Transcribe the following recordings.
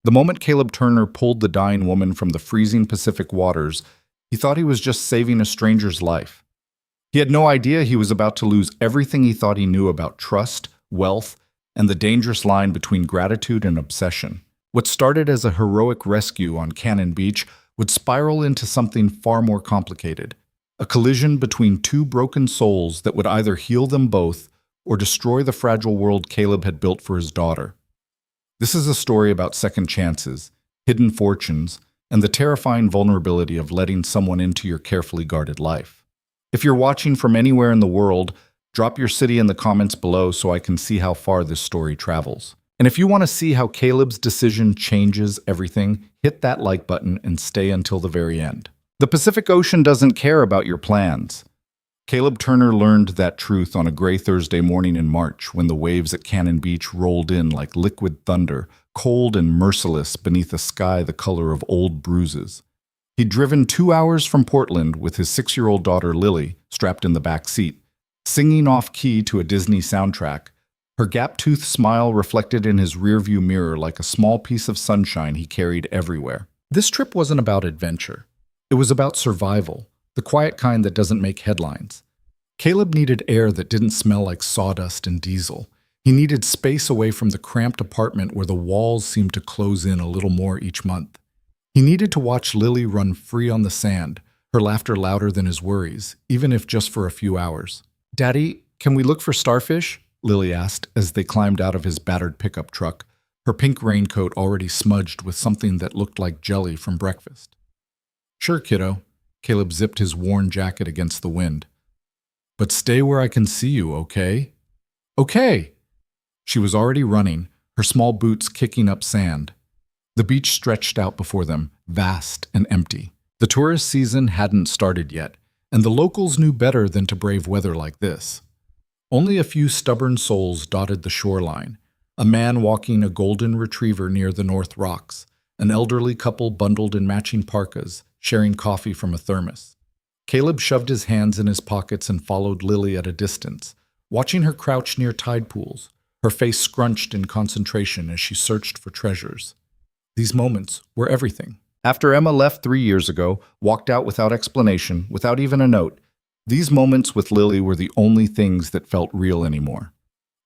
The moment Caleb Turner pulled the dying woman from the freezing Pacific waters, he thought he was just saving a stranger's life. He had no idea he was about to lose everything he thought he knew about trust, wealth, and the dangerous line between gratitude and obsession. What started as a heroic rescue on Cannon Beach would spiral into something far more complicated, a collision between two broken souls that would either heal them both or destroy the fragile world Caleb had built for his daughter. This is a story about second chances, hidden fortunes, and the terrifying vulnerability of letting someone into your carefully guarded life. If you're watching from anywhere in the world, drop your city in the comments below so I can see how far this story travels. And if you want to see how Caleb's decision changes everything, hit that like button and stay until the very end. The Pacific Ocean doesn't care about your plans. Caleb Turner learned that truth on a gray Thursday morning in March when the waves at Cannon Beach rolled in like liquid thunder, cold and merciless beneath a sky the color of old bruises. He'd driven 2 hours from Portland with his 6-year-old daughter Lily strapped in the back seat, singing off-key to a Disney soundtrack, her gap-toothed smile reflected in his rearview mirror like a small piece of sunshine he carried everywhere. This trip wasn't about adventure. It was about survival, the quiet kind that doesn't make headlines. Caleb needed air that didn't smell like sawdust and diesel. He needed space away from the cramped apartment where the walls seemed to close in a little more each month. He needed to watch Lily run free on the sand, her laughter louder than his worries, even if just for a few hours. "Daddy, can we look for starfish?" Lily asked as they climbed out of his battered pickup truck, her pink raincoat already smudged with something that looked like jelly from breakfast. "Sure, kiddo." Caleb zipped his worn jacket against the wind. "But stay where I can see you, okay?" "Okay!" She was already running, her small boots kicking up sand. The beach stretched out before them, vast and empty. The tourist season hadn't started yet, and the locals knew better than to brave weather like this. Only a few stubborn souls dotted the shoreline, a man walking a golden retriever near the North Rocks, an elderly couple bundled in matching parkas, sharing coffee from a thermos. Caleb shoved his hands in his pockets and followed Lily at a distance, watching her crouch near tide pools, her face scrunched in concentration as she searched for treasures. These moments were everything. After Emma left 3 years ago, walked out without explanation, without even a note, these moments with Lily were the only things that felt real anymore.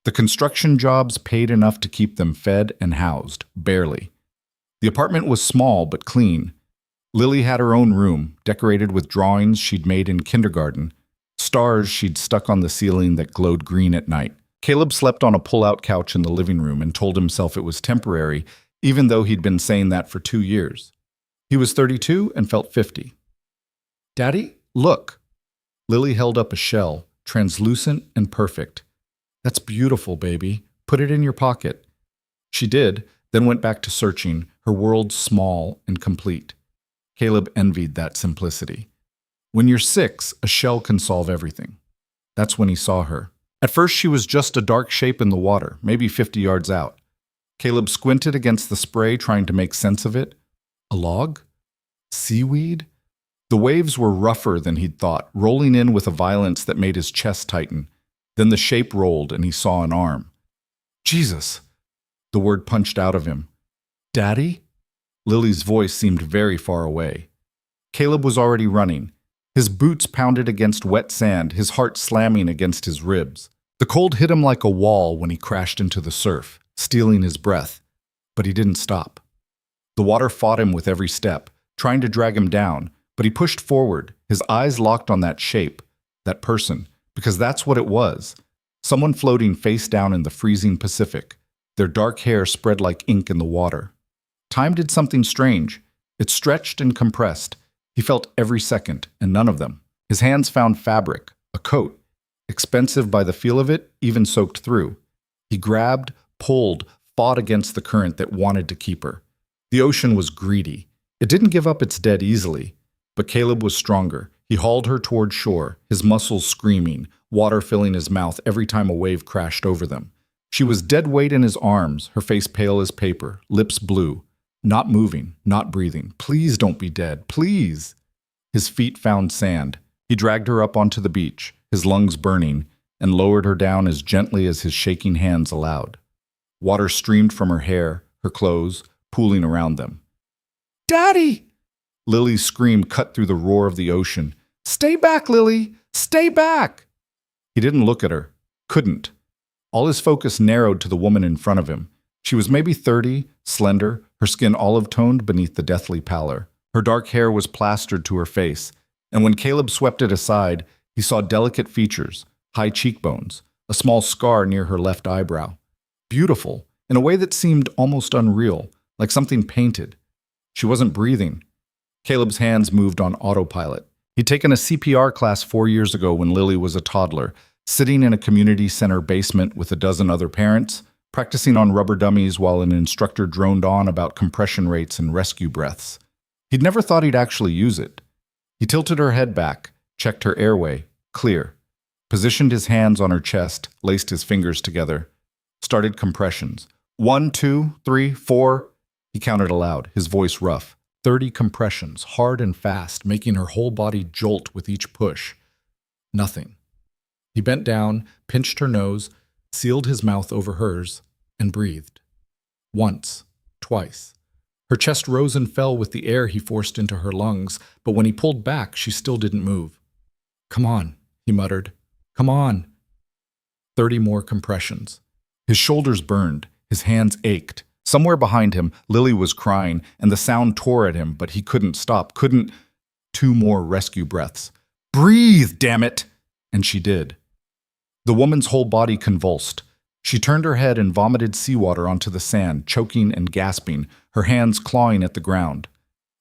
The construction jobs paid enough to keep them fed and housed, barely. The apartment was small but clean. Lily had her own room, decorated with drawings she'd made in kindergarten, stars she'd stuck on the ceiling that glowed green at night. Caleb slept on a pull-out couch in the living room and told himself it was temporary, even though he'd been saying that for 2 years. He was 32 and felt 50. "Daddy, look." Lily held up a shell, translucent and perfect. "That's beautiful, baby. Put it in your pocket." She did, then went back to searching, her world small and complete. Caleb envied that simplicity. When you're 6, a shell can solve everything. That's when he saw her. At first, she was just a dark shape in the water, maybe 50 yards out. Caleb squinted against the spray, trying to make sense of it. A log? Seaweed? The waves were rougher than he'd thought, rolling in with a violence that made his chest tighten. Then the shape rolled, and he saw an arm. "Jesus!" The word punched out of him. "Daddy?" Lily's voice seemed very far away. Caleb was already running. His boots pounded against wet sand, his heart slamming against his ribs. The cold hit him like a wall when he crashed into the surf, stealing his breath. But he didn't stop. The water fought him with every step, trying to drag him down, but he pushed forward, his eyes locked on that shape, that person, because that's what it was. Someone floating face down in the freezing Pacific, their dark hair spread like ink in the water. Time did something strange. It stretched and compressed. He felt every second, and none of them. His hands found fabric, a coat, expensive by the feel of it, even soaked through. He grabbed, pulled, fought against the current that wanted to keep her. The ocean was greedy. It didn't give up its dead easily. But Caleb was stronger. He hauled her toward shore, his muscles screaming, water filling his mouth every time a wave crashed over them. She was dead weight in his arms, her face pale as paper, lips blue. Not moving, not breathing. "Please don't be dead, please." His feet found sand. He dragged her up onto the beach, his lungs burning, and lowered her down as gently as his shaking hands allowed. Water streamed from her hair, her clothes, pooling around them. "Daddy!" Lily's scream cut through the roar of the ocean. "Stay back, Lily! Stay back!" He didn't look at her. Couldn't. All his focus narrowed to the woman in front of him. She was maybe 30, slender, her skin olive-toned beneath the deathly pallor. Her dark hair was plastered to her face, and when Caleb swept it aside, he saw delicate features, high cheekbones, a small scar near her left eyebrow. Beautiful, in a way that seemed almost unreal, like something painted. She wasn't breathing. Caleb's hands moved on autopilot. He'd taken a CPR class 4 years ago when Lily was a toddler, sitting in a community center basement with a dozen other parents, practicing on rubber dummies while an instructor droned on about compression rates and rescue breaths. He'd never thought he'd actually use it. He tilted her head back, checked her airway, clear, positioned his hands on her chest, laced his fingers together, started compressions. 1, 2, 3, 4. He counted aloud, his voice rough. 30 compressions, hard and fast, making her whole body jolt with each push. Nothing. He bent down, pinched her nose, sealed his mouth over hers, and breathed. Once, twice. Her chest rose and fell with the air he forced into her lungs, but when he pulled back, she still didn't move. "Come on," he muttered. "Come on." 30 more compressions. His shoulders burned, his hands ached. Somewhere behind him, Lily was crying, and the sound tore at him, but he couldn't stop, couldn't. 2 more rescue breaths. "Breathe, damn it!" And she did. The woman's whole body convulsed. She turned her head and vomited seawater onto the sand, choking and gasping, her hands clawing at the ground.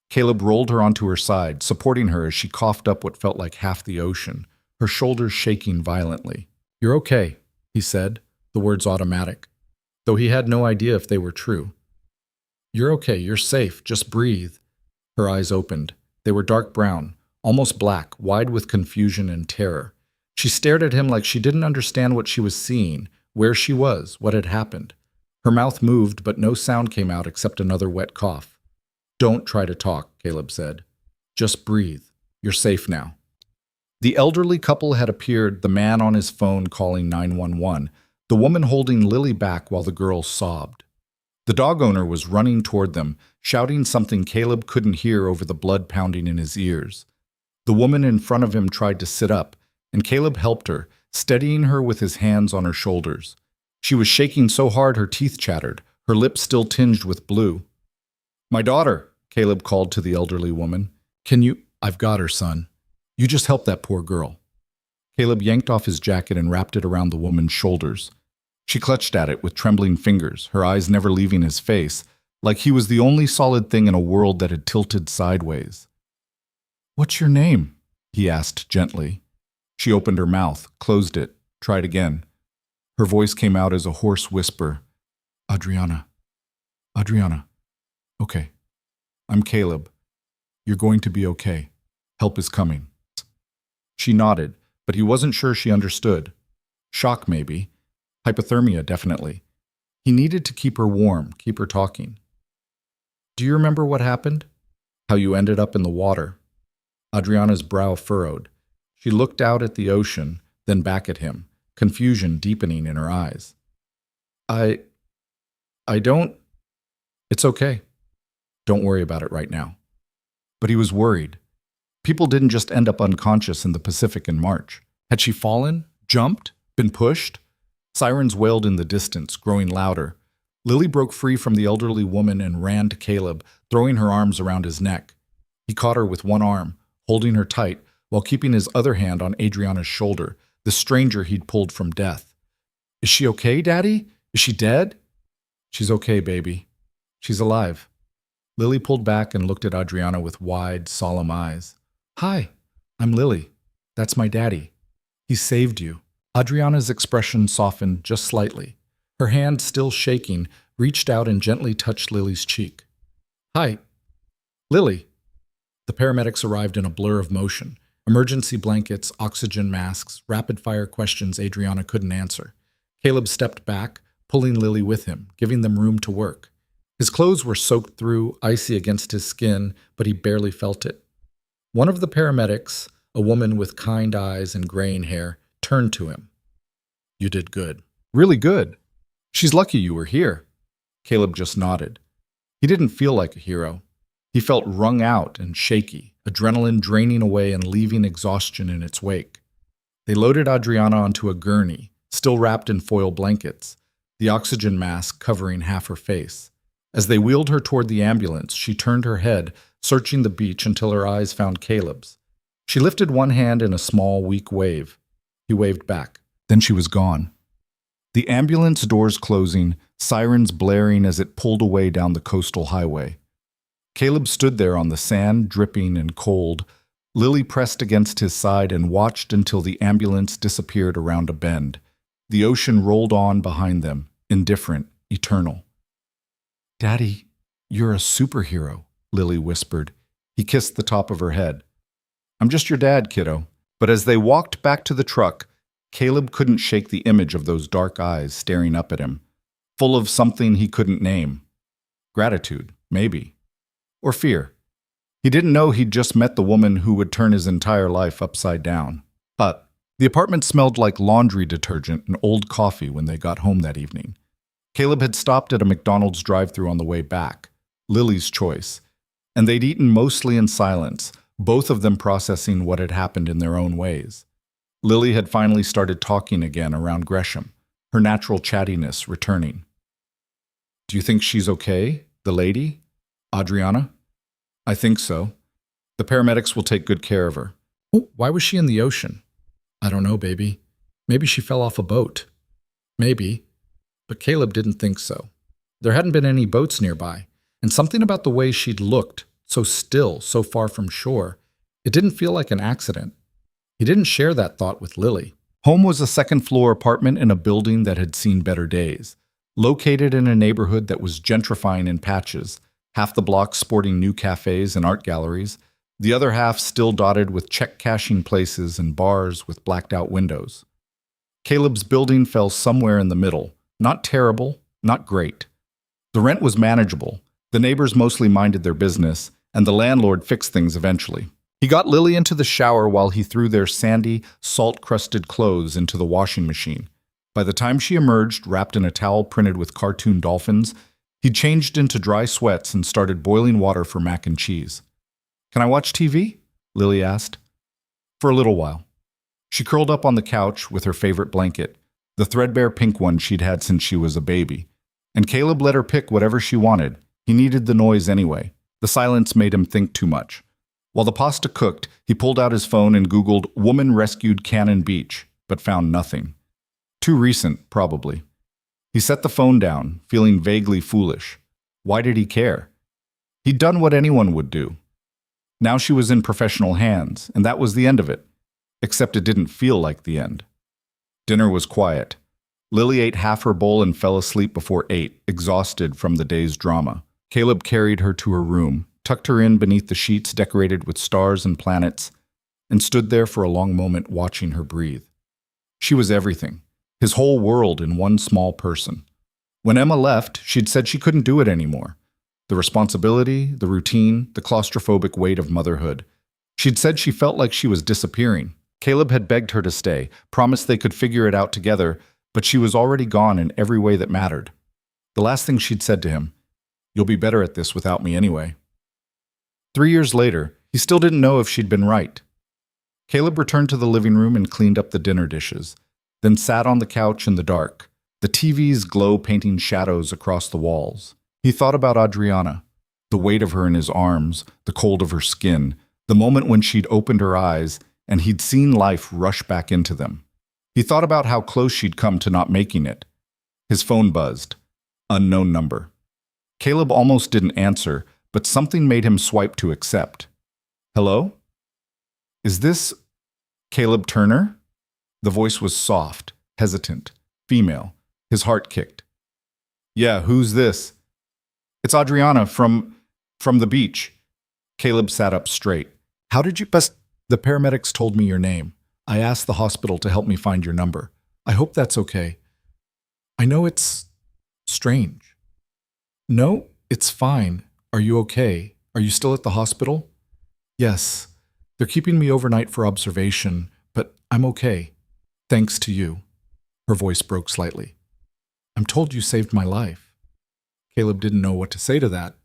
Caleb rolled her onto her side, supporting her as she coughed up what felt like half the ocean, her shoulders shaking violently. "You're okay," he said, the words automatic, though he had no idea if they were true. "You're okay, you're safe, just breathe." Her eyes opened. They were dark brown, almost black, wide with confusion and terror. She stared at him like she didn't understand what she was seeing, where she was, what had happened. Her mouth moved, but no sound came out except another wet cough. "Don't try to talk," Caleb said. "Just breathe. You're safe now." The elderly couple had appeared, the man on his phone calling 911, the woman holding Lily back while the girl sobbed. The dog owner was running toward them, shouting something Caleb couldn't hear over the blood pounding in his ears. The woman in front of him tried to sit up, and Caleb helped her, steadying her with his hands on her shoulders. She was shaking so hard her teeth chattered, her lips still tinged with blue. "My daughter," Caleb called to the elderly woman. "Can you—" "I've got her, son. You just help that poor girl." Caleb yanked off his jacket and wrapped it around the woman's shoulders. She clutched at it with trembling fingers, her eyes never leaving his face, like he was the only solid thing in a world that had tilted sideways. "What's your name?" he asked gently. She opened her mouth, closed it, tried again. Her voice came out as a hoarse whisper. "Adriana. Adriana. Okay. I'm Caleb. You're going to be okay. Help is coming." She nodded, but he wasn't sure she understood. Shock, maybe. Hypothermia, definitely. He needed to keep her warm, keep her talking. "Do you remember what happened? How you ended up in the water?" Adriana's brow furrowed. She looked out at the ocean, then back at him, confusion deepening in her eyes. I don't... It's okay. Don't worry about it right now." But he was worried. People didn't just end up unconscious in the Pacific in March. Had she fallen? Jumped? Been pushed? Sirens wailed in the distance, growing louder. Lily broke free from the elderly woman and ran to Caleb, throwing her arms around his neck. He caught her with one arm, holding her tight, while keeping his other hand on Adriana's shoulder, the stranger he'd pulled from death. "Is she okay, Daddy? Is she dead?" "She's okay, baby. She's alive." Lily pulled back and looked at Adriana with wide, solemn eyes. "Hi, I'm Lily. That's my daddy. He saved you." Adriana's expression softened just slightly. Her hand, still shaking, reached out and gently touched Lily's cheek. "Hi, Lily." The paramedics arrived in a blur of motion. Emergency blankets, oxygen masks, rapid-fire questions Adriana couldn't answer. Caleb stepped back, pulling Lily with him, giving them room to work. His clothes were soaked through, icy against his skin, but he barely felt it. One of the paramedics, a woman with kind eyes and graying hair, turned to him. "You did good." "Really good. She's lucky you were here." Caleb just nodded. He didn't feel like a hero. He felt wrung out and shaky, adrenaline draining away and leaving exhaustion in its wake. They loaded Adriana onto a gurney, still wrapped in foil blankets, the oxygen mask covering half her face. As they wheeled her toward the ambulance, she turned her head, searching the beach until her eyes found Caleb's. She lifted one hand in a small, weak wave. He waved back. Then she was gone. The ambulance doors closing, sirens blaring as it pulled away down the coastal highway. Caleb stood there on the sand, dripping and cold. Lily pressed against his side and watched until the ambulance disappeared around a bend. The ocean rolled on behind them, indifferent, eternal. "Daddy, you're a superhero," Lily whispered. He kissed the top of her head. "I'm just your dad, kiddo." But as they walked back to the truck, Caleb couldn't shake the image of those dark eyes staring up at him, full of something he couldn't name. Gratitude, maybe. Or fear. He didn't know he'd just met the woman who would turn his entire life upside down. But the apartment smelled like laundry detergent and old coffee when they got home that evening. Caleb had stopped at a McDonald's drive-thru on the way back, Lily's choice, and they'd eaten mostly in silence, both of them processing what had happened in their own ways. Lily had finally started talking again around Gresham, her natural chattiness returning. "Do you think she's okay, the lady? Adriana?" "I think so. The paramedics will take good care of her." "Oh, why was she in the ocean?" "I don't know, baby. Maybe she fell off a boat." "Maybe." But Caleb didn't think so. There hadn't been any boats nearby, and something about the way she'd looked, so still, so far from shore, it didn't feel like an accident. He didn't share that thought with Lily. Home was a second-floor apartment in a building that had seen better days, located in a neighborhood that was gentrifying in patches, half the block sporting new cafes and art galleries, the other half still dotted with check-cashing places and bars with blacked-out windows. Caleb's building fell somewhere in the middle, not terrible, not great. The rent was manageable, the neighbors mostly minded their business, and the landlord fixed things eventually. He got Lily into the shower while he threw their sandy, salt-crusted clothes into the washing machine. By the time she emerged, wrapped in a towel printed with cartoon dolphins, he changed into dry sweats and started boiling water for mac and cheese. "Can I watch TV?" Lily asked. "For a little while." She curled up on the couch with her favorite blanket, the threadbare pink one she'd had since she was a baby. And Caleb let her pick whatever she wanted. He needed the noise anyway. The silence made him think too much. While the pasta cooked, he pulled out his phone and Googled "woman rescued Cannon Beach," but found nothing. Too recent, probably. He set the phone down, feeling vaguely foolish. Why did he care? He'd done what anyone would do. Now she was in professional hands, and that was the end of it. Except it didn't feel like the end. Dinner was quiet. Lily ate half her bowl and fell asleep before 8, exhausted from the day's drama. Caleb carried her to her room, tucked her in beneath the sheets decorated with stars and planets, and stood there for a long moment watching her breathe. She was everything, his whole world in one small person. When Emma left, she'd said she couldn't do it anymore. The responsibility, the routine, the claustrophobic weight of motherhood. She'd said she felt like she was disappearing. Caleb had begged her to stay, promised they could figure it out together, but she was already gone in every way that mattered. The last thing she'd said to him, "You'll be better at this without me anyway." 3 years later, he still didn't know if she'd been right. Caleb returned to the living room and cleaned up the dinner dishes, then sat on the couch in the dark, the TV's glow painting shadows across the walls. He thought about Adriana, the weight of her in his arms, the cold of her skin, the moment when she'd opened her eyes and he'd seen life rush back into them. He thought about how close she'd come to not making it. His phone buzzed. Unknown number. Caleb almost didn't answer, but something made him swipe to accept. "Hello? Is this Caleb Turner?" The voice was soft, hesitant, female. His heart kicked. "Yeah, who's this?" "It's Adriana from the beach." Caleb sat up straight. "How did you bust? The paramedics told me your name. I asked the hospital to help me find your number. I hope that's okay. I know it's strange." "No, it's fine. Are you okay? Are you still at the hospital?" "Yes. They're keeping me overnight for observation, but I'm okay. Thanks to you." Her voice broke slightly. "I'm told you saved my life." Caleb didn't know what to say to that.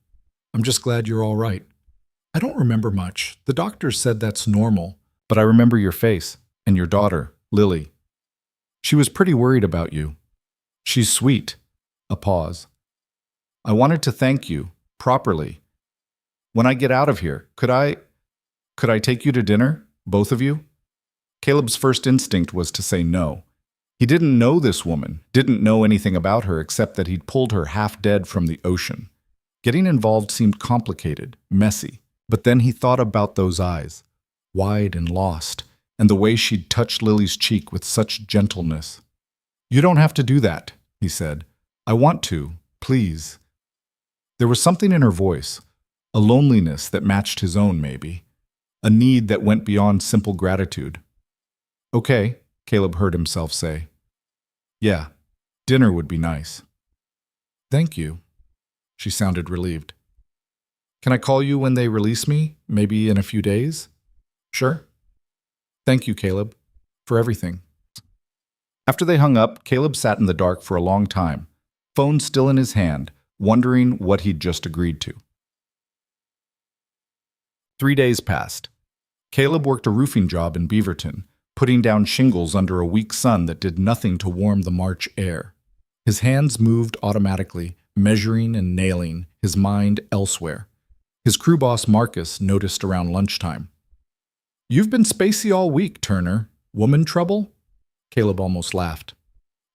I'm just glad you're all right. I don't remember much. The doctor said that's normal. But I remember your face and your daughter, Lily. She was pretty worried about you. She's sweet. A pause. I wanted to thank you, properly. When I get out of here, could I take you to dinner, both of you? Caleb's first instinct was to say no. He didn't know this woman, didn't know anything about her except that he'd pulled her half dead from the ocean. Getting involved seemed complicated, messy. But then he thought about those eyes, wide and lost, and the way she'd touched Lily's cheek with such gentleness. You don't have to do that, he said. I want to, please. There was something in her voice, a loneliness that matched his own, maybe, a need that went beyond simple gratitude. Okay, Caleb heard himself say. Yeah, dinner would be nice. Thank you. She sounded relieved. Can I call you when they release me, maybe in a few days? Sure. Thank you, Caleb, for everything. After they hung up, Caleb sat in the dark for a long time, phone still in his hand, wondering what he'd just agreed to. 3 days passed. Caleb worked a roofing job in Beaverton, putting down shingles under a weak sun that did nothing to warm the March air. His hands moved automatically, measuring and nailing, his mind elsewhere. His crew boss Marcus noticed around lunchtime. You've been spacey all week, Turner. Woman trouble? Caleb almost laughed.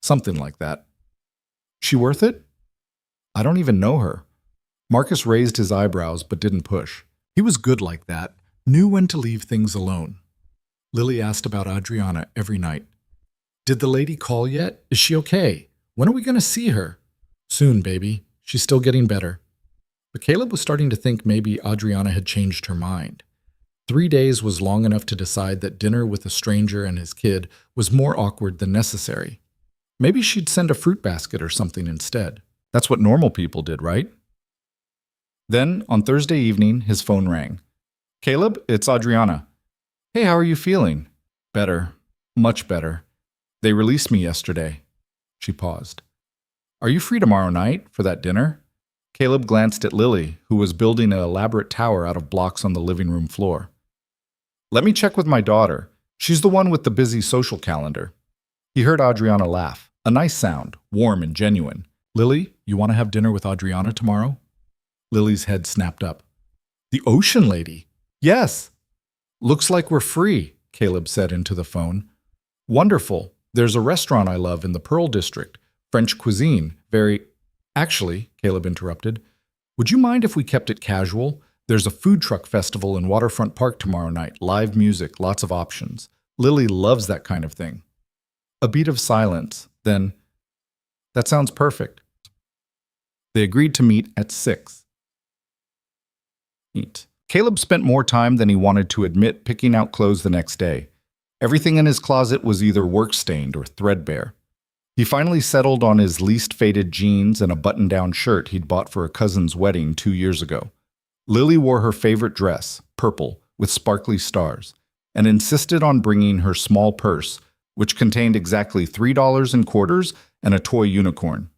Something like that. She worth it? I don't even know her. Marcus raised his eyebrows but didn't push. He was good like that, knew when to leave things alone. Lily asked about Adriana every night. Did the lady call yet? Is she okay? When are we going to see her? Soon, baby. She's still getting better. But Caleb was starting to think maybe Adriana had changed her mind. 3 days was long enough to decide that dinner with a stranger and his kid was more awkward than necessary. Maybe she'd send a fruit basket or something instead. That's what normal people did, right? Then, on Thursday evening, his phone rang. Caleb, it's Adriana. Hey, how are you feeling? Better. Much better. They released me yesterday. She paused. Are you free tomorrow night for that dinner? Caleb glanced at Lily, who was building an elaborate tower out of blocks on the living room floor. Let me check with my daughter. She's the one with the busy social calendar. He heard Adriana laugh. A nice sound, warm and genuine. Lily, you want to have dinner with Adriana tomorrow? Lily's head snapped up. The ocean lady? Yes. Looks like we're free, Caleb said into the phone. Wonderful. There's a restaurant I love in the Pearl District. French cuisine. Actually, Caleb interrupted, would you mind if we kept it casual? There's a food truck festival in Waterfront Park tomorrow night. Live music, lots of options. Lily loves that kind of thing. A beat of silence. Then, that sounds perfect. They agreed to meet at 6. Caleb spent more time than he wanted to admit picking out clothes the next day. Everything in his closet was either work-stained or threadbare. He finally settled on his least faded jeans and a button-down shirt he'd bought for a cousin's wedding 2 years ago. Lily wore her favorite dress, purple, with sparkly stars, and insisted on bringing her small purse, which contained exactly $3 in quarters and a toy unicorn.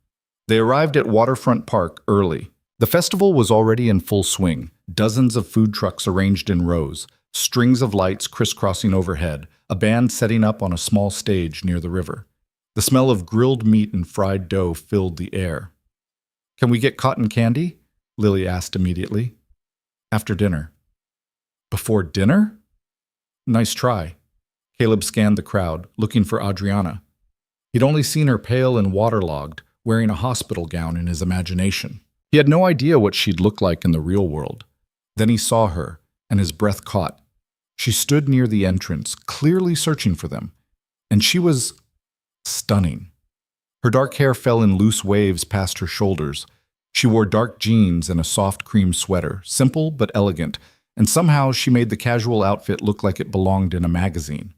They arrived at Waterfront Park early. The festival was already in full swing, dozens of food trucks arranged in rows, strings of lights crisscrossing overhead, a band setting up on a small stage near the river. The smell of grilled meat and fried dough filled the air. Can we get cotton candy? Lily asked immediately. After dinner. Before dinner? Nice try. Caleb scanned the crowd, looking for Adriana. He'd only seen her pale and waterlogged, wearing a hospital gown in his imagination. He had no idea what she'd look like in the real world. Then he saw her, and his breath caught. She stood near the entrance, clearly searching for them, and she was stunning. Her dark hair fell in loose waves past her shoulders. She wore dark jeans and a soft cream sweater, simple but elegant, and somehow she made the casual outfit look like it belonged in a magazine.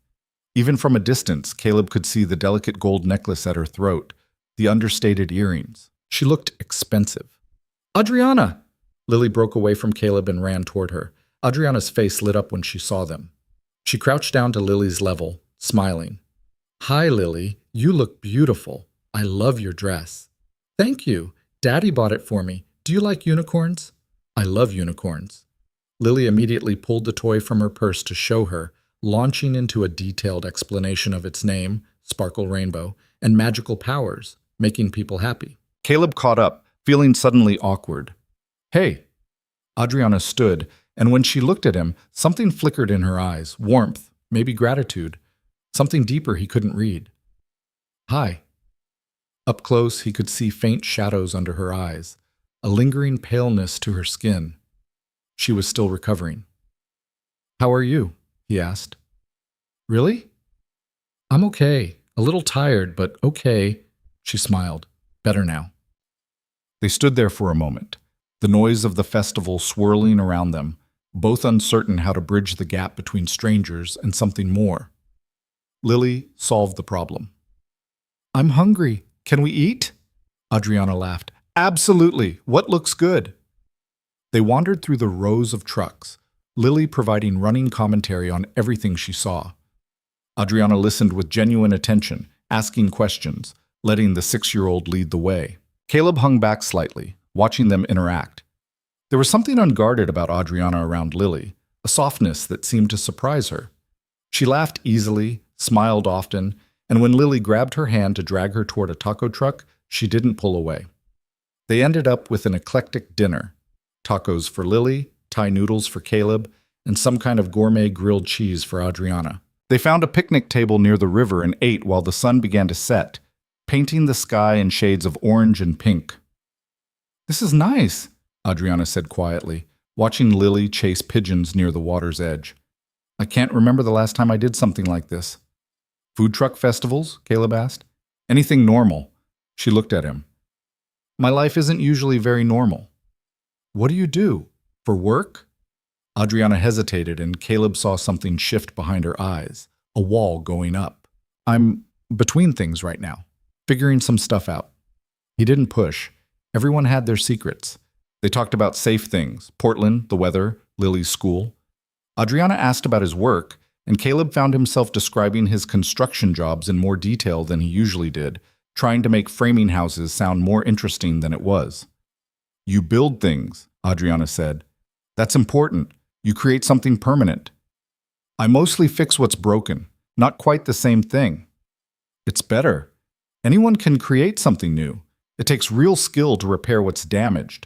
Even from a distance, Caleb could see the delicate gold necklace at her throat, the understated earrings. She looked expensive. Adriana! Lily broke away from Caleb and ran toward her. Adriana's face lit up when she saw them. She crouched down to Lily's level, smiling. Hi, Lily. You look beautiful. I love your dress. Thank you. Daddy bought it for me. Do you like unicorns? I love unicorns. Lily immediately pulled the toy from her purse to show her, launching into a detailed explanation of its name, Sparkle Rainbow, and magical powers, making people happy. Caleb caught up, feeling suddenly awkward. Hey! Adriana stood, and when she looked at him, something flickered in her eyes, warmth, maybe gratitude, something deeper he couldn't read. Hi. Up close, he could see faint shadows under her eyes, a lingering paleness to her skin. She was still recovering. How are you? He asked. Really? I'm okay. A little tired, but okay. She smiled. Better now. They stood there for a moment, the noise of the festival swirling around them, both uncertain how to bridge the gap between strangers and something more. Lily solved the problem. I'm hungry. Can we eat? Adriana laughed. Absolutely. What looks good? They wandered through the rows of trucks, Lily providing running commentary on everything she saw. Adriana listened with genuine attention, asking questions, letting the 6-year-old lead the way. Caleb hung back slightly, watching them interact. There was something unguarded about Adriana around Lily, a softness that seemed to surprise her. She laughed easily, smiled often, and when Lily grabbed her hand to drag her toward a taco truck, she didn't pull away. They ended up with an eclectic dinner. Tacos for Lily, Thai noodles for Caleb, and some kind of gourmet grilled cheese for Adriana. They found a picnic table near the river and ate while the sun began to set, painting the sky in shades of orange and pink. This is nice, Adriana said quietly, watching Lily chase pigeons near the water's edge. I can't remember the last time I did something like this. Food truck festivals? Caleb asked. Anything normal. She looked at him. My life isn't usually very normal. What do you do? For work? Adriana hesitated and Caleb saw something shift behind her eyes, a wall going up. I'm between things right now, figuring some stuff out. He didn't push. Everyone had their secrets. They talked about safe things, Portland, the weather, Lily's school. Adriana asked about his work, and Caleb found himself describing his construction jobs in more detail than he usually did, trying to make framing houses sound more interesting than it was. You build things, Adriana said. That's important. You create something permanent. I mostly fix what's broken, not quite the same thing. It's better. Anyone can create something new. It takes real skill to repair what's damaged.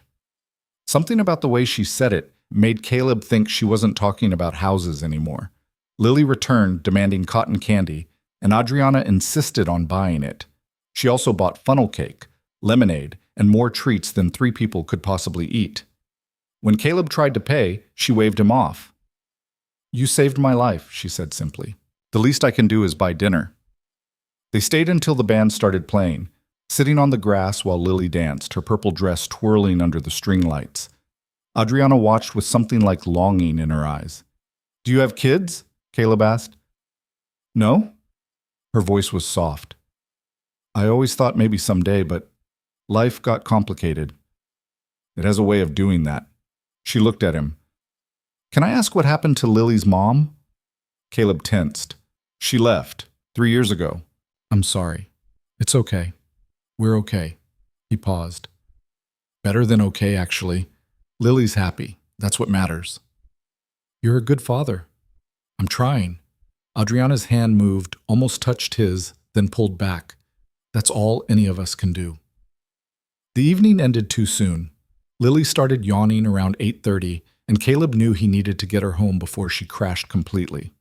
Something about the way she said it made Caleb think she wasn't talking about houses anymore. Lily returned, demanding cotton candy, and Adriana insisted on buying it. She also bought funnel cake, lemonade, and more treats than 3 people could possibly eat. When Caleb tried to pay, she waved him off. You saved my life, she said simply. The least I can do is buy dinner. They stayed until the band started playing, sitting on the grass while Lily danced, her purple dress twirling under the string lights. Adriana watched with something like longing in her eyes. Do you have kids? Caleb asked. No? Her voice was soft. I always thought maybe someday, but life got complicated. It has a way of doing that. She looked at him. Can I ask what happened to Lily's mom? Caleb tensed. She left 3 years ago. I'm sorry. It's okay. We're okay. He paused. Better than okay, actually. Lily's happy. That's what matters. You're a good father. I'm trying. Adriana's hand moved, almost touched his, then pulled back. That's all any of us can do. The evening ended too soon. Lily started yawning around 8:30, and Caleb knew he needed to get her home before she crashed completely.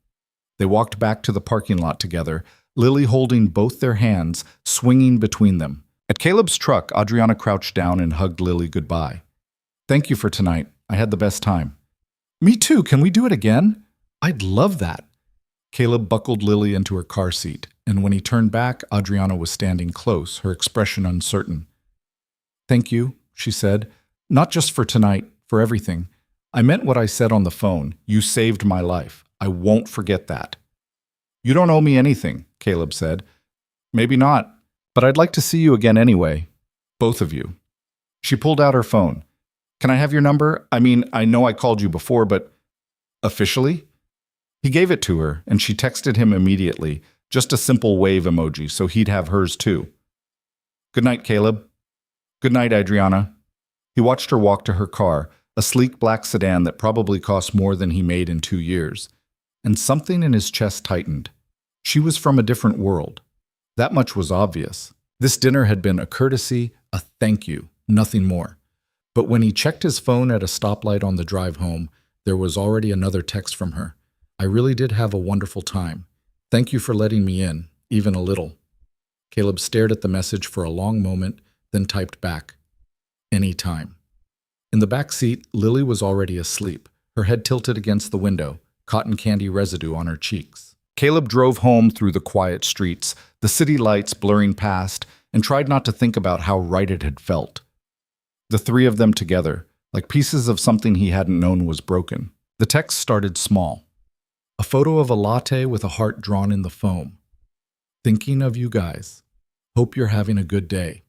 They walked back to the parking lot together, Lily holding both their hands, swinging between them. At Caleb's truck, Adriana crouched down and hugged Lily goodbye. Thank you for tonight. I had the best time. Me too. Can we do it again? I'd love that. Caleb buckled Lily into her car seat, and when he turned back, Adriana was standing close, her expression uncertain. Thank you, she said. Not just for tonight, for everything. I meant what I said on the phone. You saved my life. I won't forget that. You don't owe me anything, Caleb said. Maybe not, but I'd like to see you again anyway. Both of you. She pulled out her phone. Can I have your number? I mean, I know I called you before, but officially? He gave it to her, and she texted him immediately, just a simple wave emoji, so he'd have hers too. Good night, Caleb. Good night, Adriana. He watched her walk to her car, a sleek black sedan that probably cost more than he made in 2 years. And something in his chest tightened. She was from a different world. That much was obvious. This dinner had been a courtesy, a thank you, nothing more. But when he checked his phone at a stoplight on the drive home, there was already another text from her. I really did have a wonderful time. Thank you for letting me in, even a little. Caleb stared at the message for a long moment, then typed back, any time. In the back seat, Lily was already asleep, her head tilted against the window, cotton candy residue on her cheeks. Caleb drove home through the quiet streets, the city lights blurring past, and tried not to think about how right it had felt. The three of them together, like pieces of something he hadn't known was broken. The text started small. A photo of a latte with a heart drawn in the foam. Thinking of you guys. Hope you're having a good day.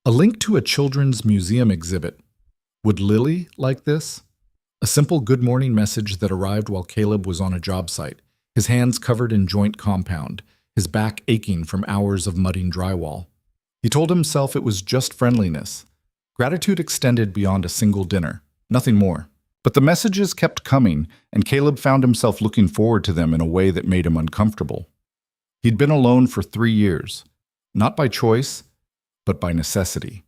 A link to a children's museum exhibit. Would Lily like this? A simple good morning message that arrived while Caleb was on a job site, his hands covered in joint compound, his back aching from hours of mudding drywall. He told himself it was just friendliness. Gratitude extended beyond a single dinner, nothing more. But the messages kept coming, and Caleb found himself looking forward to them in a way that made him uncomfortable. He'd been alone for 3 years, not by choice, but by necessity.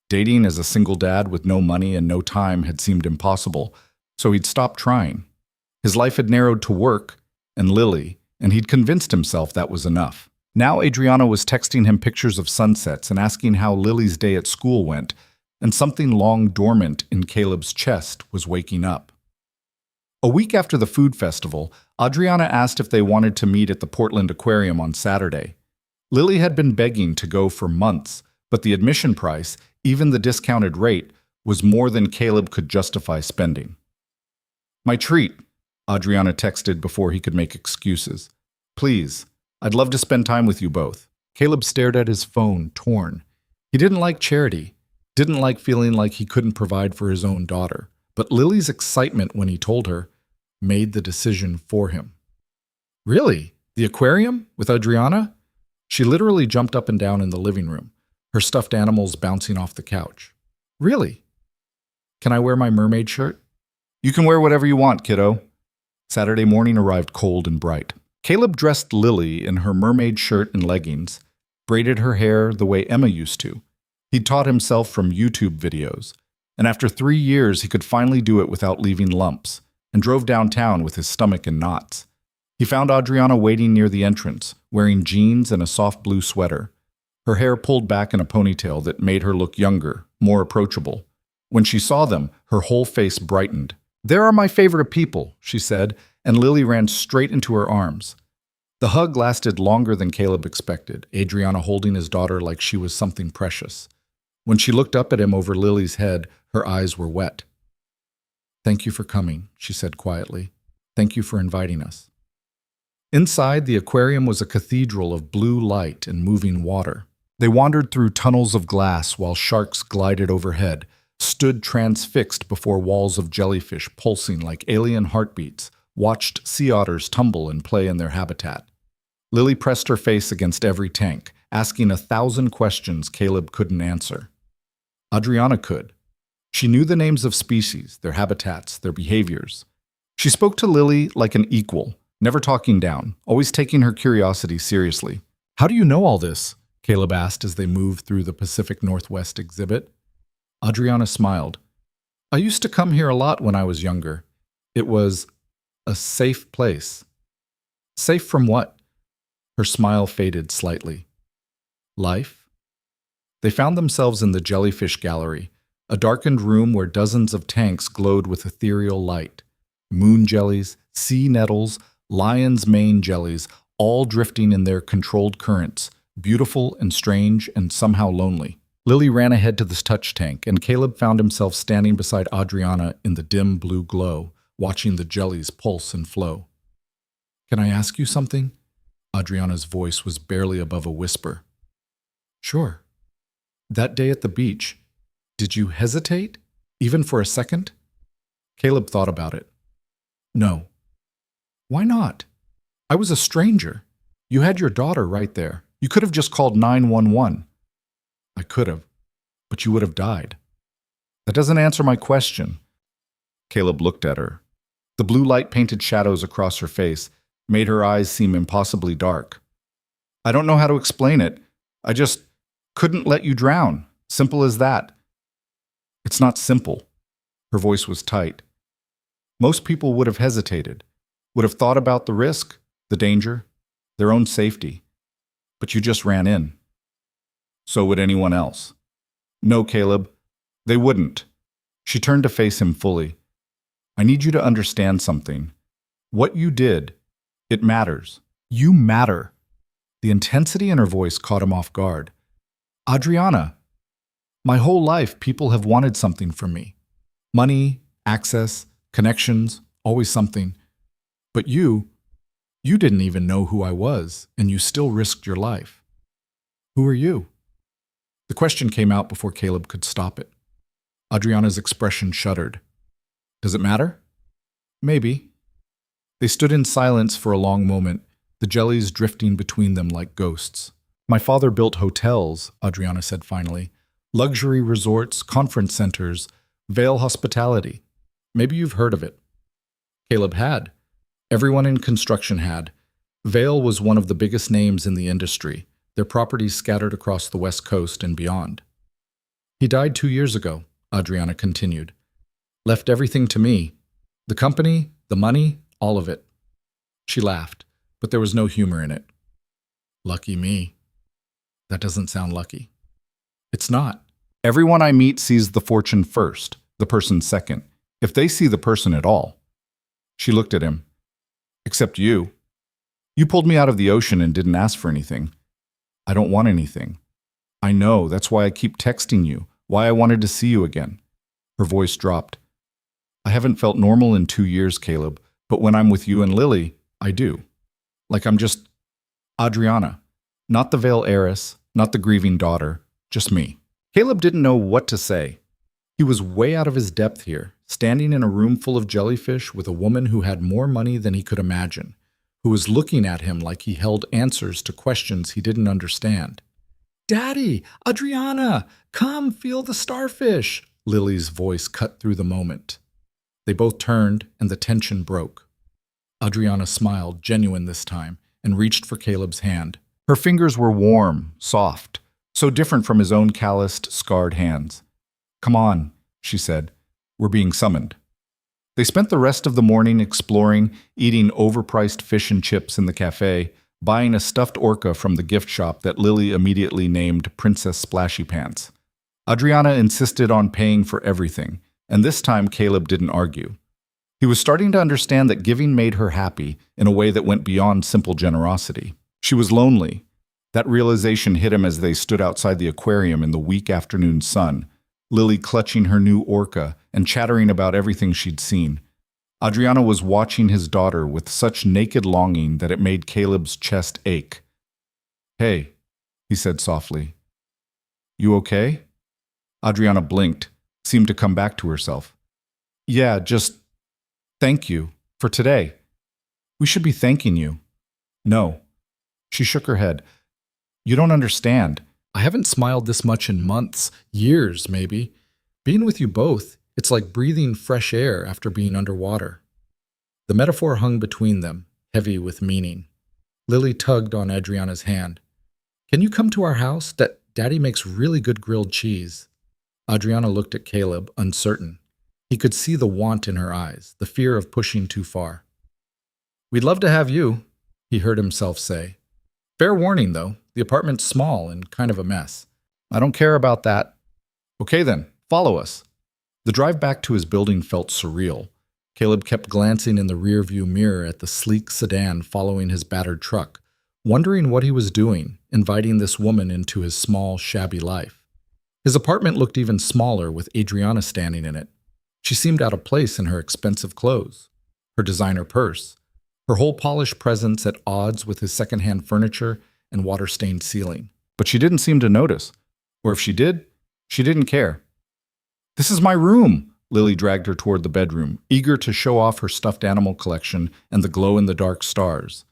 Dating as a single dad with no money and no time had seemed impossible, so he'd stopped trying. His life had narrowed to work and Lily, and he'd convinced himself that was enough. Now Adriana was texting him pictures of sunsets and asking how Lily's day at school went, and something long dormant in Caleb's chest was waking up. A week after the food festival, Adriana asked if they wanted to meet at the Portland Aquarium on Saturday. Lily had been begging to go for months, but the admission price, even the discounted rate, was more than Caleb could justify spending. My treat, Adriana texted before he could make excuses. Please, I'd love to spend time with you both. Caleb stared at his phone, torn. He didn't like charity, didn't like feeling like he couldn't provide for his own daughter, but Lily's excitement when he told her made the decision for him. Really? The aquarium? With Adriana? She literally jumped up and down in the living room, her stuffed animals bouncing off the couch. Really? Can I wear my mermaid shirt? You can wear whatever you want, kiddo. Saturday morning arrived cold and bright. Caleb dressed Lily in her mermaid shirt and leggings, braided her hair the way Emma used to. He'd taught himself from YouTube videos, and after 3 years he could finally do it without leaving lumps, and drove downtown with his stomach in knots. He found Adriana waiting near the entrance, wearing jeans and a soft blue sweater, her hair pulled back in a ponytail that made her look younger, more approachable. When she saw them, her whole face brightened. "There are my favorite people," she said, and Lily ran straight into her arms. The hug lasted longer than Caleb expected, Adriana holding his daughter like she was something precious. When she looked up at him over Lily's head, her eyes were wet. "Thank you for coming," she said quietly. "Thank you for inviting us." Inside, the aquarium was a cathedral of blue light and moving water. They wandered through tunnels of glass while sharks glided overhead, stood transfixed before walls of jellyfish pulsing like alien heartbeats, watched sea otters tumble and play in their habitat. Lily pressed her face against every tank, asking 1,000 questions Caleb couldn't answer. Adriana could. She knew the names of species, their habitats, their behaviors. She spoke to Lily like an equal, never talking down, always taking her curiosity seriously. "How do you know all this?" Caleb asked as they moved through the Pacific Northwest exhibit. Adriana smiled. "I used to come here a lot when I was younger. It was a safe place." "Safe from what?" Her smile faded slightly. "Life?" They found themselves in the jellyfish gallery, a darkened room where dozens of tanks glowed with ethereal light. Moon jellies, sea nettles, lion's mane jellies, all drifting in their controlled currents, beautiful and strange and somehow lonely. Lily ran ahead to this touch tank, and Caleb found himself standing beside Adriana in the dim blue glow, watching the jellies pulse and flow. "Can I ask you something?" Adriana's voice was barely above a whisper. "Sure." "That day at the beach, did you hesitate, even for a second?" Caleb thought about it. "No." "Why not? I was a stranger. You had your daughter right there. You could have just called 911. "I could have, but you would have died." That doesn't answer my question. Caleb looked at her. The blue light painted shadows across her face made her eyes seem impossibly dark. I don't know how to explain it. I just couldn't let you drown. Simple as that. It's not simple. Her voice was tight. Most people would have hesitated, would have thought about the risk, the danger, their own safety. But you just ran in. So would anyone else. No, Caleb, they wouldn't. She turned to face him fully. I need you to understand something. What you did, it matters. You matter. The intensity in her voice caught him off guard. Adriana, my whole life people have wanted something from me. Money, access, connections, always something. But you didn't even know who I was, and you still risked your life. Who are you? The question came out before Caleb could stop it. Adriana's expression shuddered. Does it matter? Maybe. They stood in silence for a long moment, the jellies drifting between them like ghosts. My father built hotels, Adriana said finally. Luxury resorts, conference centers, Vale Hospitality. Maybe you've heard of it. Caleb had. Everyone in construction had. Vale was one of the biggest names in the industry, their properties scattered across the West Coast and beyond. He died 2 years ago, Adriana continued. Left everything to me. The company, the money, all of it. She laughed, but there was no humor in it. Lucky me. That doesn't sound lucky. It's not. Everyone I meet sees the fortune first, the person second, if they see the person at all. She looked at him. Except you. You pulled me out of the ocean and didn't ask for anything. I don't want anything. I know, that's why I keep texting you, why I wanted to see you again. Her voice dropped. I haven't felt normal in 2 years, Caleb, but when I'm with you and Lily, I do. Like I'm just Adriana. Not the Vale heiress, not the grieving daughter, just me. Caleb didn't know what to say. He was way out of his depth here, standing in a room full of jellyfish with a woman who had more money than he could imagine, who was looking at him like he held answers to questions he didn't understand. Daddy, Adriana, come feel the starfish, Lily's voice cut through the moment. They both turned, and the tension broke. Adriana smiled, genuine this time, and reached for Caleb's hand. Her fingers were warm, soft, so different from his own calloused, scarred hands. Come on, she said. We're being summoned. They spent the rest of the morning exploring, eating overpriced fish and chips in the cafe, buying a stuffed orca from the gift shop that Lily immediately named Princess Splashy Pants. Adriana insisted on paying for everything, and this time Caleb didn't argue. He was starting to understand that giving made her happy in a way that went beyond simple generosity. She was lonely. That realization hit him as they stood outside the aquarium in the weak afternoon sun, Lily clutching her new orca and chattering about everything she'd seen. Adriana was watching his daughter with such naked longing that it made Caleb's chest ache. Hey, he said softly. You okay? Adriana blinked, seemed to come back to herself. Yeah, just thank you for today. We should be thanking you. No. She shook her head. You don't understand. I haven't smiled this much in months, years maybe. Being with you both, it's like breathing fresh air after being underwater. The metaphor hung between them, heavy with meaning. Lily tugged on Adriana's hand. Can you come to our house? Daddy makes really good grilled cheese. Adriana looked at Caleb, uncertain. He could see the want in her eyes, the fear of pushing too far. We'd love to have you, he heard himself say. Fair warning, though. The apartment's small and kind of a mess. I don't care about that. Okay then, follow us. The drive back to his building felt surreal. Caleb kept glancing in the rearview mirror at the sleek sedan following his battered truck, wondering what he was doing, inviting this woman into his small, shabby life. His apartment looked even smaller with Adriana standing in it. She seemed out of place in her expensive clothes, her designer purse, her whole polished presence at odds with his secondhand furniture and water-stained ceiling. But she didn't seem to notice. Or if she did, she didn't care. This is my room, Lily dragged her toward the bedroom, eager to show off her stuffed animal collection and the glow-in-the-dark stars.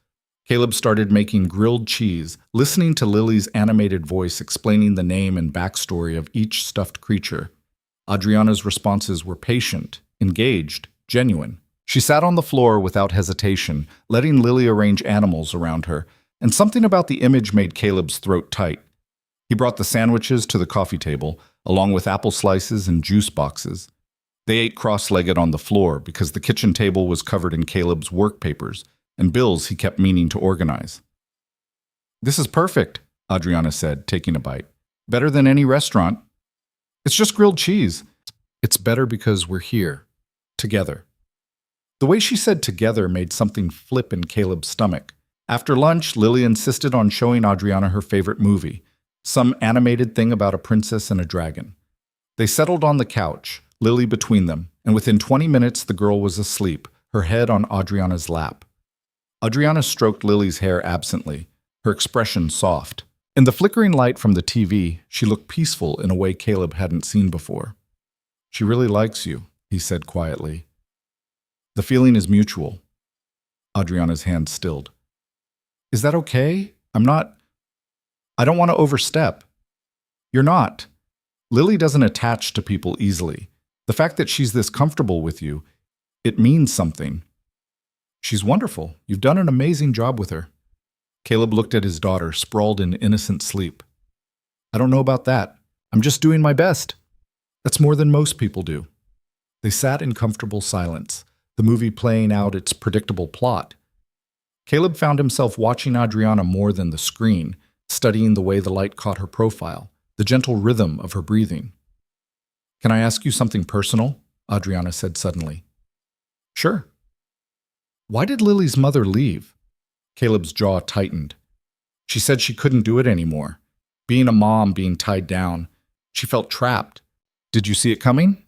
Caleb started making grilled cheese, listening to Lily's animated voice explaining the name and backstory of each stuffed creature. Adriana's responses were patient, engaged, genuine. She sat on the floor without hesitation, letting Lily arrange animals around her, and something about the image made Caleb's throat tight. He brought the sandwiches to the coffee table, along with apple slices and juice boxes. They ate cross-legged on the floor because the kitchen table was covered in Caleb's work papers and bills he kept meaning to organize. "This is perfect," Adriana said, taking a bite. "Better than any restaurant. It's just grilled cheese. It's better because we're here, together." The way she said together made something flip in Caleb's stomach. After lunch, Lily insisted on showing Adriana her favorite movie, some animated thing about a princess and a dragon. They settled on the couch, Lily between them, and within 20 minutes the girl was asleep, her head on Adriana's lap. Adriana stroked Lily's hair absently, her expression soft. In the flickering light from the TV, she looked peaceful in a way Caleb hadn't seen before. "She really likes you," he said quietly. "The feeling is mutual." Adriana's hand stilled. "Is that okay? I don't want to overstep." "You're not. Lily doesn't attach to people easily. The fact that she's this comfortable with you, it means something." "She's wonderful. You've done an amazing job with her." Caleb looked at his daughter, sprawled in innocent sleep. "I don't know about that. I'm just doing my best. That's more than most people do." They sat in comfortable silence, the movie playing out its predictable plot. Caleb found himself watching Adriana more than the screen, studying the way the light caught her profile, the gentle rhythm of her breathing. "Can I ask you something personal?" Adriana said suddenly. "Sure." "Why did Lily's mother leave?" Caleb's jaw tightened. "She said she couldn't do it anymore. Being a mom, being tied down. She felt trapped. Did you see it coming?"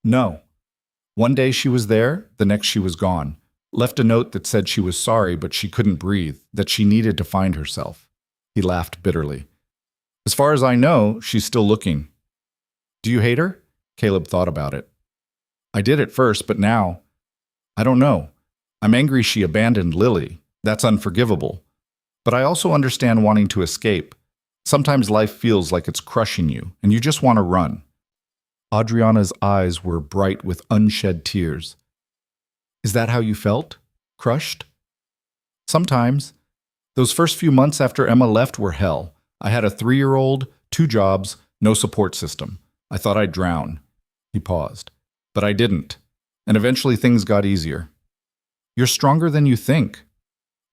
"No. One day she was there, the next she was gone. Left a note that said she was sorry but she couldn't breathe, that she needed to find herself." He laughed bitterly. "As far as I know, she's still looking." "Do you hate her?" Caleb thought about it. "I did at first, but now, I don't know. I'm angry she abandoned Lily. That's unforgivable. But I also understand wanting to escape. Sometimes life feels like it's crushing you, and you just want to run." Adriana's eyes were bright with unshed tears. "Is that how you felt? Crushed?" "Sometimes. Those first few months after Emma left were hell. I had a 3-year-old, 2 jobs, no support system. I thought I'd drown." He paused. "But I didn't. And eventually things got easier." "You're stronger than you think."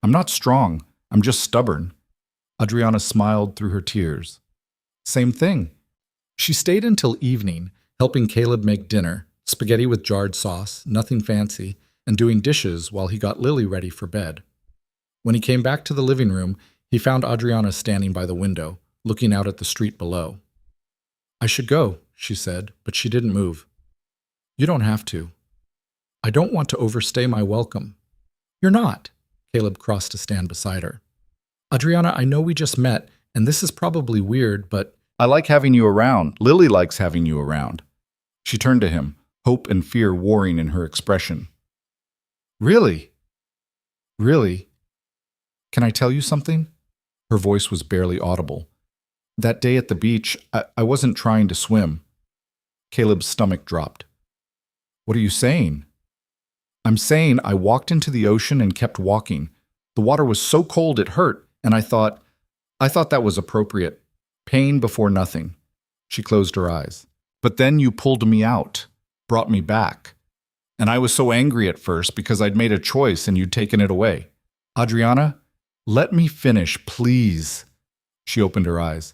"I'm not strong. I'm just stubborn." Adriana smiled through her tears. "Same thing." She stayed until evening, helping Caleb make dinner, spaghetti with jarred sauce, nothing fancy, and doing dishes while he got Lily ready for bed. When he came back to the living room, he found Adriana standing by the window, looking out at the street below. "I should go," she said, but she didn't move. "You don't have to." "I don't want to overstay my welcome." "You're not." Caleb crossed to stand beside her. "Adriana, I know we just met, and this is probably weird, but—" "I like having you around. Lily likes having you around." She turned to him, hope and fear warring in her expression. "Really? Really? Can I tell you something?" Her voice was barely audible. "That day at the beach, I wasn't trying to swim." Caleb's stomach dropped. "What are you saying?" "I'm saying I walked into the ocean and kept walking. The water was so cold it hurt, and I thought that was appropriate. Pain before nothing." She closed her eyes. "But then you pulled me out, brought me back. And I was so angry at first because I'd made a choice and you'd taken it away. Adriana, let me finish, please." She opened her eyes.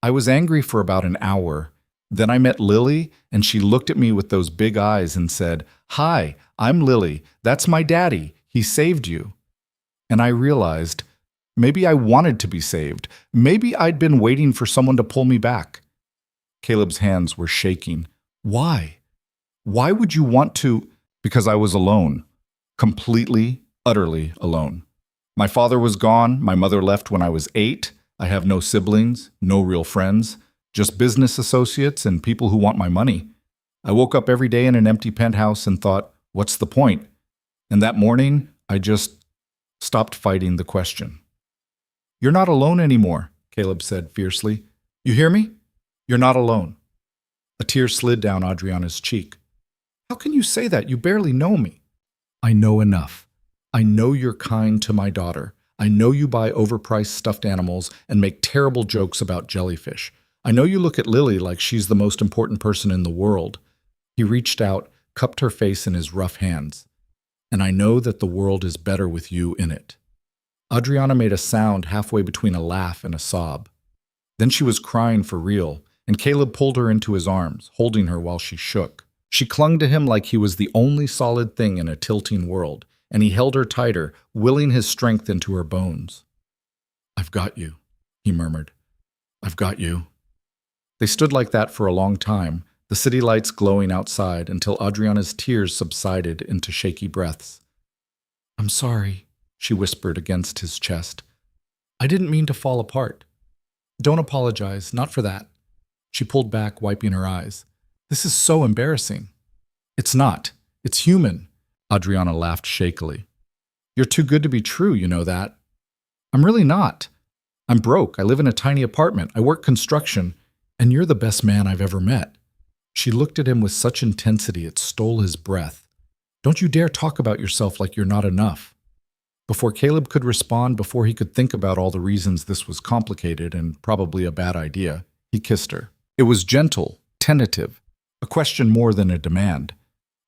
"I was angry for about an hour. Then I met Lily, and she looked at me with those big eyes and said, 'Hi, I'm Lily. That's my daddy. He saved you.' And I realized, maybe I wanted to be saved. Maybe I'd been waiting for someone to pull me back." Caleb's hands were shaking. "Why? Why would you want to—" "Because I was alone. Completely, utterly alone. My father was gone. My mother left when I was 8. I have no siblings, no real friends, just business associates and people who want my money. I woke up every day in an empty penthouse and thought, what's the point? And that morning, I just stopped fighting the question." "You're not alone anymore," Caleb said fiercely. "You hear me? You're not alone." A tear slid down Adriana's cheek. How can you say that? You barely know me. I know enough. I know you're kind to my daughter. I know you buy overpriced stuffed animals and make terrible jokes about jellyfish. I know you look at Lily like she's the most important person in the world. He reached out, cupped her face in his rough hands. And I know that the world is better with you in it. Adriana made a sound halfway between a laugh and a sob. Then she was crying for real, and Caleb pulled her into his arms, holding her while she shook. She clung to him like he was the only solid thing in a tilting world, and he held her tighter, willing his strength into her bones. I've got you, he murmured. I've got you. They stood like that for a long time, the city lights glowing outside, until Adriana's tears subsided into shaky breaths. I'm sorry, she whispered against his chest. I didn't mean to fall apart. Don't apologize, not for that. She pulled back, wiping her eyes. This is so embarrassing. It's not. It's human. Adriana laughed shakily. You're too good to be true, you know that. I'm really not. I'm broke. I live in a tiny apartment. I work construction, and you're the best man I've ever met. She looked at him with such intensity it stole his breath. Don't you dare talk about yourself like you're not enough. Before Caleb could respond, before he could think about all the reasons this was complicated and probably a bad idea, he kissed her. It was gentle, tentative, a question more than a demand.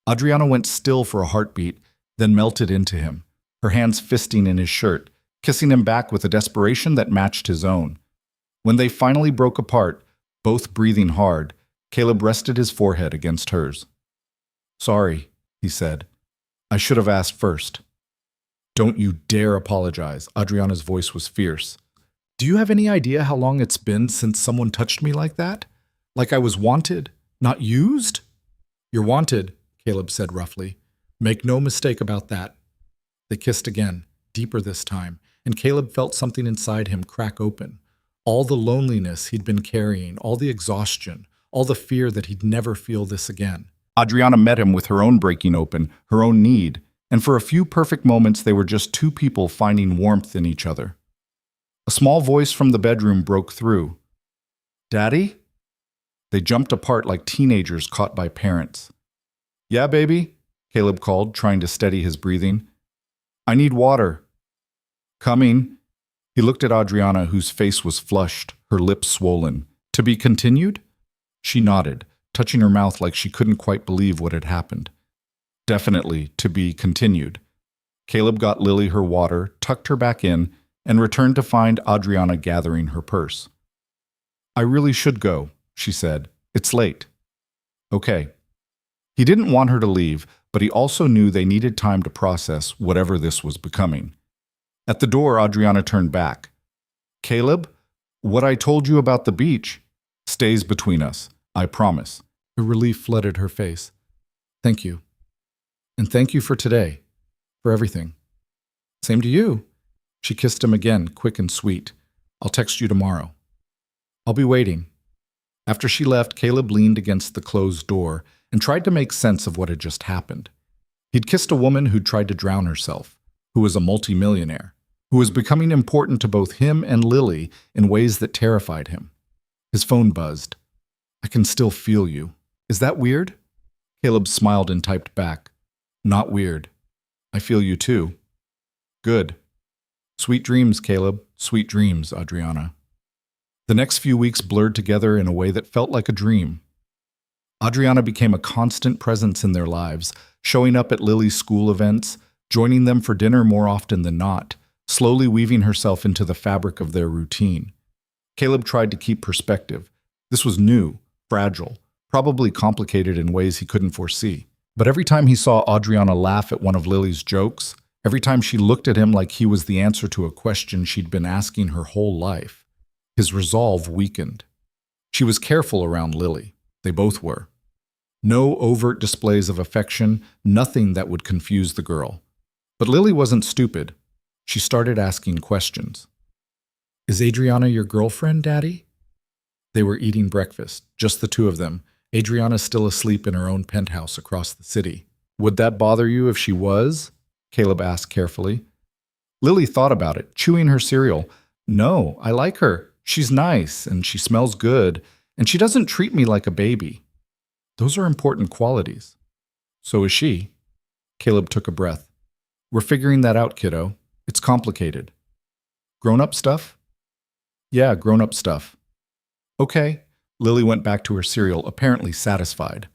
Adriana went still for a heartbeat, then melted into him, her hands fisting in his shirt, kissing him back with a desperation that matched his own. When they finally broke apart, both breathing hard, Caleb rested his forehead against hers. Sorry, he said. I should have asked first. Don't you dare apologize. Adriana's voice was fierce. Do you have any idea how long it's been since someone touched me like that? Like I was wanted, not used? You're wanted, Caleb said roughly. Make no mistake about that. They kissed again, deeper this time, and Caleb felt something inside him crack open. All the loneliness he'd been carrying, all the exhaustion, all the fear that he'd never feel this again. Adriana met him with her own breaking open, her own need, and for a few perfect moments they were just two people finding warmth in each other. A small voice from the bedroom broke through. Daddy? They jumped apart like teenagers caught by parents. Yeah, baby, Caleb called, trying to steady his breathing. I need water. Coming. He looked at Adriana, whose face was flushed, her lips swollen. To be continued? She nodded, touching her mouth like she couldn't quite believe what had happened. Definitely to be continued. Caleb got Lily her water, tucked her back in, and returned to find Adriana gathering her purse. I really should go, she said. It's late. Okay. He didn't want her to leave, but he also knew they needed time to process whatever this was becoming. At the door, Adriana turned back. Caleb, what I told you about the beach stays between us, I promise. A relief flooded her face. Thank you. And thank you for today, for everything. Same to you. She kissed him again, quick and sweet. I'll text you tomorrow. I'll be waiting. After she left, Caleb leaned against the closed door and tried to make sense of what had just happened. He'd kissed a woman who'd tried to drown herself, who was a multimillionaire, who was becoming important to both him and Lily in ways that terrified him. His phone buzzed. I can still feel you. Is that weird? Caleb smiled and typed back. Not weird. I feel you too. Good. Sweet dreams, Caleb. Sweet dreams, Adriana. The next few weeks blurred together in a way that felt like a dream. Adriana became a constant presence in their lives, showing up at Lily's school events, joining them for dinner more often than not, slowly weaving herself into the fabric of their routine. Caleb tried to keep perspective. This was new, fragile, probably complicated in ways he couldn't foresee. But every time he saw Adriana laugh at one of Lily's jokes, every time she looked at him like he was the answer to a question she'd been asking her whole life, his resolve weakened. She was careful around Lily. They both were. No overt displays of affection, nothing that would confuse the girl. But Lily wasn't stupid. She started asking questions. Is Adriana your girlfriend, Daddy? They were eating breakfast, just the two of them, Adriana still asleep in her own penthouse across the city. Would that bother you if she was? Caleb asked carefully. Lily thought about it, chewing her cereal. No, I like her. She's nice, and she smells good, and she doesn't treat me like a baby. Those are important qualities. So is she. Caleb took a breath. We're figuring that out, kiddo. It's complicated. Grown-up stuff? Yeah, grown-up stuff. Okay. Lily went back to her cereal, apparently satisfied.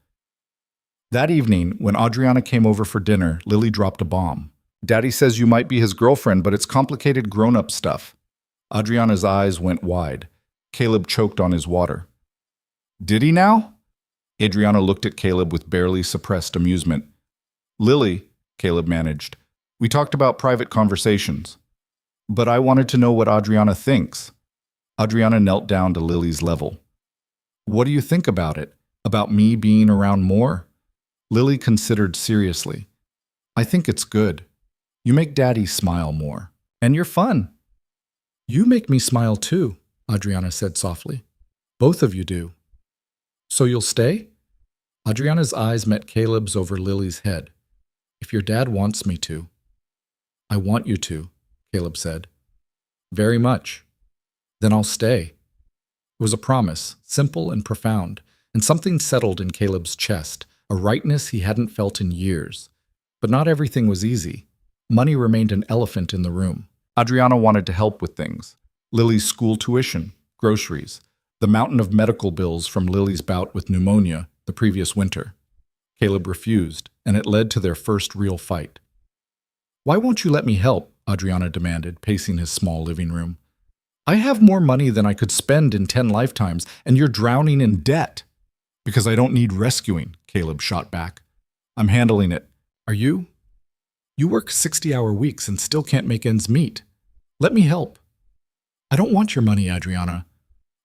That evening, when Adriana came over for dinner, Lily dropped a bomb. Daddy says you might be his girlfriend, but it's complicated grown-up stuff. Adriana's eyes went wide. Caleb choked on his water. Did he now? Adriana looked at Caleb with barely suppressed amusement. Lily, Caleb managed, we talked about private conversations. But I wanted to know what Adriana thinks. Adriana knelt down to Lily's level. What do you think about it? About me being around more? Lily considered seriously. I think it's good. You make Daddy smile more. And you're fun. You make me smile too, Adriana said softly. Both of you do. So you'll stay? Adriana's eyes met Caleb's over Lily's head. If your dad wants me to. I want you to, Caleb said. Very much. Then I'll stay. It was a promise, simple and profound, and something settled in Caleb's chest, a rightness he hadn't felt in years. But not everything was easy. Money remained an elephant in the room. Adriana wanted to help with things. Lily's school tuition, groceries, the mountain of medical bills from Lily's bout with pneumonia the previous winter. Caleb refused, and it led to their first real fight. Why won't you let me help? Adriana demanded, pacing his small living room. I have more money than I could spend in 10 lifetimes, and you're drowning in debt. Because I don't need rescuing, Caleb shot back. I'm handling it. Are you? You work 60-hour weeks and still can't make ends meet. Let me help. I don't want your money, Adriana.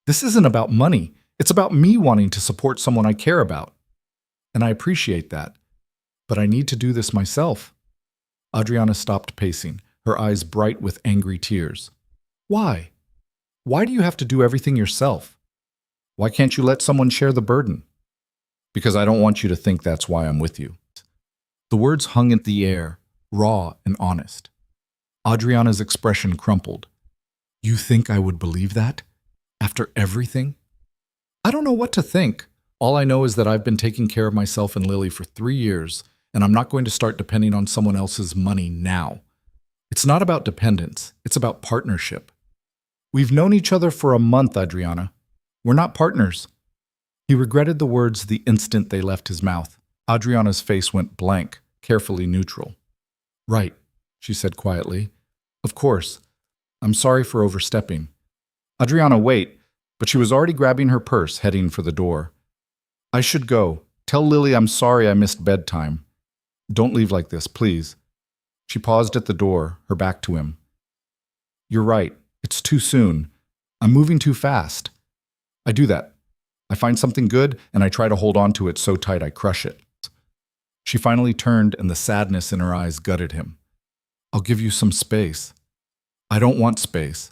This isn't about money. It's about me wanting to support someone I care about. And I appreciate that. But I need to do this myself. Adriana stopped pacing, her eyes bright with angry tears. Why? Why do you have to do everything yourself? Why can't you let someone share the burden? Because I don't want you to think that's why I'm with you. The words hung in the air, raw and honest. Adriana's expression crumpled. You think I would believe that? After everything? I don't know what to think. All I know is that I've been taking care of myself and Lily for 3 years, and I'm not going to start depending on someone else's money now. It's not about dependence. It's about partnership. We've known each other for a month, Adriana. We're not partners. He regretted the words the instant they left his mouth. Adriana's face went blank, carefully neutral. Right, she said quietly. Of course. I'm sorry for overstepping. Adriana, wait, but she was already grabbing her purse, heading for the door. I should go. Tell Lily I'm sorry I missed bedtime. Don't leave like this, please. She paused at the door, her back to him. You're right. It's too soon. I'm moving too fast. I do that. I find something good, and I try to hold on to it so tight I crush it. She finally turned, and the sadness in her eyes gutted him. I'll give you some space. I don't want space,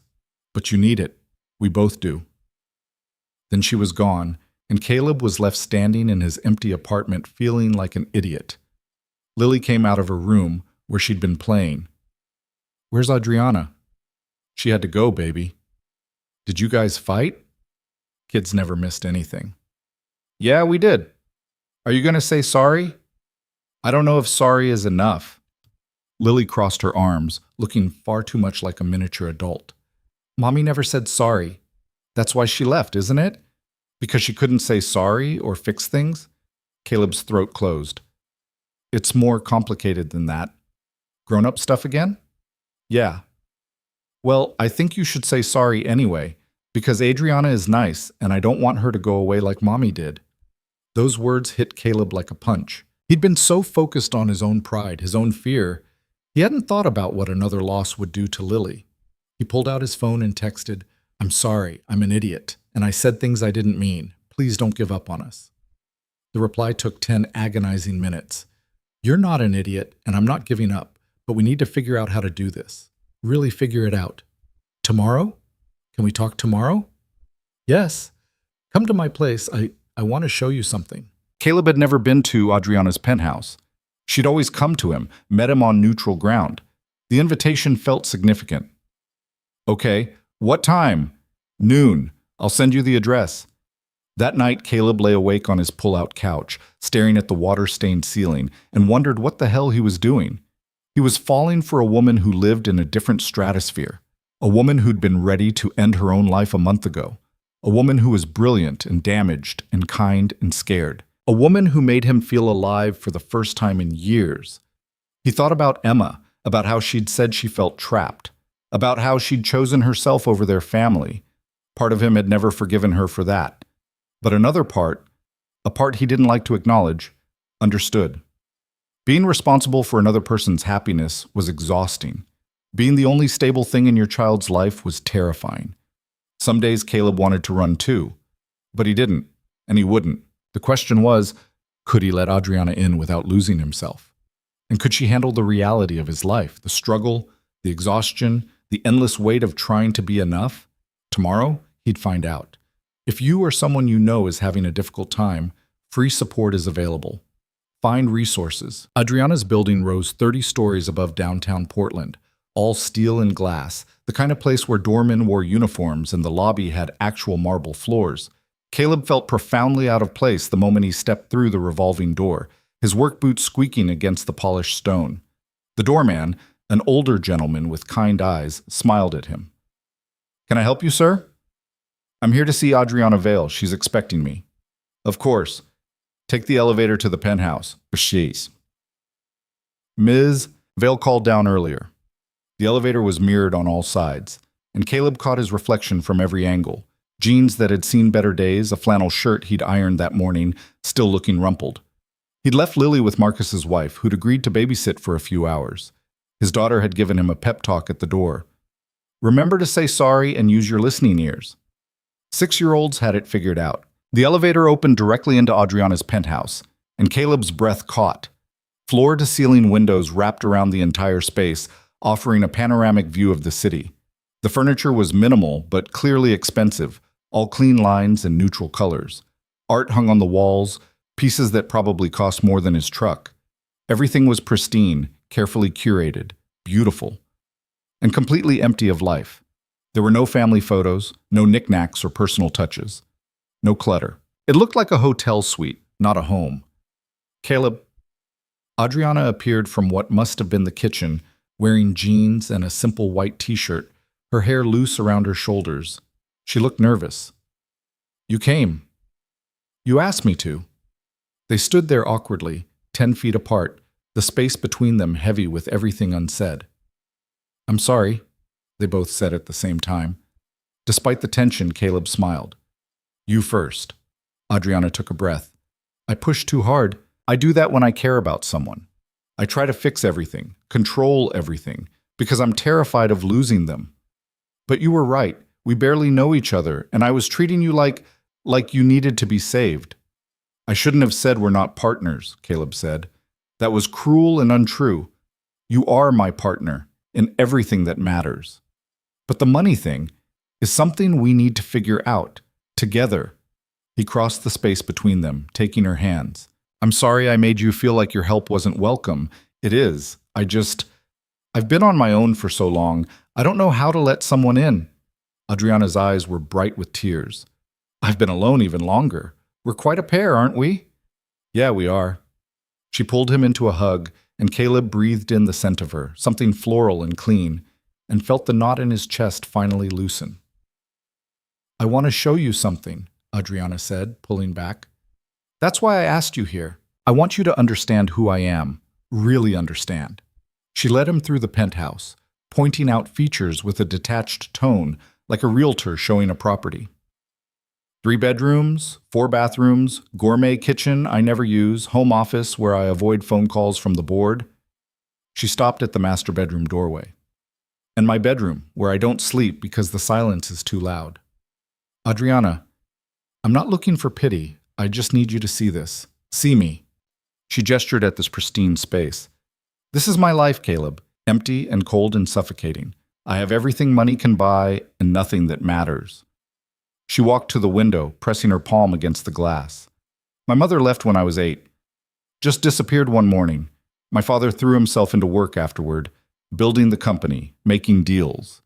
but you need it. We both do. Then she was gone, and Caleb was left standing in his empty apartment feeling like an idiot. Lily came out of her room, where she'd been playing. Where's Adriana? She had to go, baby. Did you guys fight? Kids never missed anything. Yeah, we did. Are you going to say sorry? I don't know if sorry is enough. Lily crossed her arms, looking far too much like a miniature adult. Mommy never said sorry. That's why she left, isn't it? Because she couldn't say sorry or fix things? Caleb's throat closed. It's more complicated than that. Grown-up stuff again? Yeah. Well, I think you should say sorry anyway, because Adriana is nice, and I don't want her to go away like Mommy did. Those words hit Caleb like a punch. He'd been so focused on his own pride, his own fear, he hadn't thought about what another loss would do to Lily. He pulled out his phone and texted, I'm sorry, I'm an idiot, and I said things I didn't mean. Please don't give up on us. The reply took 10 agonizing minutes. You're not an idiot, and I'm not giving up, but we need to figure out how to do this. Really figure it out. Tomorrow? Can we talk tomorrow? Yes. Come to my place. I want to show you something. Caleb had never been to Adriana's penthouse. She'd always come to him, met him on neutral ground. The invitation felt significant. Okay, what time? Noon. I'll send you the address. That night, Caleb lay awake on his pull-out couch, staring at the water-stained ceiling, and wondered what the hell he was doing. He was falling for a woman who lived in a different stratosphere, a woman who'd been ready to end her own life a month ago, a woman who was brilliant and damaged and kind and scared, a woman who made him feel alive for the first time in years. He thought about Emma, about how she'd said she felt trapped, about how she'd chosen herself over their family. Part of him had never forgiven her for that. But another part, a part he didn't like to acknowledge, understood. Being responsible for another person's happiness was exhausting. Being the only stable thing in your child's life was terrifying. Some days Caleb wanted to run too, but he didn't, and he wouldn't. The question was, could he let Adriana in without losing himself? And could she handle the reality of his life, the struggle, the exhaustion, the endless weight of trying to be enough? Tomorrow, he'd find out. If you or someone you know is having a difficult time, free support is available. Find resources. Adriana's building rose 30 stories above downtown Portland, all steel and glass, the kind of place where doormen wore uniforms and the lobby had actual marble floors. Caleb felt profoundly out of place the moment he stepped through the revolving door, his work boots squeaking against the polished stone. The doorman, an older gentleman with kind eyes, smiled at him. "Can I help you, sir?" "I'm here to see Adriana Vale. She's expecting me." "Of course. Take the elevator to the penthouse." "She's." Ms. Vale called down earlier. The elevator was mirrored on all sides, and Caleb caught his reflection from every angle. Jeans that had seen better days, a flannel shirt he'd ironed that morning, still looking rumpled. He'd left Lily with Marcus's wife, who'd agreed to babysit for a few hours. His daughter had given him a pep talk at the door. "Remember to say sorry and use your listening ears." 6-year-olds had it figured out. The elevator opened directly into Adriana's penthouse, and Caleb's breath caught. Floor-to-ceiling windows wrapped around the entire space, offering a panoramic view of the city. The furniture was minimal, but clearly expensive, all clean lines and neutral colors. Art hung on the walls, pieces that probably cost more than his truck. Everything was pristine, carefully curated, beautiful, and completely empty of life. There were no family photos, no knickknacks or personal touches. No clutter. It looked like a hotel suite, not a home. "Caleb." Adriana appeared from what must have been the kitchen, wearing jeans and a simple white t-shirt, her hair loose around her shoulders. She looked nervous. "You came. You asked me to." They stood there awkwardly, 10 feet apart, the space between them heavy with everything unsaid. "I'm sorry," they both said at the same time. Despite the tension, Caleb smiled. "You first." Adriana took a breath. "I pushed too hard. I do that when I care about someone. I try to fix everything, control everything, because I'm terrified of losing them. But you were right. We barely know each other, and I was treating you like you needed to be saved." "I shouldn't have said we're not partners," Caleb said. "That was cruel and untrue. You are my partner in everything that matters. But the money thing is something we need to figure out. Together." He crossed the space between them, taking her hands. "I'm sorry I made you feel like your help wasn't welcome. It is. I've been on my own for so long. I don't know how to let someone in." Adriana's eyes were bright with tears. "I've been alone even longer. We're quite a pair, aren't we?" "Yeah, we are." She pulled him into a hug, and Caleb breathed in the scent of her, something floral and clean, and felt the knot in his chest finally loosen. "I want to show you something," Adriana said, pulling back. "That's why I asked you here. I want you to understand who I am, really understand." She led him through the penthouse, pointing out features with a detached tone, like a realtor showing a property. 3 bedrooms, 4 bathrooms, gourmet kitchen I never use, home office where I avoid phone calls from the board. She stopped at the master bedroom doorway. "And my bedroom, where I don't sleep because the silence is too loud." "Adriana, I'm not looking for pity. I just need you to see this. See me." She gestured at this pristine space. "This is my life, Caleb, empty and cold and suffocating. I have everything money can buy and nothing that matters." She walked to the window, pressing her palm against the glass. "My mother left when I was 8. Just disappeared one morning. My father threw himself into work afterward, building the company, making deals.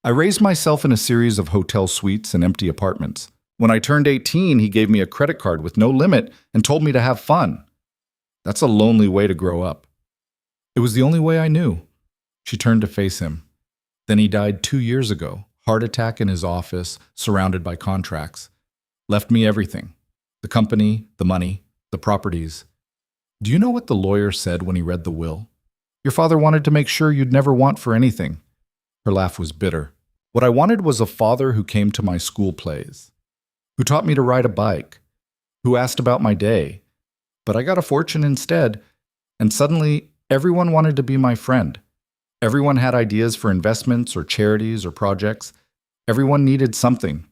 I raised myself in a series of hotel suites and empty apartments. When I turned 18, he gave me a credit card with no limit and told me to have fun. That's a lonely way to grow up. It was the only way I knew. She turned to face him. Then he died 2 years ago. Heart attack in his office, surrounded by contracts. Left me everything. The company, the money, the properties. Do you know what the lawyer said when he read the will? Your father wanted to make sure you'd never want for anything. Her laugh was bitter. What I wanted was a father who came to my school plays, who taught me to ride a bike, who asked about my day. But I got a fortune instead, and suddenly everyone wanted to be my friend. Everyone had ideas for investments or charities or projects. Everyone needed something.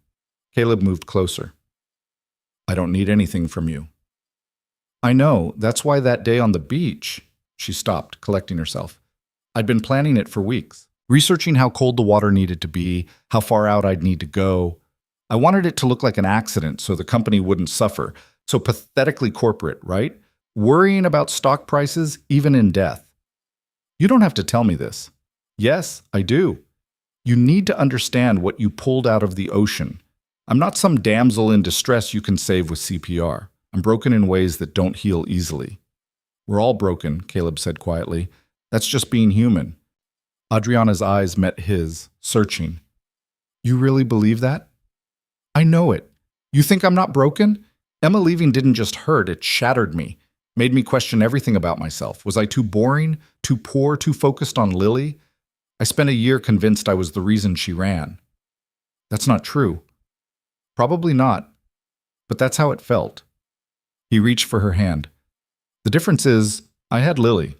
Caleb moved closer. I don't need anything from you. I know, that's why that day on the beach, she stopped, collecting herself. I'd been planning it for weeks, researching how cold the water needed to be, how far out I'd need to go. I wanted it to look like an accident so the company wouldn't suffer. So pathetically corporate, right? Worrying about stock prices, even in death. You don't have to tell me this. Yes, I do. You need to understand what you pulled out of the ocean. I'm not some damsel in distress you can save with CPR. I'm broken in ways that don't heal easily. We're all broken, Caleb said quietly. That's just being human. Adriana's eyes met his, searching. You really believe that? I know it. You think I'm not broken? Emma leaving didn't just hurt, it shattered me. Made me question everything about myself. Was I too boring, too poor, too focused on Lily? I spent a year convinced I was the reason she ran. That's not true. Probably not, but that's how it felt. He reached for her hand. The difference is, I had Lily.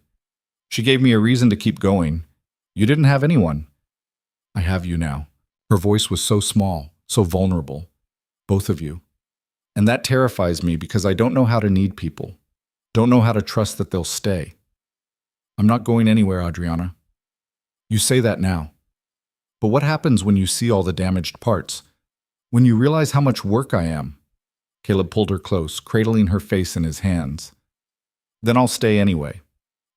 She gave me a reason to keep going. You didn't have anyone. I have you now. Her voice was so small, so vulnerable. Both of you. And that terrifies me because I don't know how to need people. Don't know how to trust that they'll stay. I'm not going anywhere, Adriana. You say that now. But what happens when you see all the damaged parts? When you realize how much work I am? Caleb pulled her close, cradling her face in his hands. Then I'll stay anyway,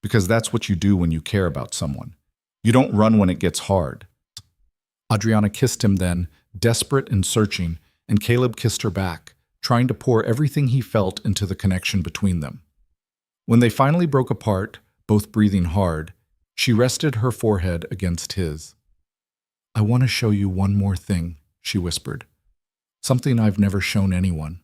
because that's what you do when you care about someone. You don't run when it gets hard. Adriana kissed him then, desperate and searching, and Caleb kissed her back, trying to pour everything he felt into the connection between them. When they finally broke apart, both breathing hard, she rested her forehead against his. I want to show you one more thing, she whispered. Something I've never shown anyone.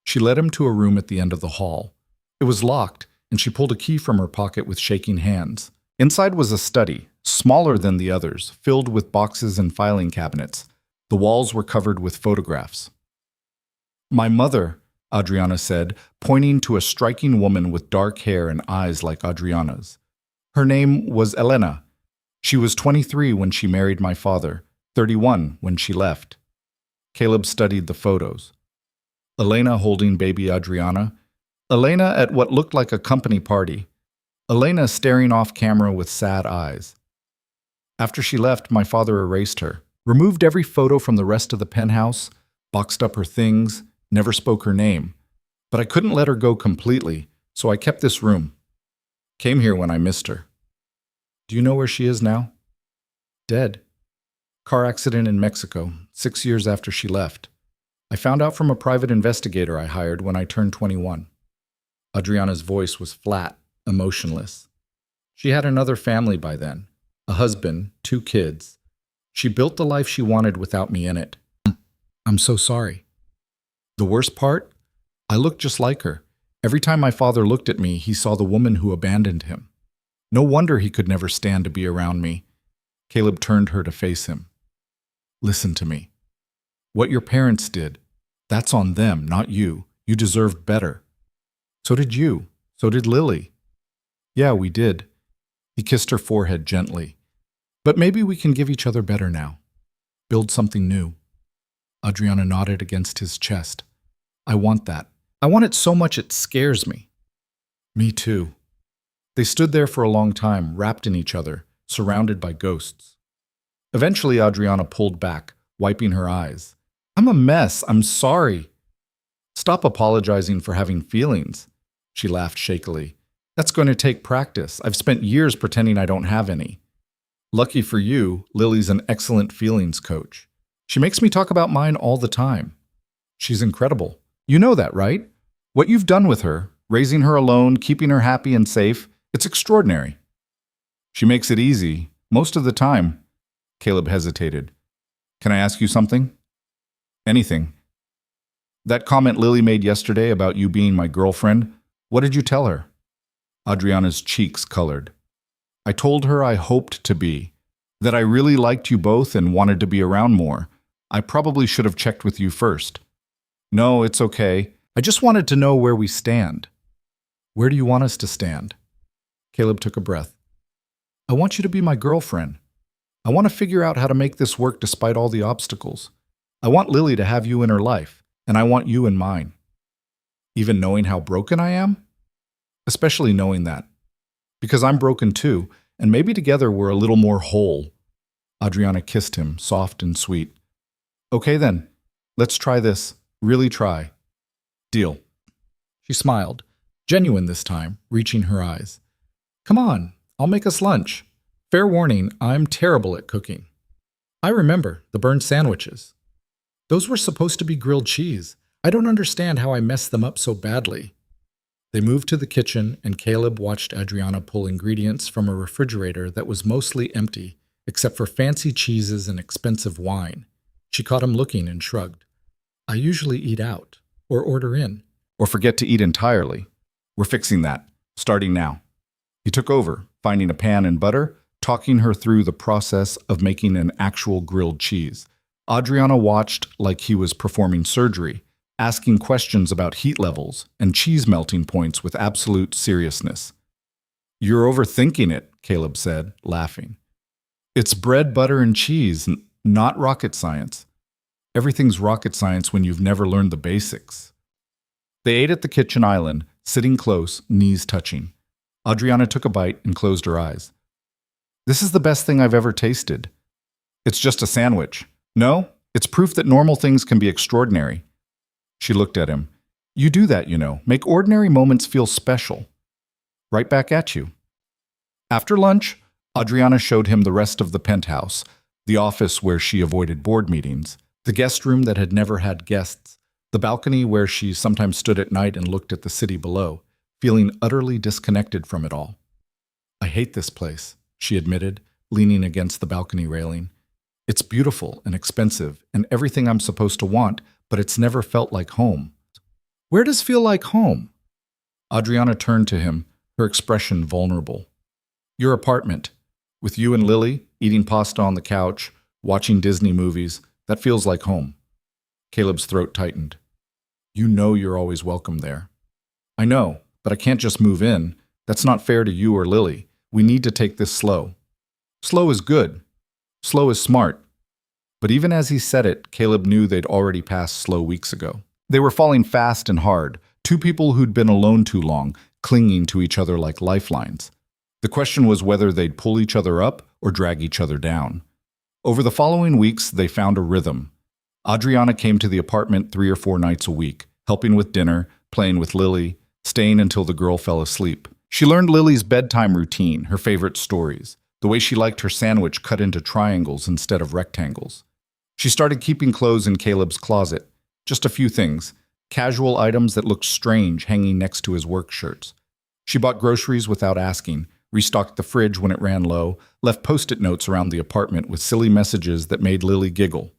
She led him to a room at the end of the hall. It was locked, and she pulled a key from her pocket with shaking hands. Inside was a study, smaller than the others, filled with boxes and filing cabinets. The walls were covered with photographs. My mother, Adriana said, pointing to a striking woman with dark hair and eyes like Adriana's. Her name was Elena. She was 23 when she married my father, 31 when she left. Caleb studied the photos. Elena holding baby Adriana. Elena at what looked like a company party. Elena staring off camera with sad eyes. After she left, my father erased her, removed every photo from the rest of the penthouse, boxed up her things, never spoke her name. But I couldn't let her go completely, so I kept this room. Came here when I missed her. Do you know where she is now? Dead. Car accident in Mexico, 6 years after she left. I found out from a private investigator I hired when I turned 21. Adriana's voice was flat, emotionless. She had another family by then, a husband, 2 kids. She built the life she wanted without me in it. I'm so sorry. The worst part? I looked just like her. Every time my father looked at me, he saw the woman who abandoned him. No wonder he could never stand to be around me. Caleb turned her to face him. Listen to me. What your parents did, that's on them, not you. You deserved better. So did you. So did Lily. Yeah, we did. He kissed her forehead gently. But maybe we can give each other better now. Build something new. Adriana nodded against his chest. I want that. I want it so much it scares me. Me too. They stood there for a long time, wrapped in each other, surrounded by ghosts. Eventually, Adriana pulled back, wiping her eyes. I'm a mess. I'm sorry. Stop apologizing for having feelings. She laughed shakily. That's going to take practice. I've spent years pretending I don't have any. Lucky for you, Lily's an excellent feelings coach. She makes me talk about mine all the time. She's incredible. You know that, right? What you've done with her, raising her alone, keeping her happy and safe, it's extraordinary. She makes it easy, most of the time. Caleb hesitated. Can I ask you something? Anything. That comment Lily made yesterday about you being my girlfriend, what did you tell her? Adriana's cheeks colored. I told her I hoped to be, that I really liked you both and wanted to be around more. I probably should have checked with you first. No, it's okay. I just wanted to know where we stand. Where do you want us to stand? Caleb took a breath. I want you to be my girlfriend. I want to figure out how to make this work despite all the obstacles. I want Lily to have you in her life, and I want you in mine. Even knowing how broken I am? Especially knowing that. Because I'm broken too, and maybe together we're a little more whole. Adriana kissed him, soft and sweet. Okay then, let's try this. Really try. Deal. She smiled, genuine this time, reaching her eyes. Come on, I'll make us lunch. Fair warning, I'm terrible at cooking. I remember the burned sandwiches. Those were supposed to be grilled cheese. I don't understand how I messed them up so badly. They moved to the kitchen, and Caleb watched Adriana pull ingredients from a refrigerator that was mostly empty, except for fancy cheeses and expensive wine. She caught him looking and shrugged. I usually eat out, or order in. Or forget to eat entirely. We're fixing that, starting now. He took over, finding a pan and butter, talking her through the process of making an actual grilled cheese. Adriana watched like he was performing surgery, asking questions about heat levels and cheese melting points with absolute seriousness. You're overthinking it, Caleb said, laughing. It's bread, butter, and cheese, not rocket science. Everything's rocket science when you've never learned the basics. They ate at the kitchen island, sitting close, knees touching. Adriana took a bite and closed her eyes. This is the best thing I've ever tasted. It's just a sandwich. No, it's proof that normal things can be extraordinary. She looked at him. You do that, you know. Make ordinary moments feel special. Right back at you. After lunch, Adriana showed him the rest of the penthouse, the office where she avoided board meetings, the guest room that had never had guests, the balcony where she sometimes stood at night and looked at the city below, feeling utterly disconnected from it all. I hate this place, she admitted, leaning against the balcony railing. It's beautiful and expensive and everything I'm supposed to want, but it's never felt like home. Where does feel like home? Adriana turned to him, her expression vulnerable. Your apartment, with you and Lily, eating pasta on the couch, watching Disney movies, that feels like home. Caleb's throat tightened. You know you're always welcome there. I know, but I can't just move in. That's not fair to you or Lily. We need to take this slow. Slow is good. Slow is smart. But even as he said it, Caleb knew they'd already passed slow weeks ago. They were falling fast and hard, two people who'd been alone too long, clinging to each other like lifelines. The question was whether they'd pull each other up or drag each other down. Over the following weeks, they found a rhythm. Adriana came to the apartment 3 or 4 nights a week, helping with dinner, playing with Lily, staying until the girl fell asleep. She learned Lily's bedtime routine, her favorite stories, the way she liked her sandwich cut into triangles instead of rectangles. She started keeping clothes in Caleb's closet, just a few things, casual items that looked strange hanging next to his work shirts. She bought groceries without asking, restocked the fridge when it ran low, left post-it notes around the apartment with silly messages that made Lily giggle.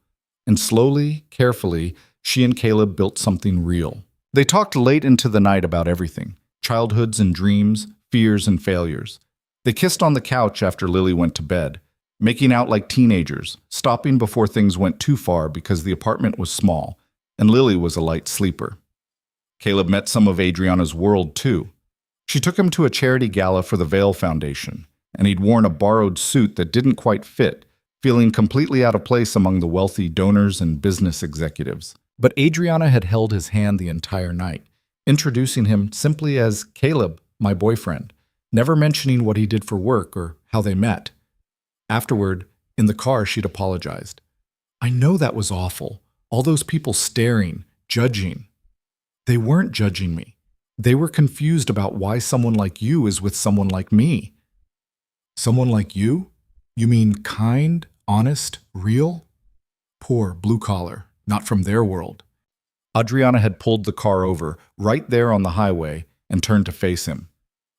And slowly, carefully, she and Caleb built something real. They talked late into the night about everything, childhoods and dreams, fears and failures. They kissed on the couch after Lily went to bed, making out like teenagers, stopping before things went too far because the apartment was small, and Lily was a light sleeper. Caleb met some of Adriana's world, too. She took him to a charity gala for the Vail Foundation, and he'd worn a borrowed suit that didn't quite fit, feeling completely out of place among the wealthy donors and business executives. But Adriana had held his hand the entire night, introducing him simply as Caleb, my boyfriend, never mentioning what he did for work or how they met. Afterward, in the car, she'd apologized. I know that was awful. All those people staring, judging. They weren't judging me. They were confused about why someone like you is with someone like me. Someone like you? You mean kind, honest, real? Poor blue collar, not from their world. Adriana had pulled the car over, right there on the highway, and turned to face him.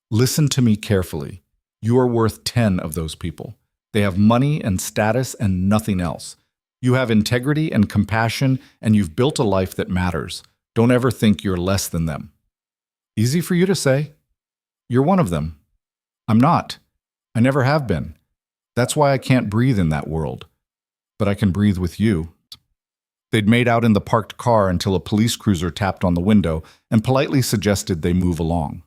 Listen to me carefully. You are worth 10 of those people. They have money and status and nothing else. You have integrity and compassion, and you've built a life that matters. Don't ever think you're less than them. Easy for you to say. You're one of them. I'm not. I never have been. That's why I can't breathe in that world. But I can breathe with you. They'd made out in the parked car until a police cruiser tapped on the window and politely suggested they move along.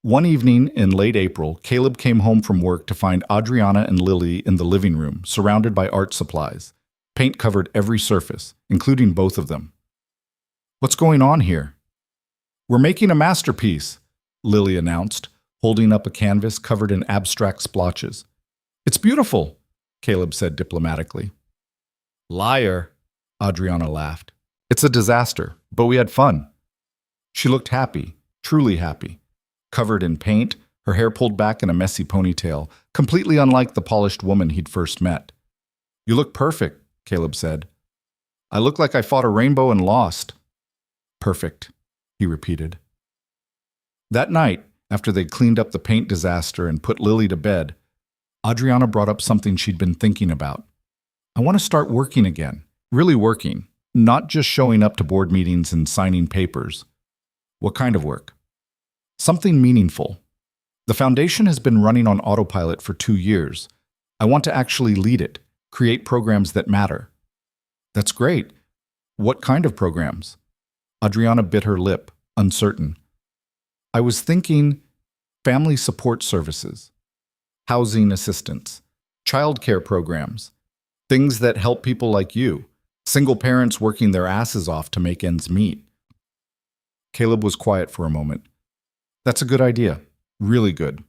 One evening in late April, Caleb came home from work to find Adriana and Lily in the living room, surrounded by art supplies. Paint covered every surface, including both of them. What's going on here? We're making a masterpiece, Lily announced, holding up a canvas covered in abstract splotches. It's beautiful, Caleb said diplomatically. Liar, Adriana laughed. It's a disaster, but we had fun. She looked happy, truly happy. Covered in paint, her hair pulled back in a messy ponytail, completely unlike the polished woman he'd first met. You look perfect, Caleb said. I look like I fought a rainbow and lost. Perfect, he repeated. That night, after they'd cleaned up the paint disaster and put Lily to bed, Adriana brought up something she'd been thinking about. I want to start working again, really working, not just showing up to board meetings and signing papers. What kind of work? Something meaningful. The foundation has been running on autopilot for 2 years. I want to actually lead it, create programs that matter. That's great. What kind of programs? Adriana bit her lip, uncertain. I was thinking family support services, housing assistance, childcare programs, things that help people like you, single parents working their asses off to make ends meet. Caleb was quiet for a moment. That's a good idea. Really good.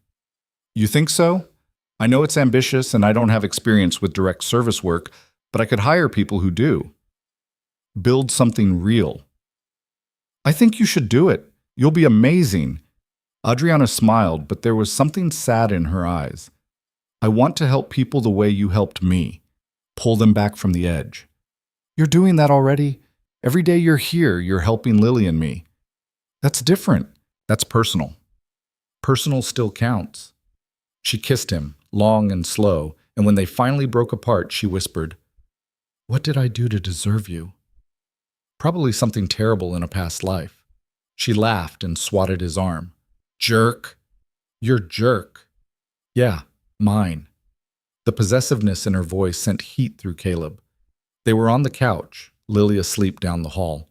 You think so? I know it's ambitious and I don't have experience with direct service work, but I could hire people who do. Build something real. I think you should do it. You'll be amazing. Adriana smiled, but there was something sad in her eyes. I want to help people the way you helped me. Pull them back from the edge. You're doing that already. Every day you're here, you're helping Lily and me. That's different. That's personal. Personal still counts. She kissed him, long and slow, and when they finally broke apart, she whispered, What did I do to deserve you? Probably something terrible in a past life. She laughed and swatted his arm. Jerk. You're jerk. Yeah, mine. The possessiveness in her voice sent heat through Caleb. They were on the couch, Lily asleep down the hall,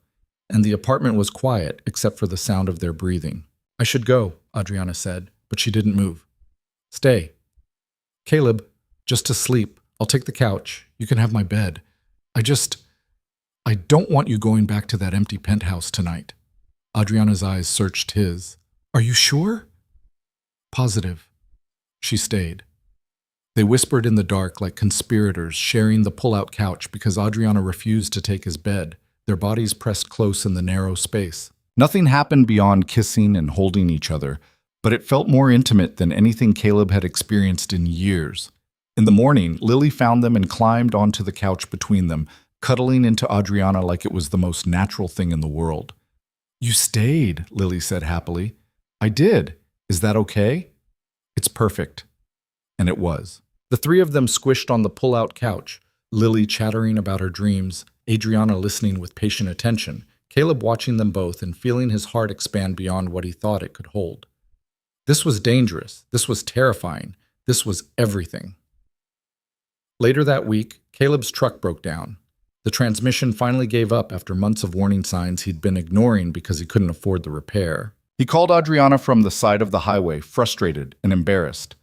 and the apartment was quiet except for the sound of their breathing. I should go, Adriana said, but she didn't move. Stay. Caleb, just to sleep. I'll take the couch. You can have my bed. I don't want you going back to that empty penthouse tonight. Adriana's eyes searched his. Are you sure? Positive. She stayed. They whispered in the dark like conspirators sharing the pull-out couch because Adriana refused to take his bed, their bodies pressed close in the narrow space. Nothing happened beyond kissing and holding each other, but it felt more intimate than anything Caleb had experienced in years. In the morning, Lily found them and climbed onto the couch between them, cuddling into Adriana like it was the most natural thing in the world. You stayed, Lily said happily. I did. Is that okay? It's perfect. And it was. The three of them squished on the pull-out couch, Lily chattering about her dreams, Adriana listening with patient attention, Caleb watching them both and feeling his heart expand beyond what he thought it could hold. This was dangerous. This was terrifying. This was everything. Later that week, Caleb's truck broke down. The transmission finally gave up after months of warning signs he'd been ignoring because he couldn't afford the repair. He called Adriana from the side of the highway, frustrated and embarrassed.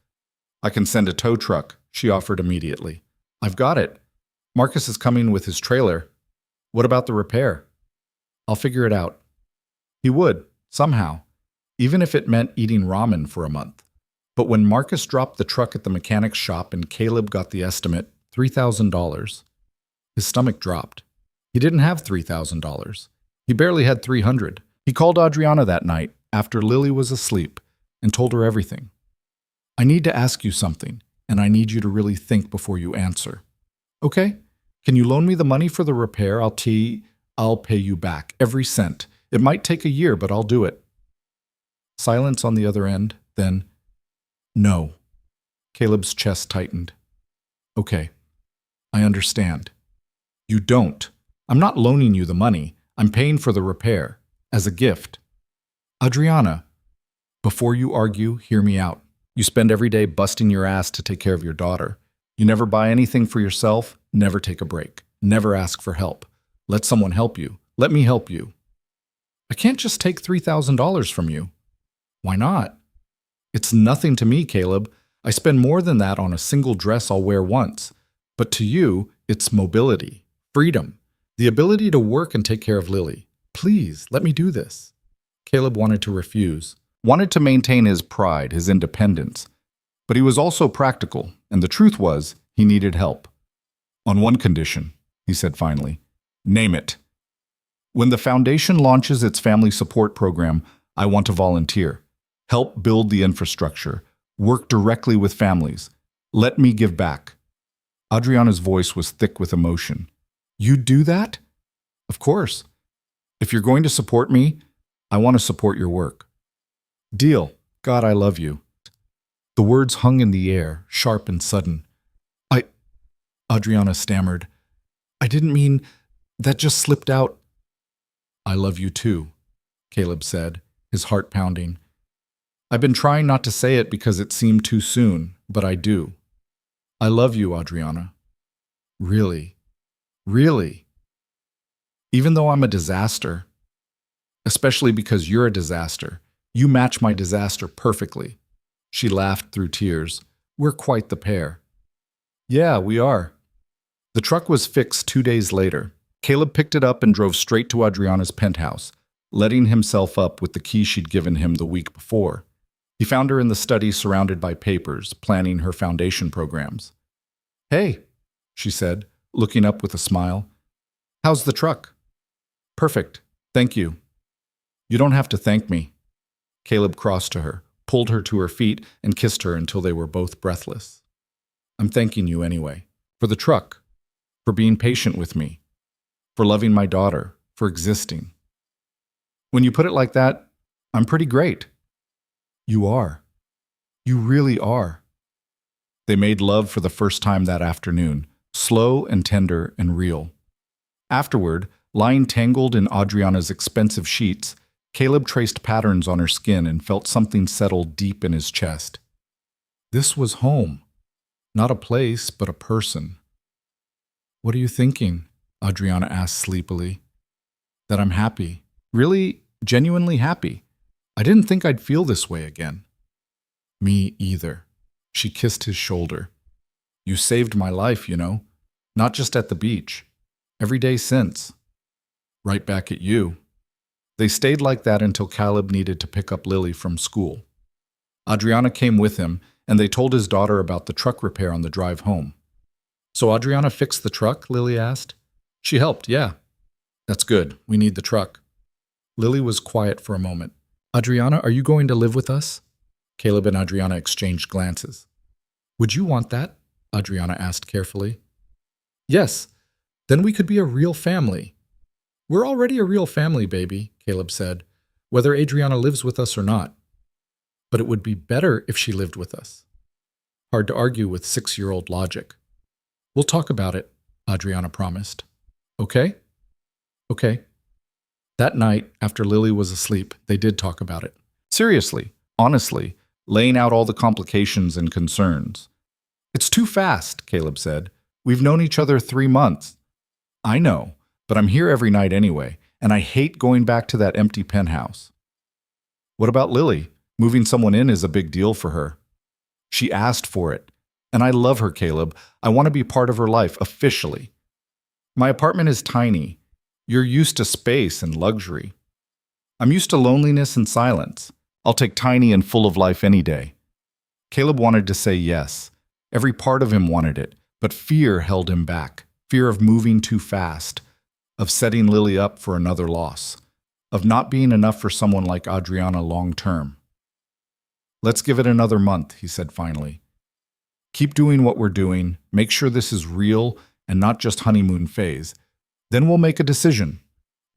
I can send a tow truck, she offered immediately. I've got it. Marcus is coming with his trailer. What about the repair? I'll figure it out. He would, somehow, even if it meant eating ramen for a month. But when Marcus dropped the truck at the mechanic's shop and Caleb got the estimate, $3,000, his stomach dropped. He didn't have $3,000. He barely had $300. He called Adriana that night after Lily was asleep and told her everything. I need to ask you something, and I need you to really think before you answer. Okay? Can you loan me the money for the repair? I'll pay you back, every cent. It might take a year, but I'll do it. Silence on the other end, then, no. Caleb's chest tightened. Okay, I understand. You don't. I'm not loaning you the money. I'm paying for the repair, as a gift. Adriana, before you argue, hear me out. You spend every day busting your ass to take care of your daughter. You never buy anything for yourself, never take a break, never ask for help. Let someone help you. Let me help you. I can't just take $3,000 from you. Why not? It's nothing to me, Caleb. I spend more than that on a single dress I'll wear once. But to you, it's mobility, freedom, the ability to work and take care of Lily. Please, let me do this. Caleb wanted to refuse, wanted to maintain his pride, his independence. But he was also practical, and the truth was, he needed help. On one condition, he said finally. Name it. When the foundation launches its family support program, I want to volunteer. Help build the infrastructure. Work directly with families. Let me give back. Adriana's voice was thick with emotion. You'd do that? Of course. If you're going to support me, I want to support your work. Deal. God, I love you. The words hung in the air, sharp and sudden. Adriana stammered. I didn't mean, that just slipped out. I love you too, Caleb said, his heart pounding. I've been trying not to say it because it seemed too soon, but I do. I love you, Adriana. Really? Really? Even though I'm a disaster, especially because you're a disaster, you match my disaster perfectly. She laughed through tears. We're quite the pair. Yeah, we are. The truck was fixed 2 days later. Caleb picked it up and drove straight to Adriana's penthouse, letting himself up with the key she'd given him the week before. He found her in the study surrounded by papers, planning her foundation programs. Hey, she said, looking up with a smile. How's the truck? Perfect, thank you. You don't have to thank me. Caleb crossed to her, pulled her to her feet, and kissed her until they were both breathless. I'm thanking you anyway. For the truck. For being patient with me. For loving my daughter. For existing. When you put it like that, I'm pretty great. You are. You really are. They made love for the first time that afternoon, slow and tender and real. Afterward, lying tangled in Adriana's expensive sheets, Caleb traced patterns on her skin and felt something settle deep in his chest. This was home. Not a place, but a person. What are you thinking? Adriana asked sleepily. That I'm happy. Really, genuinely happy. I didn't think I'd feel this way again. Me either. She kissed his shoulder. You saved my life, you know. Not just at the beach. Every day since. Right back at you. They stayed like that until Caleb needed to pick up Lily from school. Adriana came with him, and they told his daughter about the truck repair on the drive home. So Adriana fixed the truck? Lily asked. She helped, yeah. That's good. We need the truck. Lily was quiet for a moment. Adriana, are you going to live with us? Caleb and Adriana exchanged glances. Would you want that? Adriana asked carefully. Yes. Then we could be a real family. We're already a real family, baby, Caleb said, whether Adriana lives with us or not. But it would be better if she lived with us. Hard to argue with 6-year-old logic. We'll talk about it, Adriana promised. Okay? Okay. That night, after Lily was asleep, they did talk about it. Seriously, honestly, laying out all the complications and concerns. It's too fast, Caleb said. We've known each other 3 months. I know, but I'm here every night anyway, and I hate going back to that empty penthouse. What about Lily? Moving someone in is a big deal for her. She asked for it. And I love her, Caleb. I want to be part of her life, officially. My apartment is tiny. You're used to space and luxury. I'm used to loneliness and silence. I'll take tiny and full of life any day. Caleb wanted to say yes. Every part of him wanted it, but fear held him back. Fear of moving too fast, of setting Lily up for another loss, of not being enough for someone like Adriana long term. Let's give it another month, he said finally. Keep doing what we're doing, make sure this is real and not just honeymoon phase. Then we'll make a decision.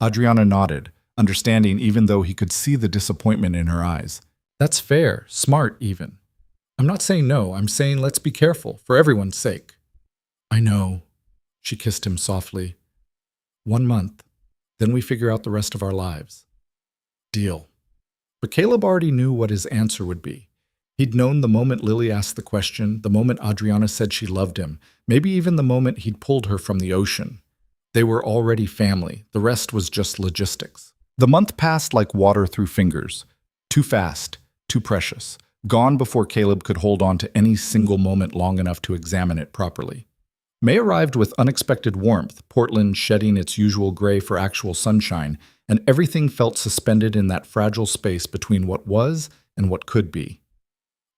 Adriana nodded, understanding even though he could see the disappointment in her eyes. That's fair, smart even. I'm not saying no, I'm saying let's be careful, for everyone's sake. I know. She kissed him softly. 1 month, then we figure out the rest of our lives. Deal. But Caleb already knew what his answer would be. He'd known the moment Lily asked the question, the moment Adriana said she loved him, maybe even the moment he'd pulled her from the ocean. They were already family. The rest was just logistics. The month passed like water through fingers. Too fast, too precious. Gone before Caleb could hold on to any single moment long enough to examine it properly. May arrived with unexpected warmth, Portland shedding its usual gray for actual sunshine, and everything felt suspended in that fragile space between what was and what could be.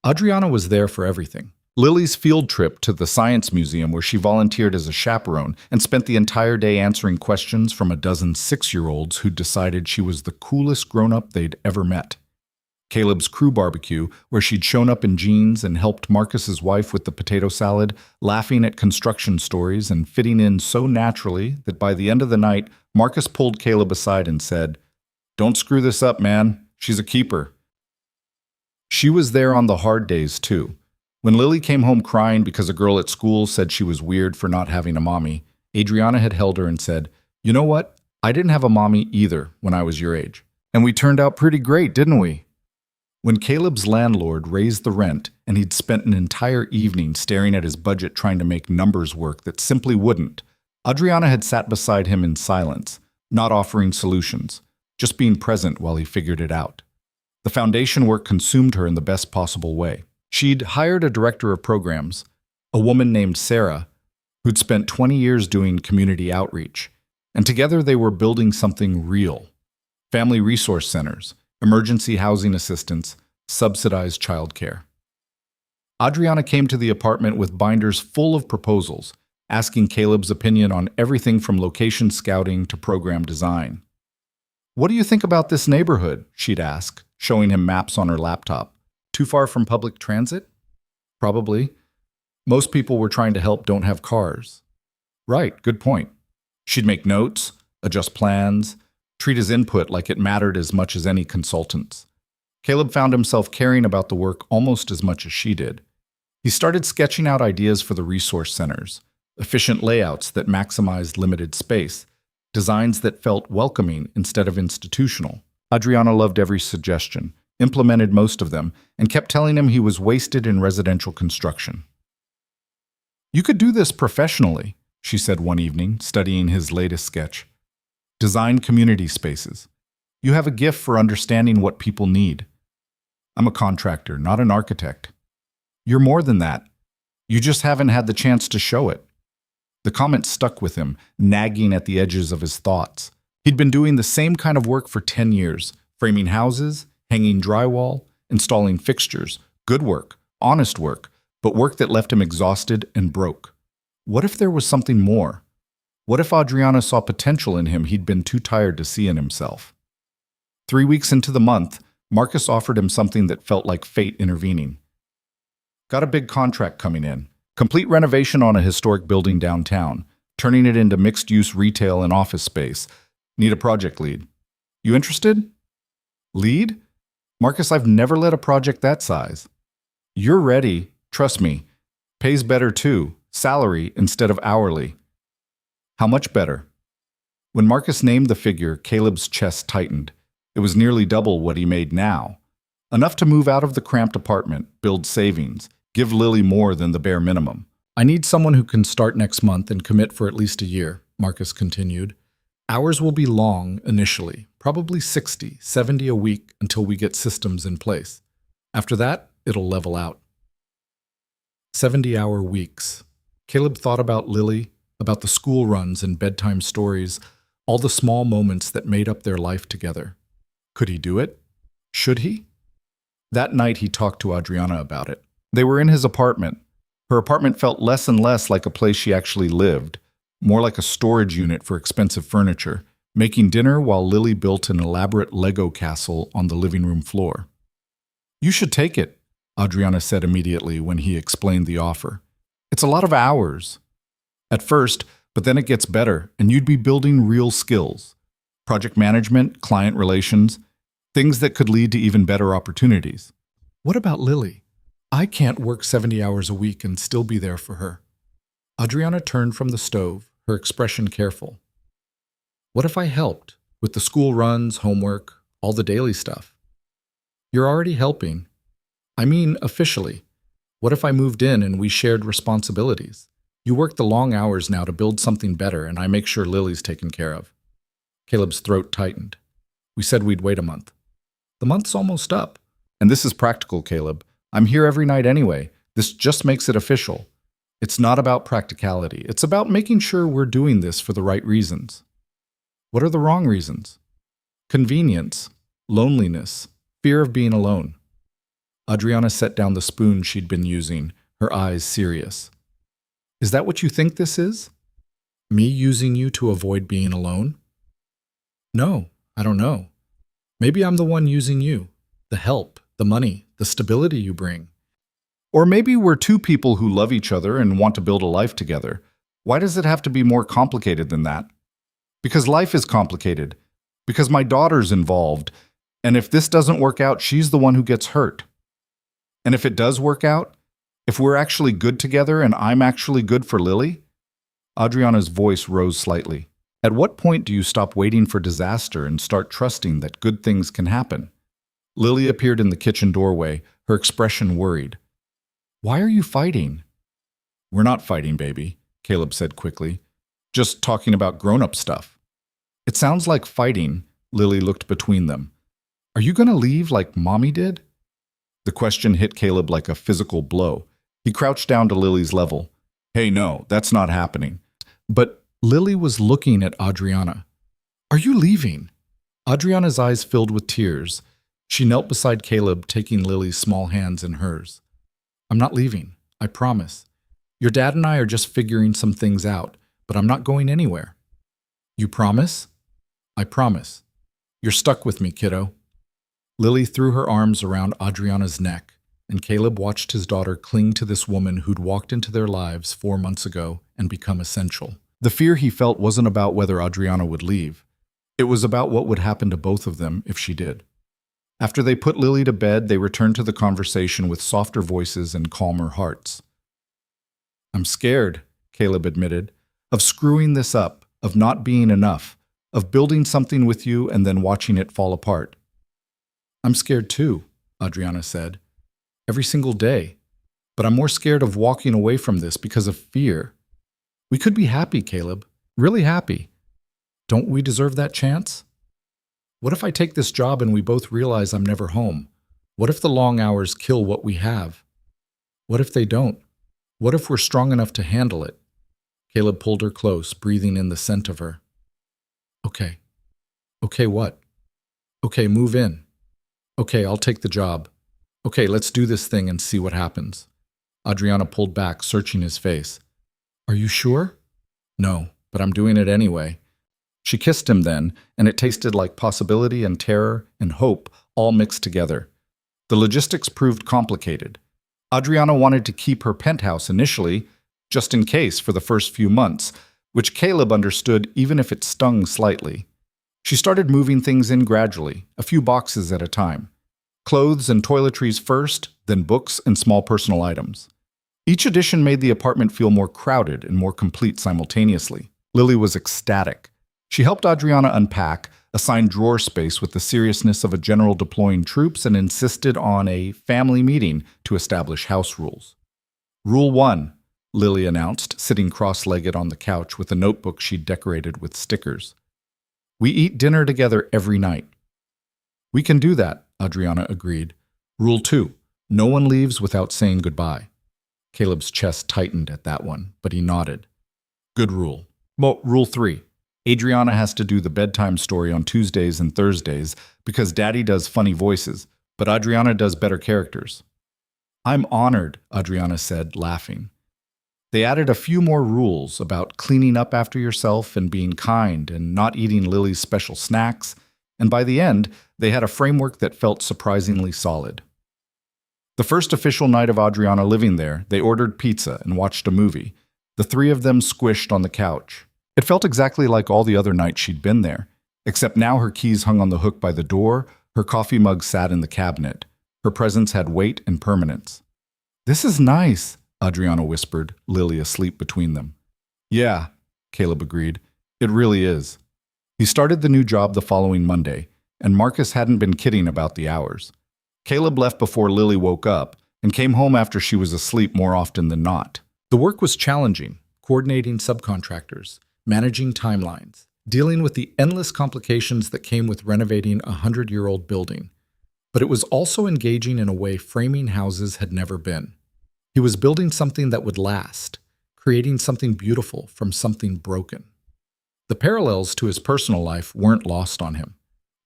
Adriana was there for everything. Lily's field trip to the Science Museum, where she volunteered as a chaperone and spent the entire day answering questions from a dozen 6-year-olds who decided she was the coolest grown-up they'd ever met. Caleb's crew barbecue, where she'd shown up in jeans and helped Marcus's wife with the potato salad, laughing at construction stories and fitting in so naturally that by the end of the night, Marcus pulled Caleb aside and said, "Don't screw this up, man. She's a keeper." She was there on the hard days, too. When Lily came home crying because a girl at school said she was weird for not having a mommy, Adriana had held her and said, "You know what? I didn't have a mommy either when I was your age. And we turned out pretty great, didn't we?" When Caleb's landlord raised the rent and he'd spent an entire evening staring at his budget trying to make numbers work that simply wouldn't, Adriana had sat beside him in silence, not offering solutions, just being present while he figured it out. The foundation work consumed her in the best possible way. She'd hired a director of programs, a woman named Sarah, who'd spent 20 years doing community outreach, and together they were building something real. Family resource centers, emergency housing assistance, subsidized childcare. Adriana came to the apartment with binders full of proposals, asking Caleb's opinion on everything from location scouting to program design. "What do you think about this neighborhood?" she'd ask, showing him maps on her laptop. "Too far from public transit?" "Probably. Most people we're trying to help don't have cars." "Right, good point." She'd make notes, adjust plans, treat his input like it mattered as much as any consultant's. Caleb found himself caring about the work almost as much as she did. He started sketching out ideas for the resource centers, efficient layouts that maximized limited space, designs that felt welcoming instead of institutional. Adriana loved every suggestion, implemented most of them, and kept telling him he was wasted in residential construction. "You could do this professionally," she said one evening, studying his latest sketch. "Design community spaces. You have a gift for understanding what people need." "I'm a contractor, not an architect." "You're more than that. You just haven't had the chance to show it." The comment stuck with him, nagging at the edges of his thoughts. He'd been doing the same kind of work for 10 years, framing houses, hanging drywall, installing fixtures. Good work, honest work, but work that left him exhausted and broke. What if there was something more? What if Adriana saw potential in him he'd been too tired to see in himself? 3 weeks into the month, Marcus offered him something that felt like fate intervening. "Got a big contract coming in. Complete renovation on a historic building downtown, turning it into mixed-use retail and office space. Need a project lead. You interested?" "Lead? Marcus, I've never led a project that size." "You're ready. Trust me. Pays better too. Salary instead of hourly." "How much better?" When Marcus named the figure, Caleb's chest tightened. It was nearly double what he made now. Enough to move out of the cramped apartment, build savings, give Lily more than the bare minimum. "I need someone who can start next month and commit for at least a year," Marcus continued. "Hours will be long initially, probably 60, 70 a week until we get systems in place. After that, it'll level out." 70-hour weeks. Caleb thought about Lily, about the school runs and bedtime stories, all the small moments that made up their life together. Could he do it? Should he? That night he talked to Adriana about it. They were in his apartment. Her apartment felt less and less like a place she actually lived, more like a storage unit for expensive furniture, making dinner while Lily built an elaborate Lego castle on the living room floor. "You should take it," Adriana said immediately when he explained the offer. "It's a lot of hours." "At first, but then it gets better, and you'd be building real skills. Project management, client relations, things that could lead to even better opportunities. What about Lily? I can't work 70 hours a week and still be there for her. Adriana turned from the stove, her expression careful. What if I helped with the school runs, homework, all the daily stuff? You're already helping. I mean, officially. What if I moved in and we shared responsibilities? You work the long hours now to build something better, and I make sure Lily's taken care of. Caleb's throat tightened. We said we'd wait a month. The month's almost up. And this is practical, Caleb. I'm here every night anyway. This just makes it official. It's not about practicality. It's about making sure we're doing this for the right reasons. What are the wrong reasons? Convenience, loneliness, fear of being alone. Adriana set down the spoon she'd been using, her eyes serious. Is that what you think this is? Me using you to avoid being alone? No, I don't know. Maybe I'm the one using you. The help, the money, the stability you bring. Or maybe we're two people who love each other and want to build a life together. Why does it have to be more complicated than that? Because life is complicated. Because my daughter's involved. And if this doesn't work out, she's the one who gets hurt. And if it does work out, if we're actually good together and I'm actually good for Lily? Adriana's voice rose slightly. At what point do you stop waiting for disaster and start trusting that good things can happen? Lily appeared in the kitchen doorway, her expression worried. Why are you fighting? We're not fighting, baby, Caleb said quickly. Just talking about grown-up stuff. It sounds like fighting. Lily looked between them. Are you going to leave like Mommy did? The question hit Caleb like a physical blow. He crouched down to Lily's level. Hey, no, that's not happening. But Lily was looking at Adriana. Are you leaving? Adriana's eyes filled with tears. She knelt beside Caleb, taking Lily's small hands in hers. I'm not leaving, I promise. Your dad and I are just figuring some things out, but I'm not going anywhere. You promise? I promise. You're stuck with me, kiddo. Lily threw her arms around Adriana's neck, and Caleb watched his daughter cling to this woman who'd walked into their lives 4 months ago and become essential. The fear he felt wasn't about whether Adriana would leave. It was about what would happen to both of them if she did. After they put Lily to bed, they returned to the conversation with softer voices and calmer hearts. I'm scared, Caleb admitted, of screwing this up, of not being enough, of building something with you and then watching it fall apart. I'm scared too, Adriana said. Every single day. But I'm more scared of walking away from this because of fear. We could be happy, Caleb. Really happy. Don't we deserve that chance? What if I take this job and we both realize I'm never home? What if the long hours kill what we have? What if they don't? What if we're strong enough to handle it? Caleb pulled her close, breathing in the scent of her. Okay. Okay, what? Okay, move in. Okay, I'll take the job. Okay, let's do this thing and see what happens. Adriana pulled back, searching his face. Are you sure? No, but I'm doing it anyway. She kissed him then, and it tasted like possibility and terror and hope all mixed together. The logistics proved complicated. Adriana wanted to keep her penthouse initially, just in case for the first few months, which Caleb understood even if it stung slightly. She started moving things in gradually, a few boxes at a time. Clothes and toiletries first, then books and small personal items. Each addition made the apartment feel more crowded and more complete simultaneously. Lily was ecstatic. She helped Adriana unpack, assigned drawer space with the seriousness of a general deploying troops, and insisted on a family meeting to establish house rules. Rule 1, Lily announced, sitting cross-legged on the couch with a notebook she'd decorated with stickers. We eat dinner together every night. We can do that, Adriana agreed. Rule 2, no one leaves without saying goodbye. Caleb's chest tightened at that one, but he nodded. Good rule. Well, Rule 3. Adriana has to do the bedtime story on Tuesdays and Thursdays because Daddy does funny voices, but Adriana does better characters. I'm honored, Adriana said, laughing. They added a few more rules about cleaning up after yourself and being kind and not eating Lily's special snacks, and by the end, they had a framework that felt surprisingly solid. The first official night of Adriana living there, they ordered pizza and watched a movie, the three of them squished on the couch. It felt exactly like all the other nights she'd been there. Except now her keys hung on the hook by the door, her coffee mug sat in the cabinet. Her presence had weight and permanence. "This is nice," Adriana whispered, Lily asleep between them. "Yeah," Caleb agreed. "It really is." He started the new job the following Monday, and Marcus hadn't been kidding about the hours. Caleb left before Lily woke up and came home after she was asleep more often than not. The work was challenging, coordinating subcontractors, managing timelines, dealing with the endless complications that came with renovating a 100-year-old building. But it was also engaging in a way framing houses had never been. He was building something that would last, creating something beautiful from something broken. The parallels to his personal life weren't lost on him.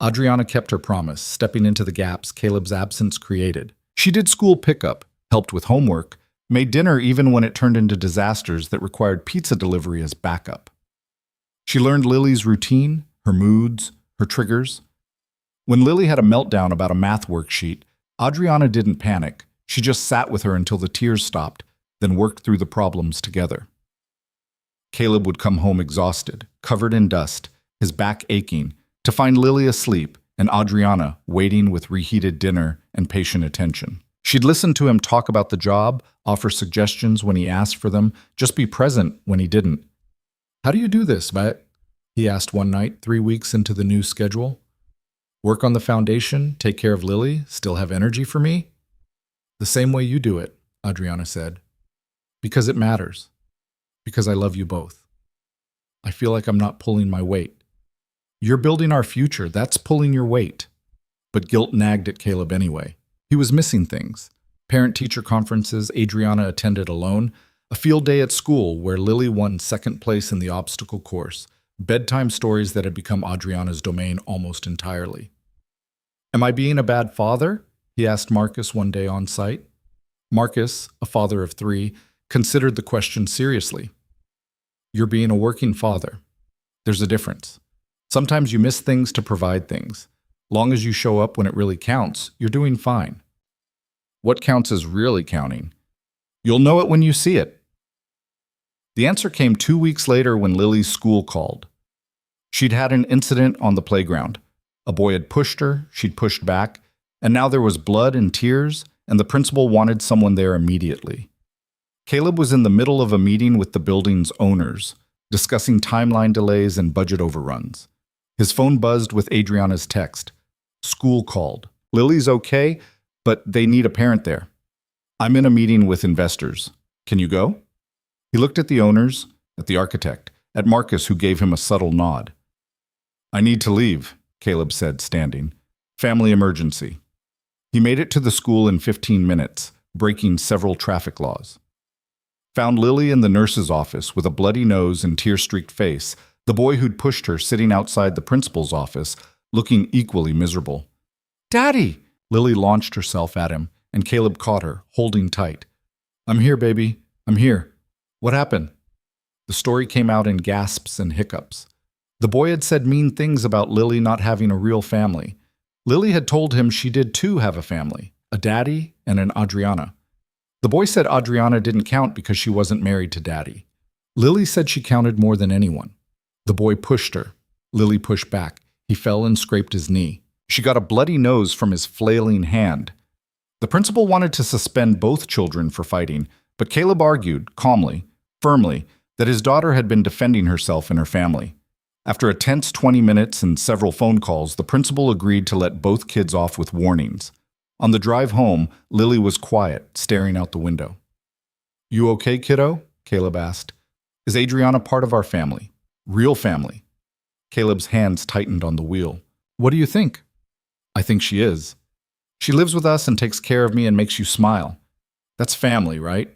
Adriana kept her promise, stepping into the gaps Caleb's absence created. She did school pickup, helped with homework, made dinner even when it turned into disasters that required pizza delivery as backup. She learned Lily's routine, her moods, her triggers. When Lily had a meltdown about a math worksheet, Adriana didn't panic. She just sat with her until the tears stopped, then worked through the problems together. Caleb would come home exhausted, covered in dust, his back aching, to find Lily asleep and Adriana waiting with reheated dinner and patient attention. She'd listen to him talk about the job, offer suggestions when he asked for them, just be present when he didn't. "How do you do this, Vet?" he asked one night, 3 weeks into the new schedule. "Work on the foundation, take care of Lily, still have energy for me?" "The same way you do it," Adriana said. "Because it matters. Because I love you both. I feel like I'm not pulling my weight. You're building our future, that's pulling your weight." But guilt nagged at Caleb anyway. He was missing things. Parent-teacher conferences Adriana attended alone, a field day at school where Lily won second place in the obstacle course, bedtime stories that had become Adriana's domain almost entirely. "Am I being a bad father?" he asked Marcus one day on site. Marcus, a father of 3, considered the question seriously. "You're being a working father. There's a difference. Sometimes you miss things to provide things. Long as you show up when it really counts, you're doing fine." "What counts is really counting. You'll know it when you see it." The answer came 2 weeks later when Lily's school called. She'd had an incident on the playground. A boy had pushed her, she'd pushed back, and now there was blood and tears, and the principal wanted someone there immediately. Caleb was in the middle of a meeting with the building's owners, discussing timeline delays and budget overruns. His phone buzzed with Adriana's text. "School called. Lily's okay, but they need a parent there. I'm in a meeting with investors. Can you go?" He looked at the owners, at the architect, at Marcus, who gave him a subtle nod. "I need to leave," Caleb said, standing. "Family emergency." He made it to the school in 15 minutes, breaking several traffic laws. Found Lily in the nurse's office with a bloody nose and tear-streaked face, the boy who'd pushed her sitting outside the principal's office, looking equally miserable. "Daddy!" Lily launched herself at him, and Caleb caught her, holding tight. "I'm here, baby. I'm here. What happened?" The story came out in gasps and hiccups. The boy had said mean things about Lily not having a real family. Lily had told him she did too have a family, a daddy and an Adriana. The boy said Adriana didn't count because she wasn't married to Daddy. Lily said she counted more than anyone. The boy pushed her. Lily pushed back. He fell and scraped his knee. She got a bloody nose from his flailing hand. The principal wanted to suspend both children for fighting, but Caleb argued, calmly, firmly, that his daughter had been defending herself and her family. After a tense 20 minutes and several phone calls, the principal agreed to let both kids off with warnings. On the drive home, Lily was quiet, staring out the window. "You okay, kiddo?" Caleb asked. "Is Adriana part of our family? Real family?" Caleb's hands tightened on the wheel. "What do you think?" "I think she is. She lives with us and takes care of me and makes you smile. That's family, right?"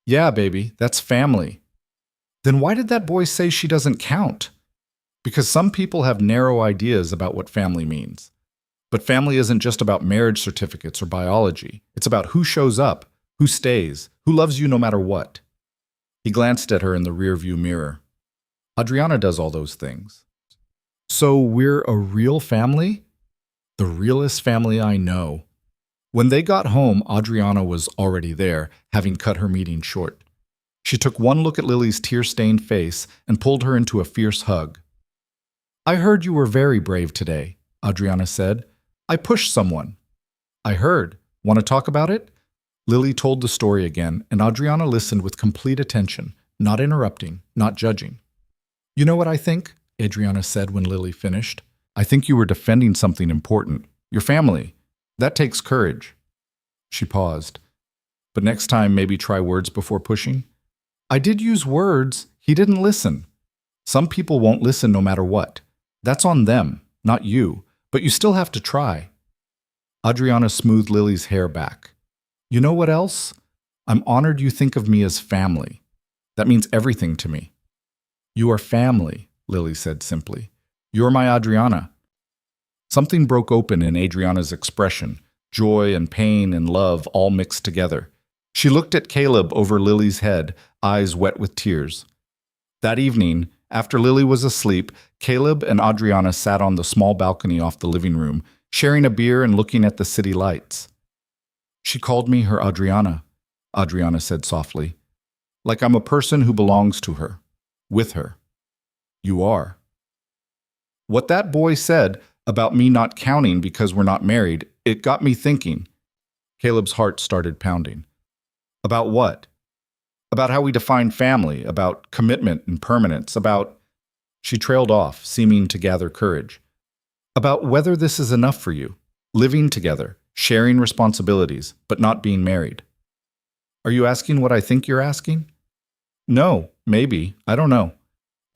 "Yeah, baby, that's family." "Then why did that boy say she doesn't count?" "Because some people have narrow ideas about what family means. But family isn't just about marriage certificates or biology. It's about who shows up, who stays, who loves you no matter what." He glanced at her in the rearview mirror. "Adriana does all those things." "So we're a real family?" "The realest family I know." When they got home, Adriana was already there, having cut her meeting short. She took one look at Lily's tear-stained face and pulled her into a fierce hug. I heard you were very brave today, Adriana said. I pushed someone. I heard. Want to talk about it? Lily told the story again, and Adriana listened with complete attention, not interrupting, not judging. You know what I think? Adriana said when Lily finished. I think you were defending something important. Your family. That takes courage. She paused. But next time, maybe try words before pushing? I did use words. He didn't listen. Some people won't listen no matter what. That's on them, not you. But you still have to try. Adriana smoothed Lily's hair back. You know what else? I'm honored you think of me as family. That means everything to me. You are family, Lily said simply. You're my Adriana. Something broke open in Adriana's expression, joy and pain and love all mixed together. She looked at Caleb over Lily's head, eyes wet with tears. That evening, after Lily was asleep, Caleb and Adriana sat on the small balcony off the living room, sharing a beer and looking at the city lights. She called me her Adriana, Adriana said softly, like I'm a person who belongs to her, with her. You are. What that boy said about me not counting because we're not married, it got me thinking. Caleb's heart started pounding. About what? About how we define family, about commitment and permanence, about... She trailed off, seeming to gather courage. About whether this is enough for you, living together, sharing responsibilities, but not being married. Are you asking what I think you're asking? No, maybe, I don't know.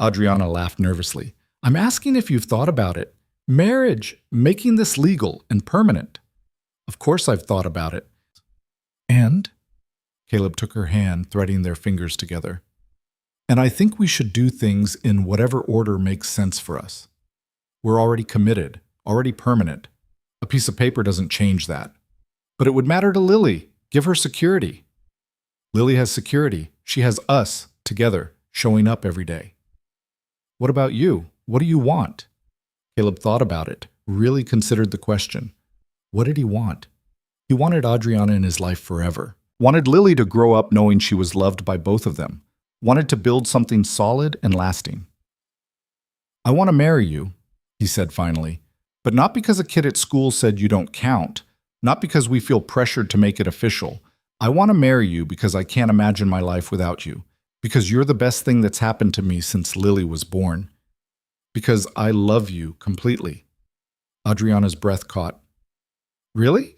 Adriana laughed nervously. I'm asking if you've thought about it. Marriage, making this legal and permanent. Of course I've thought about it. And? Caleb took her hand, threading their fingers together. And I think we should do things in whatever order makes sense for us. We're already committed, already permanent. A piece of paper doesn't change that. But it would matter to Lily. Give her security. Lily has security. She has us, together, showing up every day. What about you? What do you want? Caleb thought about it, really considered the question. What did he want? He wanted Adriana in his life forever. Wanted Lily to grow up knowing she was loved by both of them. Wanted to build something solid and lasting. I want to marry you, he said finally. But not because a kid at school said you don't count. Not because we feel pressured to make it official. I want to marry you because I can't imagine my life without you. Because you're the best thing that's happened to me since Lily was born. Because I love you completely. Adriana's breath caught. Really?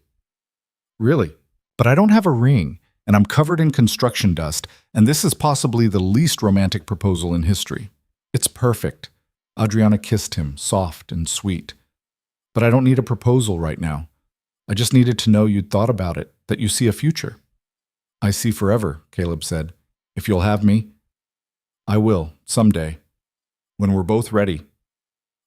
Really. But I don't have a ring, and I'm covered in construction dust, and this is possibly the least romantic proposal in history. It's perfect. Adriana kissed him, soft and sweet. But I don't need a proposal right now. I just needed to know you'd thought about it, that you see a future. I see forever, Caleb said. If you'll have me, I will, someday, when we're both ready.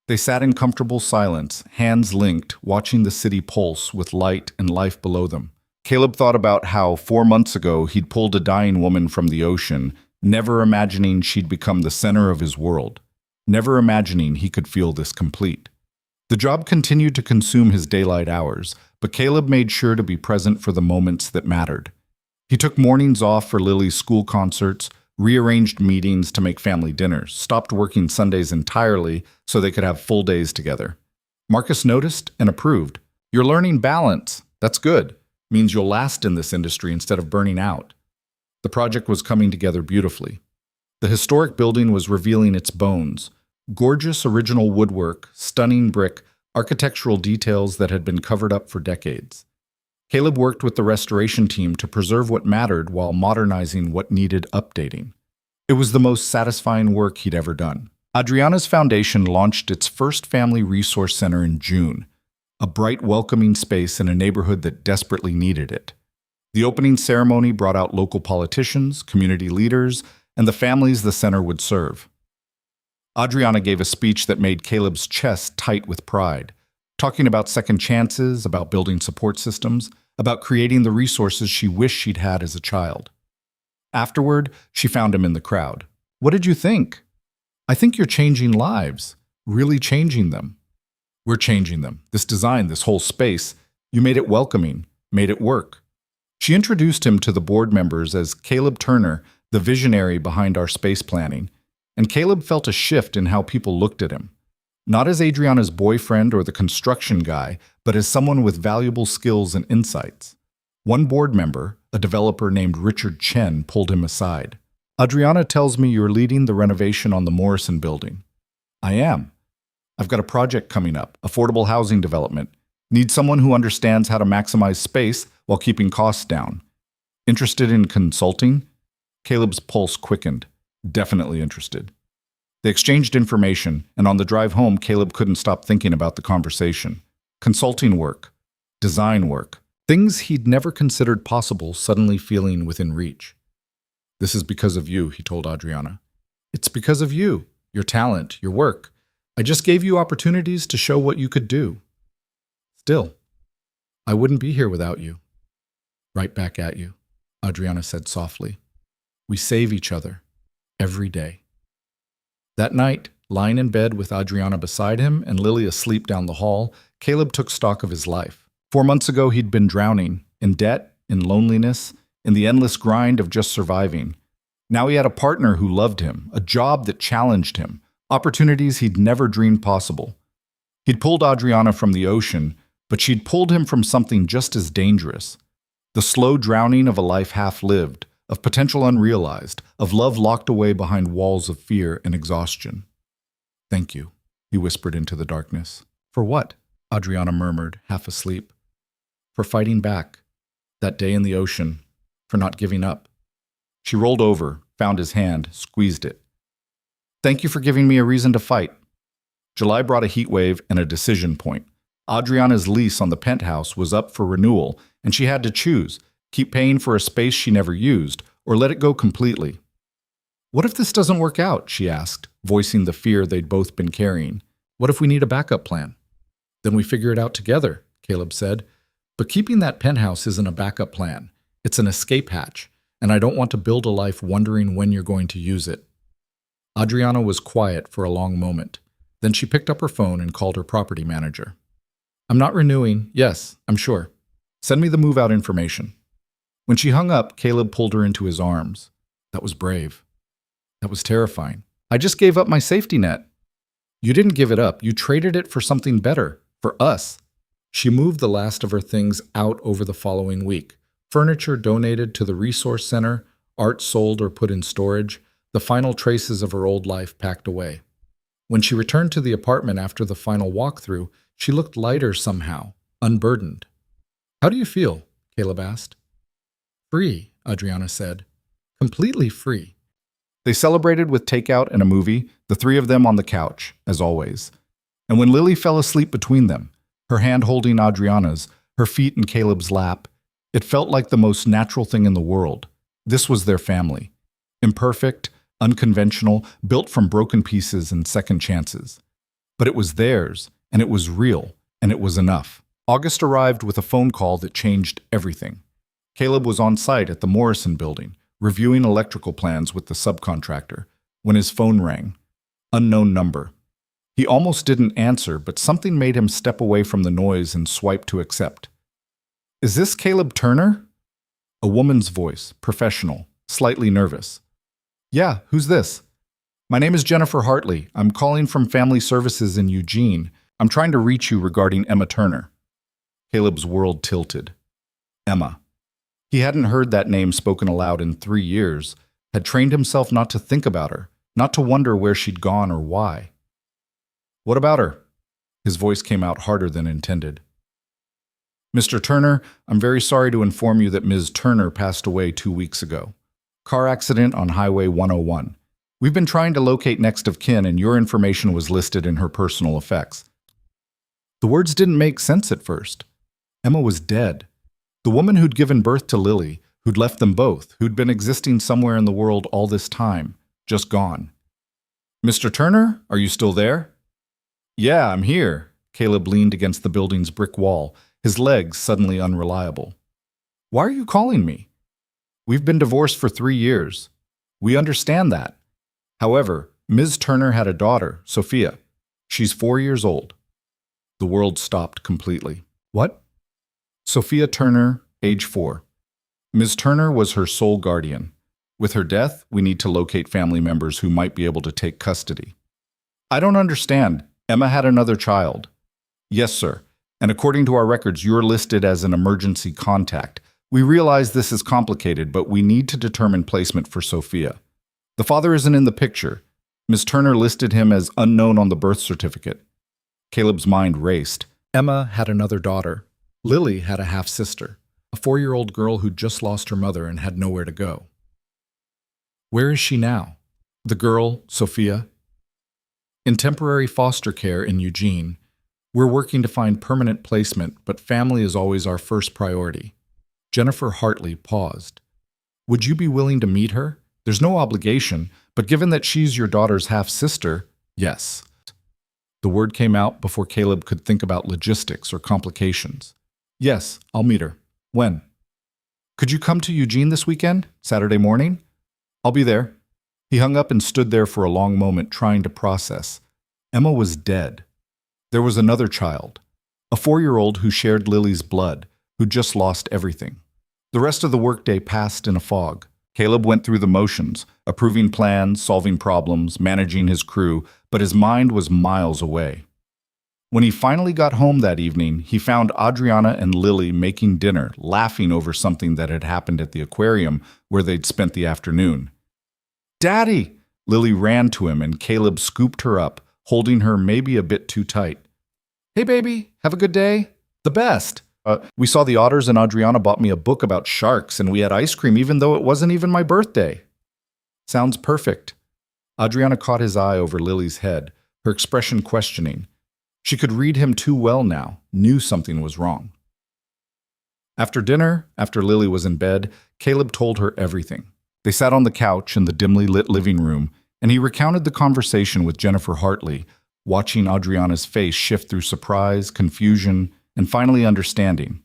They sat in comfortable silence, hands linked, watching the city pulse with light and life below them. Caleb thought about how 4 months ago he'd pulled a dying woman from the ocean, never imagining she'd become the center of his world, never imagining he could feel this complete. The job continued to consume his daylight hours, but Caleb made sure to be present for the moments that mattered. He took mornings off for Lily's school concerts, rearranged meetings to make family dinners, stopped working Sundays entirely so they could have full days together. Marcus noticed and approved. You're learning balance. That's good. Means you'll last in this industry instead of burning out. The project was coming together beautifully. The historic building was revealing its bones. Gorgeous original woodwork, stunning brick, architectural details that had been covered up for decades. Caleb worked with the restoration team to preserve what mattered while modernizing what needed updating. It was the most satisfying work he'd ever done. Adriana's Foundation launched its first family resource center in June, a bright, welcoming space in a neighborhood that desperately needed it. The opening ceremony brought out local politicians, community leaders, and the families the center would serve. Adriana gave a speech that made Caleb's chest tight with pride, talking about second chances, about building support systems, about creating the resources she wished she'd had as a child. Afterward, she found him in the crowd. What did you think? I think you're changing lives, really changing them. We're changing them. This design, this whole space, you made it welcoming, made it work. She introduced him to the board members as Caleb Turner, the visionary behind our space planning, and Caleb felt a shift in how people looked at him. Not as Adriana's boyfriend or the construction guy, but as someone with valuable skills and insights. One board member, a developer named Richard Chen, pulled him aside. Adriana tells me you're leading the renovation on the Morrison building. I am. I've got a project coming up, affordable housing development. Need someone who understands how to maximize space while keeping costs down. Interested in consulting? Caleb's pulse quickened. Definitely interested. They exchanged information, and on the drive home, Caleb couldn't stop thinking about the conversation. Consulting work, design work, things he'd never considered possible suddenly feeling within reach. This is because of you, he told Adriana. It's because of you, your talent, your work. I just gave you opportunities to show what you could do. Still, I wouldn't be here without you. Right back at you, Adriana said softly. We save each other, every day. That night, lying in bed with Adriana beside him and Lily asleep down the hall, Caleb took stock of his life. 4 months ago, he'd been drowning, in debt, in loneliness, in the endless grind of just surviving. Now he had a partner who loved him, a job that challenged him, opportunities he'd never dreamed possible. He'd pulled Adriana from the ocean, but she'd pulled him from something just as dangerous. The slow drowning of a life half-lived, of potential unrealized, of love locked away behind walls of fear and exhaustion. Thank you, he whispered into the darkness. For what? Adriana murmured, half asleep. For fighting back. That day in the ocean. For not giving up. She rolled over, found his hand, squeezed it. Thank you for giving me a reason to fight. July brought a heat wave and a decision point. Adriana's lease on the penthouse was up for renewal, and she had to choose, keep paying for a space she never used, or let it go completely. What if this doesn't work out, she asked, voicing the fear they'd both been carrying. What if we need a backup plan? Then we figure it out together, Caleb said. But keeping that penthouse isn't a backup plan. It's an escape hatch, and I don't want to build a life wondering when you're going to use it. Adriana was quiet for a long moment. Then she picked up her phone and called her property manager. I'm not renewing. Yes, I'm sure. Send me the move-out information. When she hung up, Caleb pulled her into his arms. That was brave. That was terrifying. I just gave up my safety net. You didn't give it up. You traded it for something better, for us. She moved the last of her things out over the following week. Furniture donated to the resource center, art sold or put in storage, the final traces of her old life packed away. When she returned to the apartment after the final walkthrough, she looked lighter somehow, unburdened. How do you feel? Caleb asked. Free, Adriana said. Completely free. They celebrated with takeout and a movie, the three of them on the couch, as always. And when Lily fell asleep between them, her hand holding Adriana's, her feet in Caleb's lap, it felt like the most natural thing in the world. This was their family. Imperfect, unconventional, built from broken pieces and second chances. But it was theirs, and it was real, and it was enough. August arrived with a phone call that changed everything. Caleb was on site at the Morrison building, reviewing electrical plans with the subcontractor, when his phone rang. Unknown number. He almost didn't answer, but something made him step away from the noise and swipe to accept. Is this Caleb Turner? A woman's voice, professional, slightly nervous. Yeah, who's this? My name is Jennifer Hartley. I'm calling from Family Services in Eugene. I'm trying to reach you regarding Emma Turner. Caleb's world tilted. Emma. He hadn't heard that name spoken aloud in 3 years, had trained himself not to think about her, not to wonder where she'd gone or why. What about her? His voice came out harder than intended. Mr. Turner, I'm very sorry to inform you that Ms. Turner passed away 2 weeks ago. Car accident on Highway 101. We've been trying to locate next of kin, and your information was listed in her personal effects. The words didn't make sense at first. Emma was dead. The woman who'd given birth to Lily, who'd left them both, who'd been existing somewhere in the world all this time, just gone. Mr. Turner, are you still there? Yeah, I'm here. Caleb leaned against the building's brick wall, his legs suddenly unreliable. Why are you calling me? We've been divorced for 3 years. We understand that. However, Ms. Turner had a daughter, Sophia. She's 4 years old. The world stopped completely. What? Sophia Turner, age 4. Ms. Turner was her sole guardian. With her death, we need to locate family members who might be able to take custody. I don't understand. Emma had another child. Yes, sir. And according to our records, you're listed as an emergency contact. We realize this is complicated, but we need to determine placement for Sophia. The father isn't in the picture. Ms. Turner listed him as unknown on the birth certificate. Caleb's mind raced. Emma had another daughter. Lily had a half-sister, a 4-year-old girl who just lost her mother and had nowhere to go. Where is she now? The girl, Sophia? In temporary foster care in Eugene. We're working to find permanent placement, but family is always our first priority. Jennifer Hartley paused. Would you be willing to meet her? There's no obligation, but given that she's your daughter's half-sister, yes. The word came out before Caleb could think about logistics or complications. Yes, I'll meet her. When? Could you come to Eugene this weekend? Saturday morning? I'll be there. He hung up and stood there for a long moment trying to process. Emma was dead. There was another child, a 4-year-old who shared Lily's blood, who just lost everything. The rest of the workday passed in a fog. Caleb went through the motions, approving plans, solving problems, managing his crew, but his mind was miles away. When he finally got home that evening, he found Adriana and Lily making dinner, laughing over something that had happened at the aquarium where they'd spent the afternoon. "Daddy!" Lily ran to him and Caleb scooped her up, holding her maybe a bit too tight. "Hey, baby, have a good day?" "The best. We saw the otters and Adriana bought me a book about sharks and we had ice cream even though it wasn't even my birthday." "Sounds perfect." Adriana caught his eye over Lily's head, her expression questioning. She could read him too well now, knew something was wrong. After dinner, after Lily was in bed, Caleb told her everything. They sat on the couch in the dimly lit living room, and he recounted the conversation with Jennifer Hartley, watching Adriana's face shift through surprise, confusion, and finally understanding.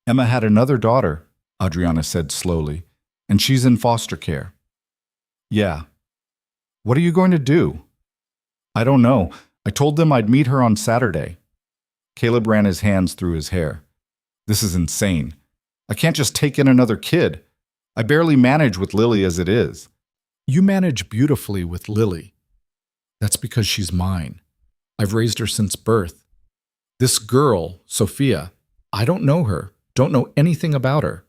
"Emma had another daughter," Adriana said slowly, "and she's in foster care." "Yeah. What are you going to do?" "I don't know. I told them I'd meet her on Saturday." Caleb ran his hands through his hair. "This is insane. I can't just take in another kid. I barely manage with Lily as it is." "You manage beautifully with Lily. That's because she's mine. I've raised her since birth. This girl, Sophia, I don't know her, don't know anything about her.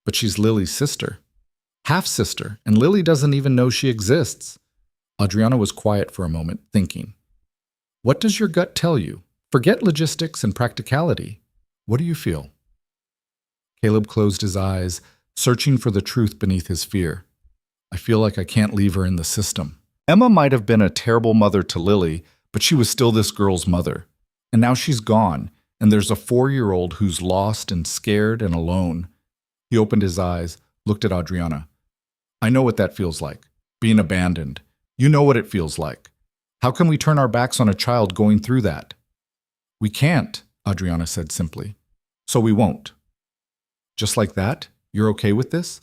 But she's Lily's sister. Half-sister, and Lily doesn't even know she exists." Adriana was quiet for a moment, thinking. "What does your gut tell you? Forget logistics and practicality. What do you feel?" Caleb closed his eyes, searching for the truth beneath his fear. "I feel like I can't leave her in the system." Emma might have been a terrible mother to Lily, but she was still this girl's mother. And now she's gone, and there's a 4-year-old who's lost and scared and alone. He opened his eyes, looked at Adriana. "I know what that feels like, being abandoned. You know what it feels like. How can we turn our backs on a child going through that?" "We can't," Adriana said simply. "So we won't." "Just like that? You're okay with this?"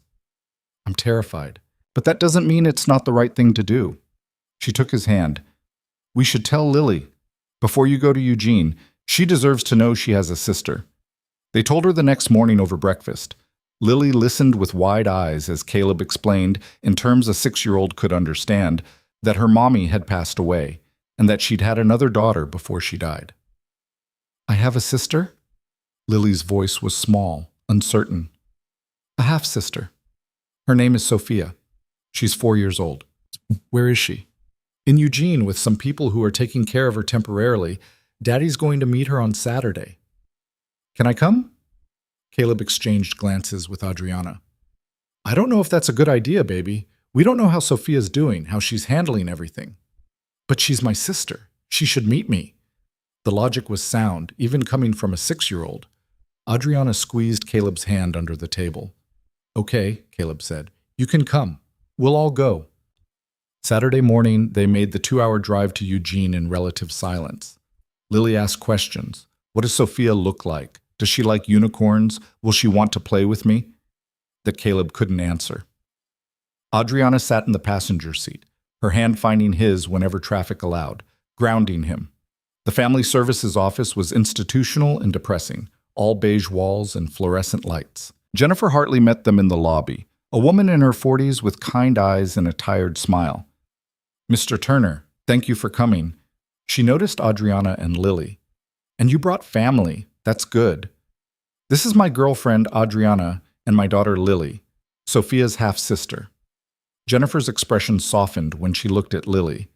"I'm terrified. But that doesn't mean it's not the right thing to do." She took his hand. "We should tell Lily. Before you go to Eugene, she deserves to know she has a sister." They told her the next morning over breakfast. Lily listened with wide eyes as Caleb explained, in terms a 6-year-old could understand, that her mommy had passed away and that she'd had another daughter before she died. "I have a sister?" Lily's voice was small, uncertain. "A half-sister. Her name is Sophia. She's 4 years old." "Where is she?" "In Eugene with some people who are taking care of her temporarily. Daddy's going to meet her on Saturday." "Can I come?" Caleb exchanged glances with Adriana. "I don't know if that's a good idea, baby. We don't know how Sophia's doing, how she's handling everything." "But she's my sister. She should meet me." The logic was sound, even coming from a 6-year-old. Adriana squeezed Caleb's hand under the table. "Okay," Caleb said. "You can come. We'll all go." Saturday morning, they made the 2-hour drive to Eugene in relative silence. Lily asked questions. What does Sophia look like? Does she like unicorns? Will she want to play with me? That Caleb couldn't answer. Adriana sat in the passenger seat, her hand finding his whenever traffic allowed, grounding him. The family services office was institutional and depressing, all beige walls and fluorescent lights. Jennifer Hartley met them in the lobby, a woman in her 40s with kind eyes and a tired smile. "Mr. Turner, thank you for coming." She noticed Adriana and Lily. And you brought family. That's good. This is my girlfriend, Adriana, and my daughter, Lily, Sophia's half-sister. Jennifer's expression softened when she looked at Lily.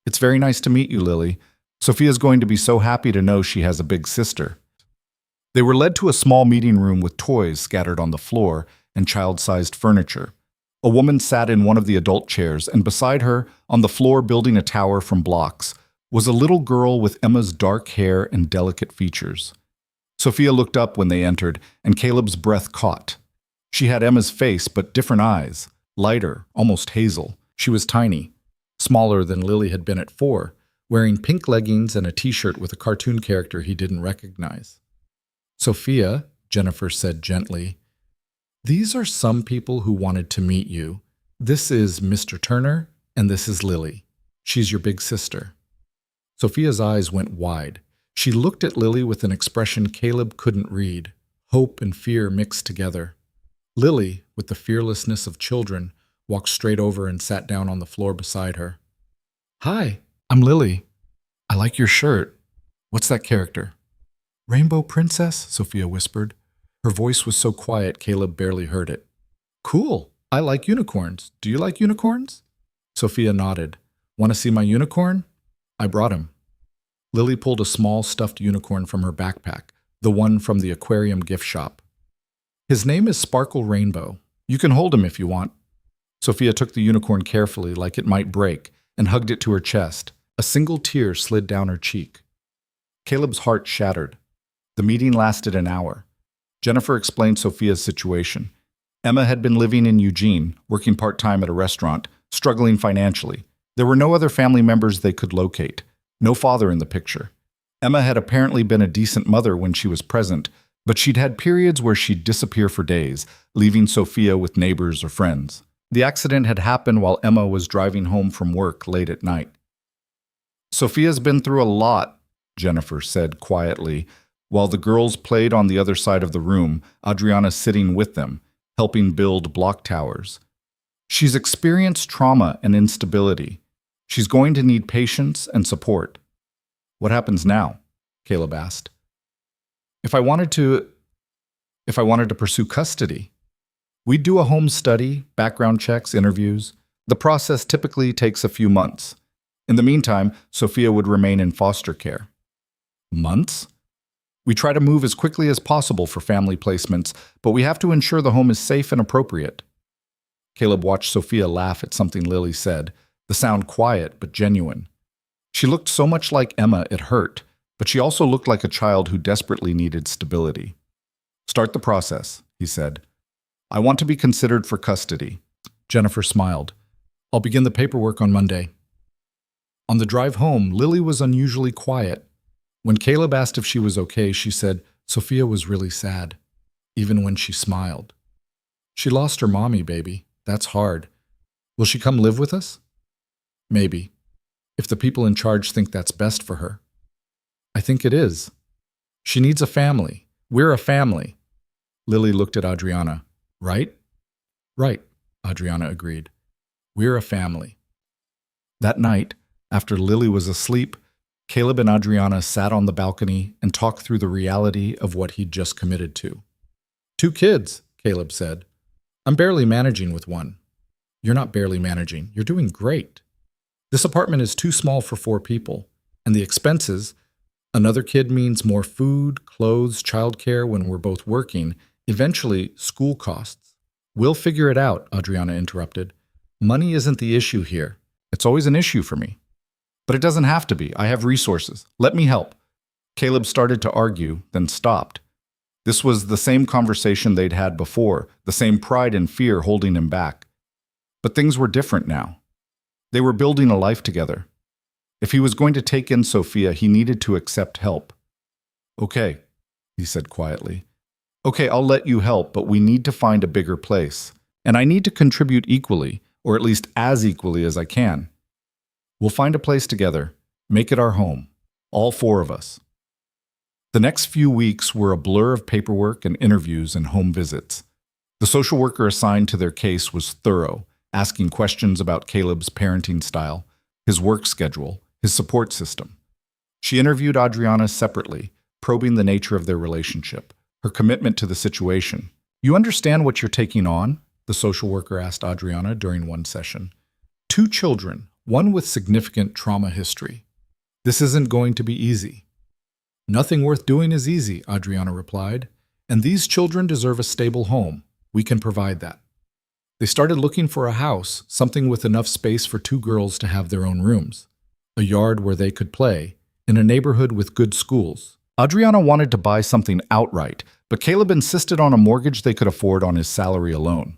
It's very nice to meet you, Lily. Sophia's going to be so happy to know she has a big sister. They were led to a small meeting room with toys scattered on the floor and child-sized furniture. A woman sat in one of the adult chairs, and beside her, on the floor building a tower from blocks, was a little girl with Emma's dark hair and delicate features. Sophia looked up when they entered, and Caleb's breath caught. She had Emma's face, but different eyes, lighter, almost hazel. She was tiny, smaller than Lily had been at 4, wearing pink leggings and a t-shirt with a cartoon character he didn't recognize. Sophia, Jennifer said gently, these are some people who wanted to meet you. This is Mr. Turner, and this is Lily. She's your big sister. Sophia's eyes went wide. She looked at Lily with an expression Caleb couldn't read, hope and fear mixed together. Lily, with the fearlessness of children, walked straight over and sat down on the floor beside her. Hi, I'm Lily. I like your shirt. What's that character? Rainbow Princess, Sophia whispered. Her voice was so quiet Caleb barely heard it. Cool. I like unicorns. Do you like unicorns? Sophia nodded. Want to see my unicorn? I brought him. Lily pulled a small stuffed unicorn from her backpack, the one from the aquarium gift shop. His name is Sparkle Rainbow. You can hold him if you want. Sophia took the unicorn carefully, like it might break, and hugged it to her chest. A single tear slid down her cheek. Caleb's heart shattered. The meeting lasted an hour. Jennifer explained Sophia's situation. Emma had been living in Eugene, working part-time at a restaurant, struggling financially. There were no other family members they could locate. No father in the picture. Emma had apparently been a decent mother when she was present, but she'd had periods where she'd disappear for days, leaving Sophia with neighbors or friends. The accident had happened while Emma was driving home from work late at night. Sophia's been through a lot, Jennifer said quietly, while the girls played on the other side of the room, Adriana sitting with them, helping build block towers. She's experienced trauma and instability. She's going to need patience and support. What happens now? Caleb asked. If I wanted to pursue custody, we'd do a home study, background checks, interviews. The process typically takes a few months. In the meantime, Sophia would remain in foster care. Months? We try to move as quickly as possible for family placements, but we have to ensure the home is safe and appropriate. Caleb watched Sophia laugh at something Lily said, the sound quiet but genuine. She looked so much like Emma it hurt, but she also looked like a child who desperately needed stability. Start the process, he said. I want to be considered for custody. Jennifer smiled. I'll begin the paperwork on Monday. On the drive home, Lily was unusually quiet. When Caleb asked if she was okay, she said Sophia was really sad, even when she smiled. She lost her mommy, baby. That's hard. Will she come live with us? Maybe, if the people in charge think that's best for her. I think it is. She needs a family. We're a family. Lily looked at Adriana. Right? Right, Adriana agreed. We're a family. That night, after Lily was asleep, Caleb and Adriana sat on the balcony and talked through the reality of what he'd just committed to. 2 kids, Caleb said. I'm barely managing with one. You're not barely managing. You're doing great. This apartment is too small for 4 people. And the expenses, another kid means more food, clothes, childcare when we're both working, eventually school costs. We'll figure it out, Adriana interrupted. Money isn't the issue here. It's always an issue for me. But it doesn't have to be. I have resources. Let me help. Caleb started to argue, then stopped. This was the same conversation they'd had before, the same pride and fear holding him back. But things were different now. They were building a life together. If he was going to take in Sophia, he needed to accept help. Okay, he said quietly. Okay, I'll let you help, but we need to find a bigger place. And I need to contribute equally, or at least as equally as I can. We'll find a place together, make it our home, all 4 of us. The next few weeks were a blur of paperwork and interviews and home visits. The social worker assigned to their case was thorough, asking questions about Caleb's parenting style, his work schedule, his support system. She interviewed Adriana separately, probing the nature of their relationship, her commitment to the situation. "You understand what you're taking on?" the social worker asked Adriana during one session. "Two children, one with significant trauma history. This isn't going to be easy." "Nothing worth doing is easy," Adriana replied. "And these children deserve a stable home. We can provide that." They started looking for a house, something with enough space for two girls to have their own rooms, a yard where they could play, in a neighborhood with good schools. Adriana wanted to buy something outright, but Caleb insisted on a mortgage they could afford on his salary alone.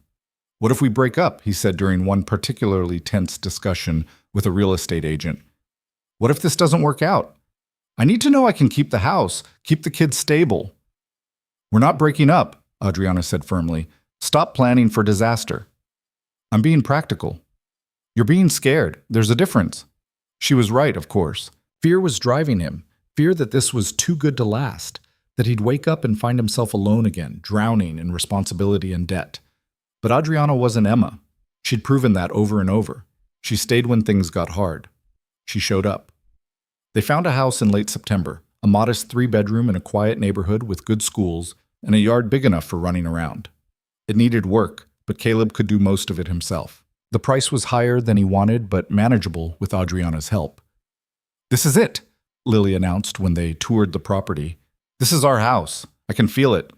"What if we break up?" he said during one particularly tense discussion with a real estate agent. "What if this doesn't work out? I need to know I can keep the house, keep the kids stable." "We're not breaking up," Adriana said firmly. "Stop planning for disaster." "I'm being practical." "You're being scared. There's a difference." She was right, of course. Fear was driving him, fear that this was too good to last, that he'd wake up and find himself alone again, drowning in responsibility and debt. But Adriana wasn't Emma. She'd proven that over and over. She stayed when things got hard. She showed up. They found a house in late September, a modest 3-bedroom in a quiet neighborhood with good schools and a yard big enough for running around. It needed work, but Caleb could do most of it himself. The price was higher than he wanted, but manageable with Adriana's help. "This is it," Lily announced when they toured the property. "This is our house. I can feel it."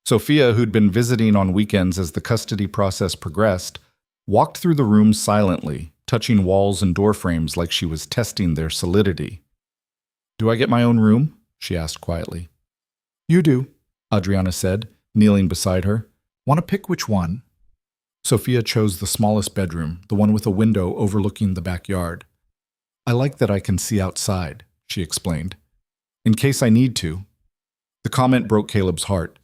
Sophia, who'd been visiting on weekends as the custody process progressed, walked through the rooms silently, touching walls and door frames like she was testing their solidity. "Do I get my own room?" she asked quietly. "You do," Adriana said, kneeling beside her. "Want to pick which one?" Sophia chose the smallest bedroom, the one with a window overlooking the backyard. "I like that I can see outside," she explained. "In case I need to." The comment broke Caleb's heart.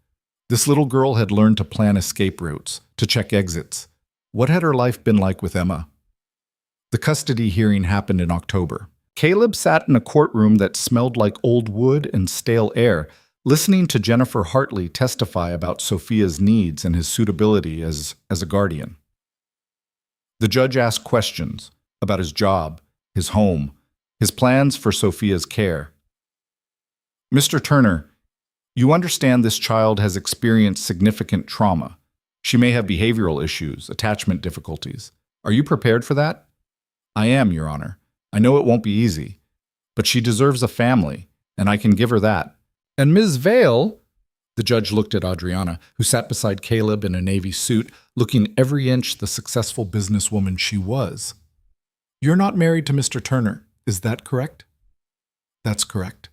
This little girl had learned to plan escape routes, to check exits. What had her life been like with Emma? The custody hearing happened in October. Caleb sat in a courtroom that smelled like old wood and stale air, listening to Jennifer Hartley testify about Sophia's needs and his suitability as a guardian. The judge asked questions about his job, his home, his plans for Sophia's care. "Mr. Turner, you understand this child has experienced significant trauma. She may have behavioral issues, attachment difficulties. Are you prepared for that?" "I am, Your Honor. I know it won't be easy. But she deserves a family, and I can give her that." "And Ms. Vale," the judge looked at Adriana, who sat beside Caleb in a navy suit, looking every inch the successful businesswoman she was. "You're not married to Mr. Turner, is that correct?" "That's correct."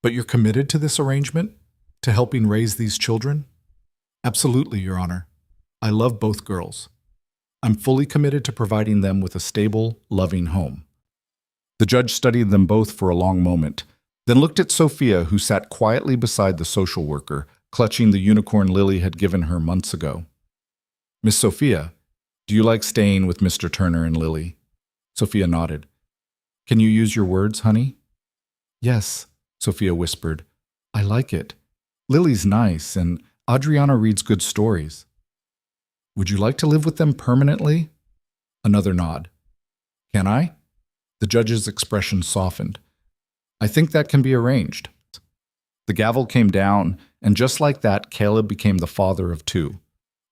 "But you're committed to this arrangement? To helping raise these children?" "Absolutely, Your Honor. I love both girls. I'm fully committed to providing them with a stable, loving home." The judge studied them both for a long moment, then looked at Sophia, who sat quietly beside the social worker, clutching the unicorn Lily had given her months ago. "Miss Sophia, do you like staying with Mr. Turner and Lily?" Sophia nodded. "Can you use your words, honey?" "Yes," Sophia whispered. "I like it. Lily's nice, and Adriana reads good stories." "Would you like to live with them permanently?" Another nod. "Can I?" The judge's expression softened. "I think that can be arranged." The gavel came down, and just like that, Caleb became the father of two.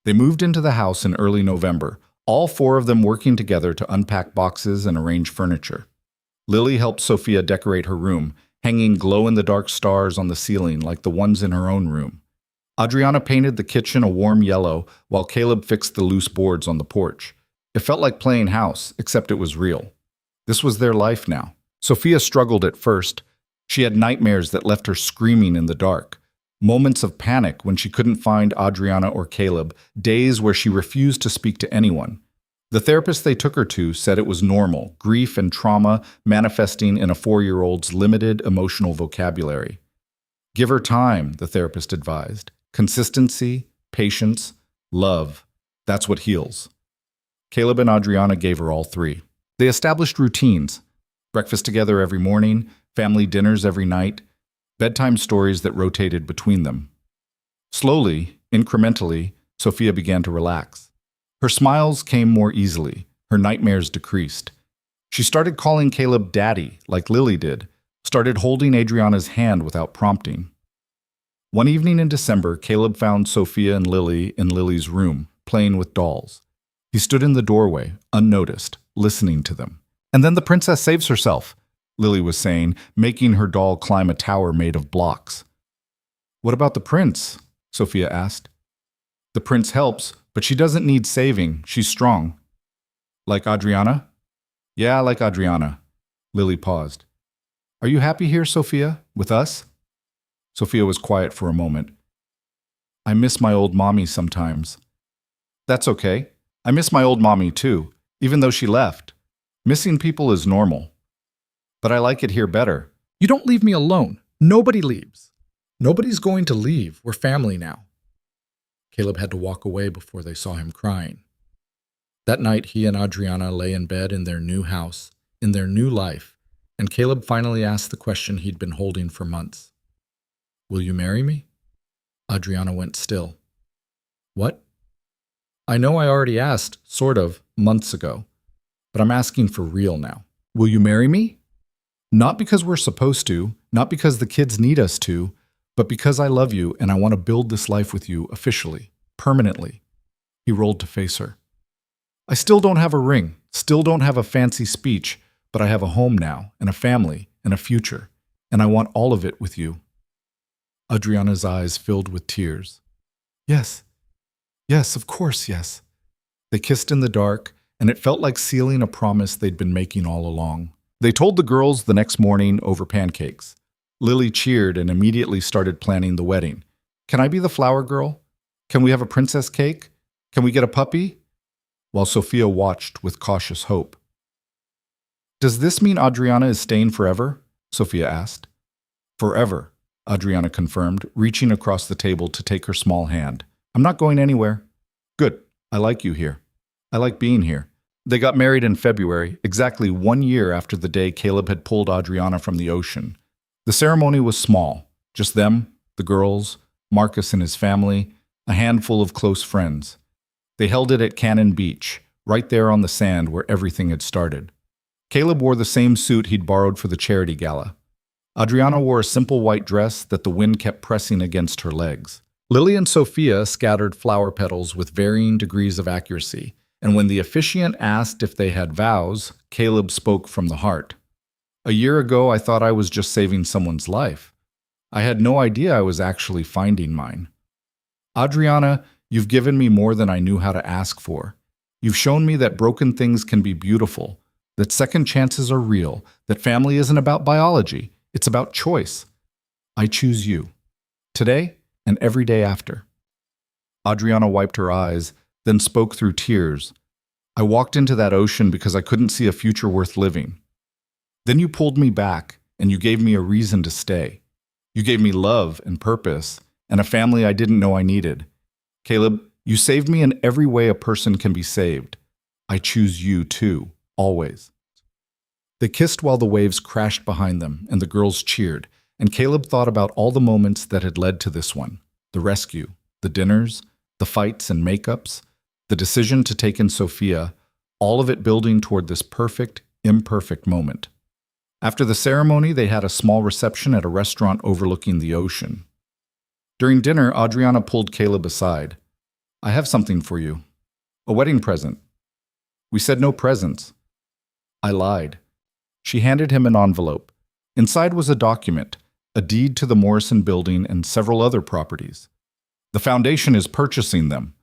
They moved into the house in early November, all 4 of them working together to unpack boxes and arrange furniture. Lily helped Sophia decorate her room, hanging glow-in-the-dark stars on the ceiling like the ones in her own room. Adriana painted the kitchen a warm yellow, while Caleb fixed the loose boards on the porch. It felt like playing house, except it was real. This was their life now. Sophia struggled at first. She had nightmares that left her screaming in the dark. Moments of panic when she couldn't find Adriana or Caleb, days where she refused to speak to anyone. The therapist they took her to said it was normal, grief and trauma manifesting in a 4-year-old's limited emotional vocabulary. Give her time, the therapist advised. Consistency, patience, love. That's what heals. Caleb and Adriana gave her all 3. They established routines. Breakfast together every morning, family dinners every night, bedtime stories that rotated between them. Slowly, incrementally, Sophia began to relax. Her smiles came more easily. Her nightmares decreased. She started calling Caleb Daddy, like Lily did, started holding Adriana's hand without prompting. One evening in December, Caleb found Sophia and Lily in Lily's room, playing with dolls. He stood in the doorway, unnoticed, listening to them. "And then the princess saves herself," Lily was saying, making her doll climb a tower made of blocks. "What about the prince?" Sophia asked. "The prince helps, but she doesn't need saving. She's strong." "Like Adriana?" "Yeah, like Adriana." Lily paused. "Are you happy here, Sophia, with us?" Sophia was quiet for a moment. "I miss my old mommy sometimes." "That's okay. I miss my old mommy too, even though she left. Missing people is normal. But I like it here better." "You don't leave me alone. Nobody leaves." "Nobody's going to leave. We're family now." Caleb had to walk away before they saw him crying. That night, he and Adriana lay in bed in their new house, in their new life, and Caleb finally asked the question he'd been holding for months. "Will you marry me?" Adriana went still. "What?" "I know I already asked, sort of, months ago, but I'm asking for real now. Will you marry me? Not because we're supposed to, not because the kids need us to, but because I love you and I want to build this life with you officially, permanently." He rolled to face her. "I still don't have a ring, still don't have a fancy speech, but I have a home now, and a family, and a future, and I want all of it with you." Adriana's eyes filled with tears. "Yes, yes, of course, yes." They kissed in the dark, and it felt like sealing a promise they'd been making all along. They told the girls the next morning over pancakes. Lily cheered and immediately started planning the wedding. "Can I be the flower girl? Can we have a princess cake? Can we get a puppy?" While Sophia watched with cautious hope. "Does this mean Adriana is staying forever?" Sophia asked. "Forever," Adriana confirmed, reaching across the table to take her small hand. "I'm not going anywhere." "Good. I like you here. I like being here." They got married in February, exactly 1 year after the day Caleb had pulled Adriana from the ocean. The ceremony was small, just them, the girls, Marcus and his family, a handful of close friends. They held it at Cannon Beach, right there on the sand where everything had started. Caleb wore the same suit he'd borrowed for the charity gala. Adriana wore a simple white dress that the wind kept pressing against her legs. Lily and Sophia scattered flower petals with varying degrees of accuracy, and when the officiant asked if they had vows, Caleb spoke from the heart. "A year ago, I thought I was just saving someone's life. I had no idea I was actually finding mine. Adriana, you've given me more than I knew how to ask for. You've shown me that broken things can be beautiful, that second chances are real, that family isn't about biology, it's about choice. I choose you, today and every day after." Adriana wiped her eyes, then spoke through tears. "I walked into that ocean because I couldn't see a future worth living. Then you pulled me back, and you gave me a reason to stay. You gave me love and purpose, and a family I didn't know I needed. Caleb, you saved me in every way a person can be saved. I choose you too, always." They kissed while the waves crashed behind them, and the girls cheered, and Caleb thought about all the moments that had led to this one: the rescue, the dinners, the fights and makeups, the decision to take in Sophia, all of it building toward this perfect, imperfect moment. After the ceremony, they had a small reception at a restaurant overlooking the ocean. During dinner, Adriana pulled Caleb aside. "I have something for you. A wedding present." "We said no presents." "I lied." She handed him an envelope. Inside was a document, a deed to the Morrison building and several other properties. "The foundation is purchasing them,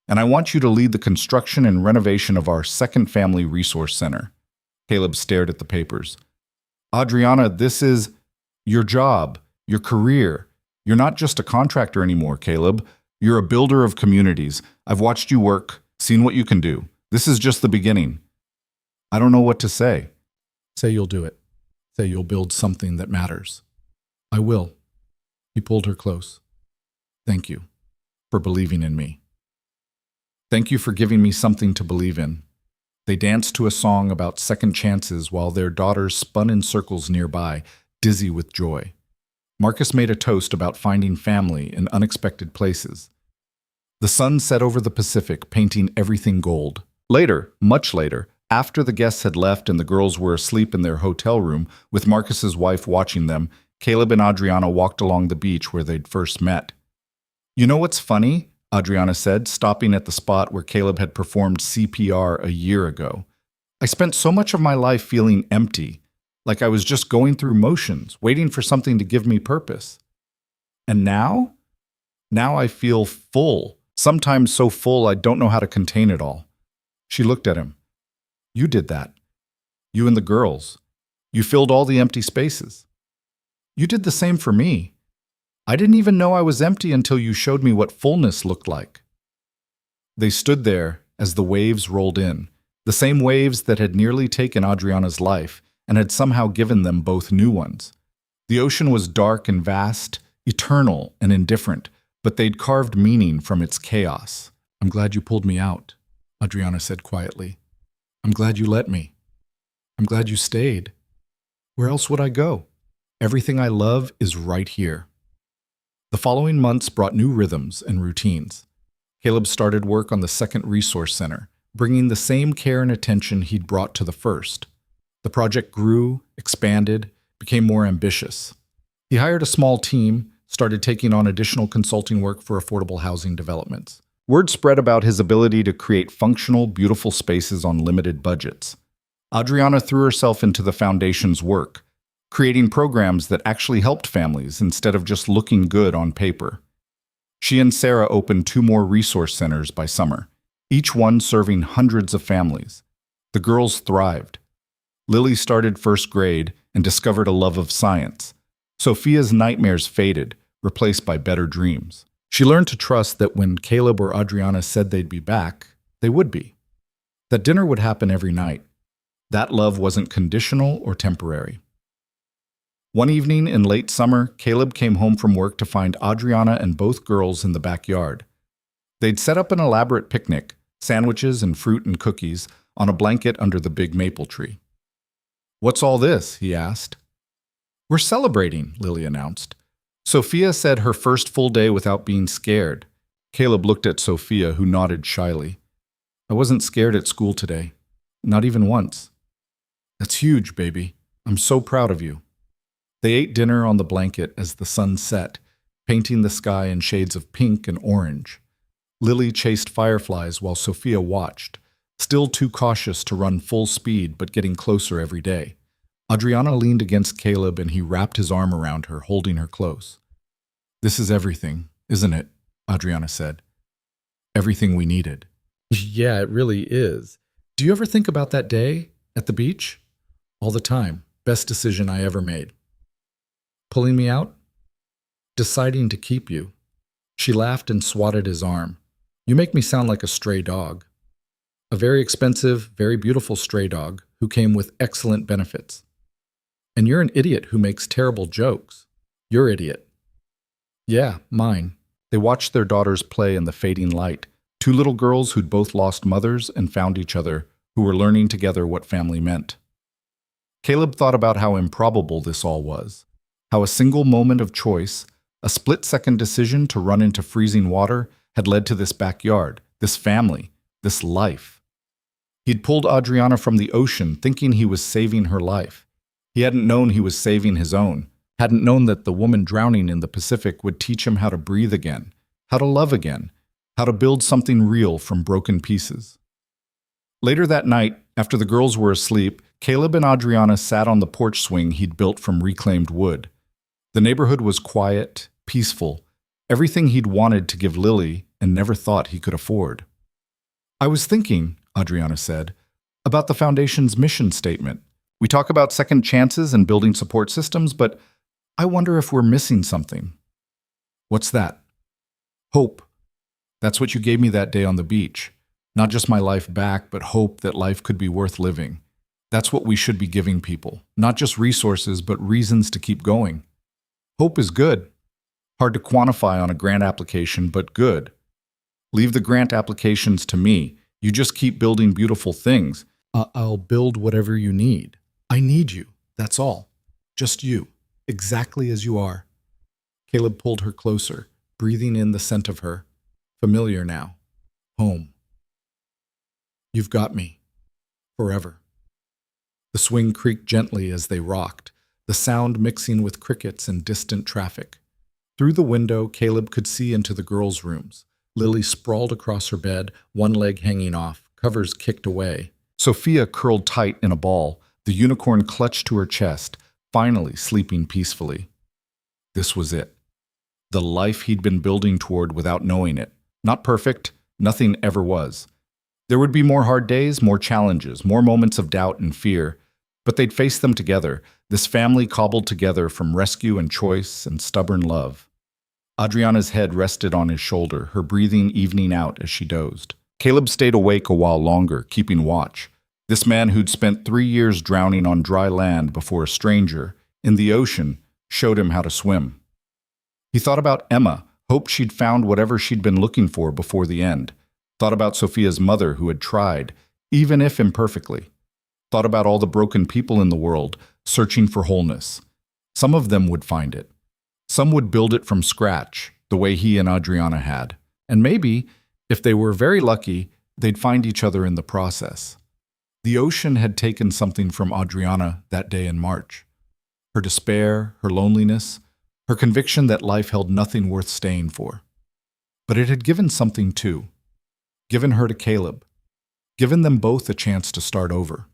and I want you to lead the construction and renovation of our second family resource center." Caleb stared at the papers. "Adriana, this is your job, your career. You're not just a contractor anymore, Caleb. You're a builder of communities. I've watched you work, seen what you can do. This is just the beginning." "I don't know what to say." "Say you'll do it. Say you'll build something that matters." "I will." He pulled her close. "Thank you for believing in me. Thank you for giving me something to believe in." They danced to a song about second chances while their daughters spun in circles nearby, dizzy with joy. Marcus made a toast about finding family in unexpected places. The sun set over the Pacific, painting everything gold. Later, much later, After the guests had left and the girls were asleep in their hotel room, with Marcus's wife watching them, Caleb and Adriana walked along the beach where they'd first met. "You know what's funny?" Adriana said, stopping at the spot where Caleb had performed CPR a year ago. "I spent so much of my life feeling empty, like I was just going through motions, waiting for something to give me purpose. And now? Now I feel full, sometimes so full I don't know how to contain it all." She looked at him. "You did that. You and the girls. You filled all the empty spaces. You did the same for me. I didn't even know I was empty until you showed me what fullness looked like." They stood there as the waves rolled in, the same waves that had nearly taken Adriana's life and had somehow given them both new ones. The ocean was dark and vast, eternal and indifferent, but they'd carved meaning from its chaos. "I'm glad you pulled me out," Adriana said quietly. "I'm glad you let me. I'm glad you stayed. Where else would I go? Everything I love is right here." The following months brought new rhythms and routines. Caleb started work on the second resource center, bringing the same care and attention he'd brought to the first. The project grew, expanded, became more ambitious. He hired a small team, started taking on additional consulting work for affordable housing developments. Word spread about his ability to create functional, beautiful spaces on limited budgets. Adriana threw herself into the foundation's work, creating programs that actually helped families instead of just looking good on paper. She and Sarah opened 2 more resource centers by summer, each one serving hundreds of families. The girls thrived. Lily started first grade and discovered a love of science. Sophia's nightmares faded, replaced by better dreams. She learned to trust that when Caleb or Adriana said they'd be back, they would be. That dinner would happen every night. That love wasn't conditional or temporary. One evening in late summer, Caleb came home from work to find Adriana and both girls in the backyard. They'd set up an elaborate picnic, sandwiches and fruit and cookies, on a blanket under the big maple tree. "What's all this?" he asked. "We're celebrating," Lily announced. Sophia said her first full day without being scared. Caleb looked at Sophia, who nodded shyly. "I wasn't scared at school today. Not even once." "That's huge, baby. I'm so proud of you." They ate dinner on the blanket as the sun set, painting the sky in shades of pink and orange. Lily chased fireflies while Sophia watched, still too cautious to run full speed but getting closer every day. Adriana leaned against Caleb and he wrapped his arm around her, holding her close. "This is everything, isn't it?" Adriana said. "Everything we needed." "Yeah, it really is. Do you ever think about that day at the beach?" "All the time. Best decision I ever made." "Pulling me out?" "Deciding to keep you." She laughed and swatted his arm. "You make me sound like a stray dog." "A very expensive, very beautiful stray dog who came with excellent benefits." "And you're an idiot who makes terrible jokes." "Your idiot." "Yeah, mine." They watched their daughters play in the fading light, 2 little girls who'd both lost mothers and found each other, who were learning together what family meant. Caleb thought about how improbable this all was, how a single moment of choice, a split-second decision to run into freezing water, had led to this backyard, this family, this life. He'd pulled Adriana from the ocean thinking he was saving her life. He hadn't known he was saving his own, hadn't known that the woman drowning in the Pacific would teach him how to breathe again, how to love again, how to build something real from broken pieces. Later that night, after the girls were asleep, Caleb and Adriana sat on the porch swing he'd built from reclaimed wood. The neighborhood was quiet, peaceful, everything he'd wanted to give Lily and never thought he could afford. "I was thinking," Adriana said, "about the Foundation's mission statement. We talk about second chances and building support systems, but I wonder if we're missing something." "What's that?" "Hope. That's what you gave me that day on the beach. Not just my life back, but hope that life could be worth living. That's what we should be giving people. Not just resources, but reasons to keep going. Hope is good. Hard to quantify on a grant application, but good. Leave the grant applications to me. You just keep building beautiful things. I'll build whatever you need. I need you. That's all. Just you. Exactly as you are." Caleb pulled her closer, breathing in the scent of her. Familiar now. Home. "You've got me. forever. The swing creaked gently as they rocked, the sound mixing with crickets and distant traffic. Through the window, Caleb could see into the girls' rooms. Lily sprawled across her bed, one leg hanging off, covers kicked away. Sophia curled tight in a ball, the unicorn clutched to her chest, finally sleeping peacefully. This was it. The life he'd been building toward without knowing it. Not perfect, nothing ever was. There would be more hard days, more challenges, more moments of doubt and fear, but they'd face them together, this family cobbled together from rescue and choice and stubborn love. Adriana's head rested on his shoulder, her breathing evening out as she dozed. Caleb stayed awake a while longer, keeping watch. This man who'd spent 3 years drowning on dry land before a stranger, in the ocean, showed him how to swim. He thought about Emma, hoped she'd found whatever she'd been looking for before the end. Thought about Sophia's mother who had tried, even if imperfectly. Thought about all the broken people in the world, searching for wholeness. Some of them would find it. Some would build it from scratch, the way he and Adriana had. And maybe, if they were very lucky, they'd find each other in the process. The ocean had taken something from Adriana that day in March. Her despair, her loneliness, her conviction that life held nothing worth staying for. But it had given something too. Given her to Caleb. Given them both a chance to start over.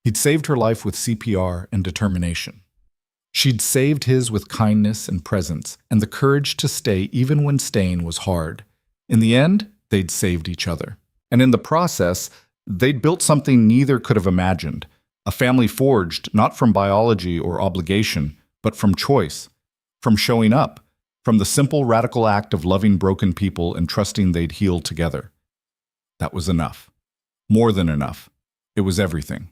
He'd saved her life with CPR and determination. She'd saved his with kindness and presence and the courage to stay even when staying was hard. In the end, they'd saved each other. And in the process, they'd built something neither could have imagined. A family forged not from biology or obligation, but from choice. From showing up. From the simple, radical act of loving broken people and trusting they'd heal together. That was enough. More than enough. It was everything.